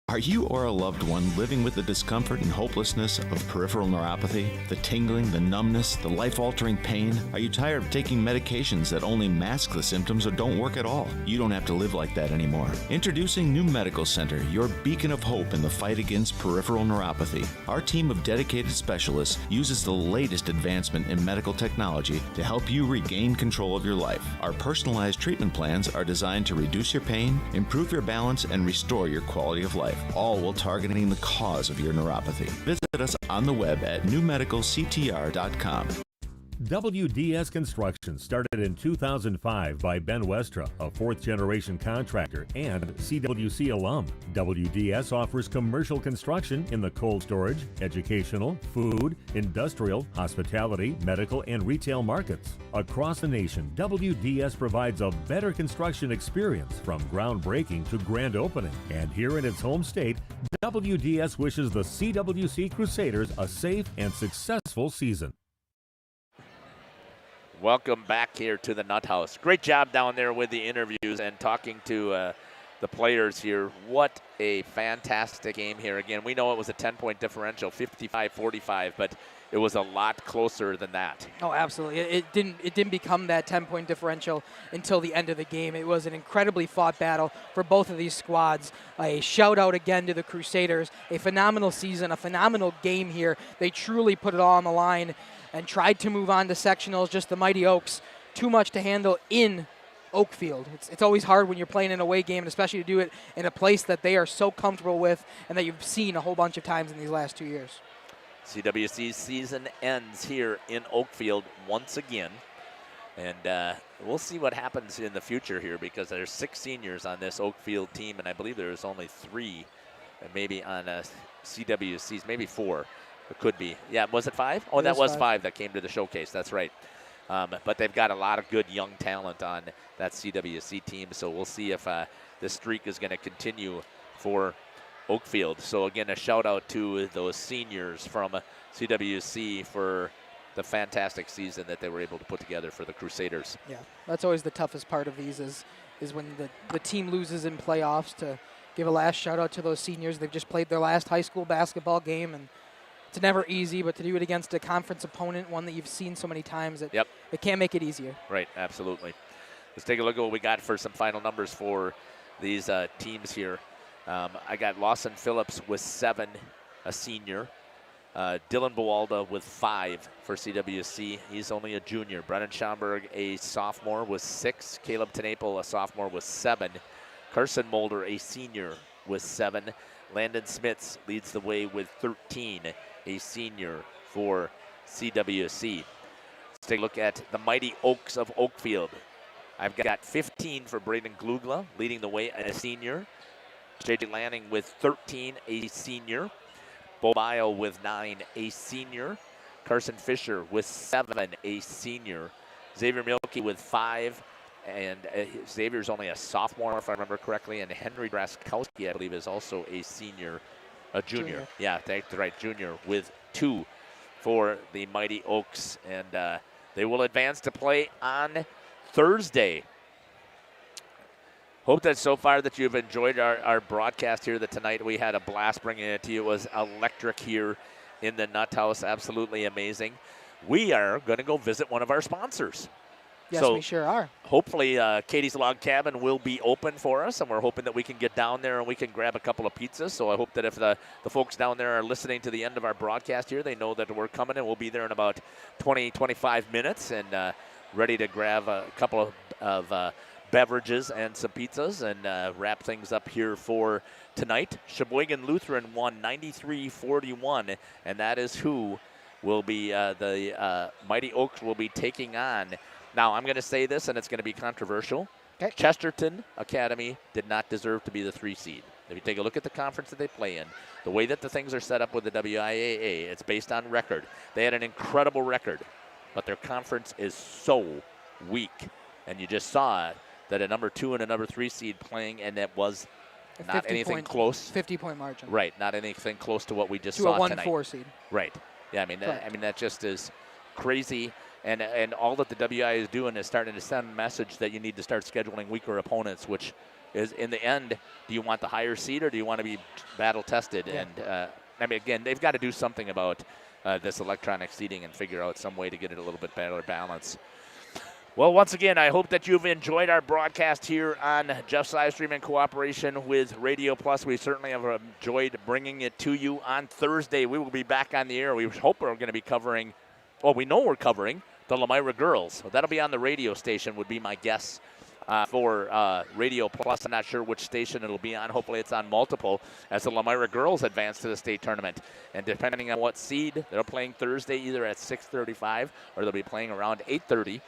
Are you or a loved one living with the discomfort and hopelessness of peripheral neuropathy? The tingling, the numbness, the life-altering pain? Are you tired of taking medications that only mask the symptoms or don't work at all? You don't have to live like that anymore. Introducing New Medical Center, your beacon of hope in the fight against peripheral neuropathy. Our team of dedicated specialists uses the latest advancement in medical technology to help you regain control of your life. Our personalized treatment plans are designed to reduce your pain, improve your balance, and restore your quality of life, all while targeting the cause of your neuropathy. Visit us on the web at newmedicalctr.com. WDS Construction started in 2005 by Ben Westra, a fourth-generation contractor and CWC alum. WDS offers commercial construction in the cold storage, educational, food, industrial, hospitality, medical, and retail markets. Across the nation, WDS provides a better construction experience from groundbreaking to grand opening. And here in its home state, WDS wishes the CWC Crusaders a safe and successful season. Welcome back here to the Nut House. Great job down there with the interviews and talking to the players here. What a fantastic game here. Again, we know it was a 10-point differential, 55-45, but it was a lot closer than that. Oh, absolutely. It didn't become that 10-point differential until the end of the game. It was an incredibly fought battle for both of these squads. A shout out again to the Crusaders. A phenomenal season, a phenomenal game here. They truly put it all on the line and tried to move on to sectionals. Just the Mighty Oaks, too much to handle in Oakfield. It's always hard when you're playing an away game, and especially to do it in a place that they are so comfortable with and that you've seen a whole bunch of times in these last 2 years. CWC's season ends here in Oakfield once again. And we'll see what happens in the future here, because there's 6 seniors on this Oakfield team, and I believe there's only 3 maybe on CWC's, maybe 4. It could be. Yeah, was it 5? Oh, that was 5 that came to the showcase. That's right. But they've got a lot of good young talent on that CWC team, so we'll see if this streak is going to continue for Oakfield. So, again, a shout-out to those seniors from CWC for the fantastic season that they were able to put together for the Crusaders. Yeah, that's always the toughest part of these is when the team loses in playoffs, to give a last shout-out to those seniors. They've just played their last high school basketball game, and it's never easy, but to do it against a conference opponent, one that you've seen so many times, it can't make it easier. Right, absolutely. Let's take a look at what we got for some final numbers for these teams here. I got Lawson Phillips with 7, a senior. Dylan Buwalda with 5 for CWC. He's only a junior. Brennan Schomburg, a sophomore, with 6. Caleb Tenaple, a sophomore, with 7. Carson Mulder, a senior, with 7. Landon Smits leads the way with 13, a senior for CWC. Let's take a look at the Mighty Oaks of Oakfield. I've got 15 for Braden Glugla, leading the way, a senior. J.J. Lanning with 13, a senior. Bo Bile with 9, a senior. Carson Fisher with 7, a senior. Xavier Mielke with 5, and Xavier's only a sophomore, if I remember correctly. And Henry Draskowski, I believe, is also a senior, a junior. Yeah, that's right, junior, with 2 for the Mighty Oaks. And they will advance to play on Thursday. Hope that so far that you've enjoyed our broadcast here tonight. We had a blast bringing it to you. It was electric here in the Nut House. Absolutely amazing. We are going to go visit one of our sponsors. Yes, we sure are. Hopefully Katie's Log Cabin will be open for us, and we're hoping that we can get down there and we can grab a couple of pizzas. So I hope that if the folks down there are listening to the end of our broadcast here, they know that we're coming, and we'll be there in about 20, 25 minutes and ready to grab a couple of beverages and some pizzas and wrap things up here for tonight. Sheboygan Lutheran won 93-41, and that is who will be the Mighty Oaks will be taking on. Now, I'm going to say this, and it's going to be controversial. Okay. Chesterton Academy did not deserve to be the 3 seed. If you take a look at the conference that they play in, the way that the things are set up with the WIAA, it's based on record. They had an incredible record, but their conference is so weak. And you just saw that a number 2 and a number 3 seed playing, and it was not anything close. 50-point margin. Right, not anything close to what we just saw tonight. To a 1-4 seed. Right. Yeah, I mean, that just is crazy. And all that the WI is doing is starting to send a message that you need to start scheduling weaker opponents, which is, in the end, do you want the higher seed or do you want to be battle tested? Yeah. And, I mean, again, they've got to do something about this electronic seeding and figure out some way to get it a little bit better balance. Well, once again, I hope that you've enjoyed our broadcast here on Jeff's Livestream in cooperation with Radio Plus. We certainly have enjoyed bringing it to you. On Thursday, we will be back on the air. We hope we're going to be covering, well, we know we're covering the Lamira girls. So that'll be on the radio station, would be my guess, for Radio Plus. I'm not sure which station it'll be on. Hopefully it's on multiple as the Lamira girls advance to the state tournament. And depending on what seed, they're playing Thursday either at 6:35 or they'll be playing around 8:30.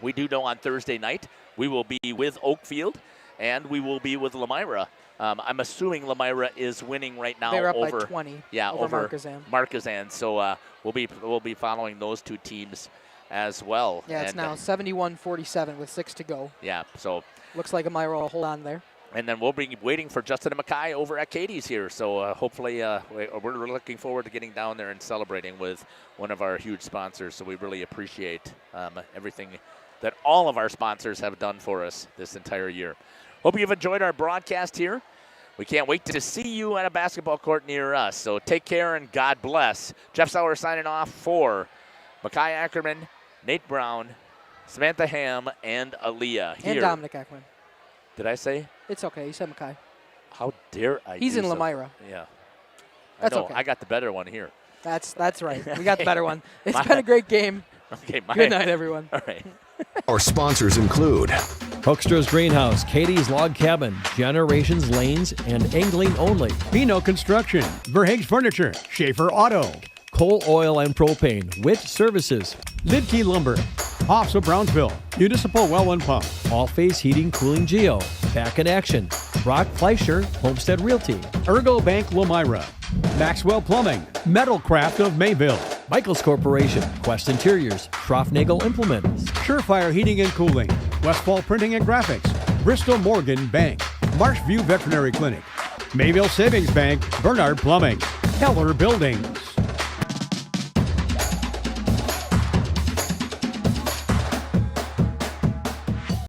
We do know on Thursday night we will be with Oakfield and we will be with Lamira. I'm assuming Lamira is winning right now. They're up over, by 20 over Marquezan. Marquezan. So we'll be following those two teams as well. Yeah, it's now 71-47 with 6 to go. Yeah, so looks like Amira will hold on there. And then we'll be waiting for Justin and Mackay over at Katie's here. So hopefully we're looking forward to getting down there and celebrating with one of our huge sponsors. So we really appreciate everything that all of our sponsors have done for us this entire year. Hope you've enjoyed our broadcast here. We can't wait to see you at a basketball court near us. So take care and God bless. Jeff Sauer signing off for Mackay Ackerman, Nate Brown, Samantha Ham, and Aaliyah here. And Dominic Ekman. Did I say? It's okay. You said Mackay. How dare I? He's in Lamira. Yeah. That's I know. okay. I got the better one here. That's right. We got the better one. It's been a great game. Okay. Good night, everyone. All right. Our sponsors include Hoekstra's Greenhouse, Katie's Log Cabin, Generations Lanes, and Angling Only. Pino Construction, Verhaeg's Furniture, Schaefer Auto, Coal Oil and Propane, Witt Services, Lidkey Lumber, Hoffs of Brownsville, Municipal Well and Pump, All Face Heating, Cooling Geo, Back in Action, Brock Fleischer, Homestead Realty, Ergo Bank Lamira, Maxwell Plumbing, Metalcraft of Mayville, Michaels Corporation, Quest Interiors, Schroffnagel Implements, Surefire Heating and Cooling, Westfall Printing and Graphics, Bristol Morgan Bank, Marshview Veterinary Clinic, Mayville Savings Bank, Bernard Plumbing, Keller Buildings.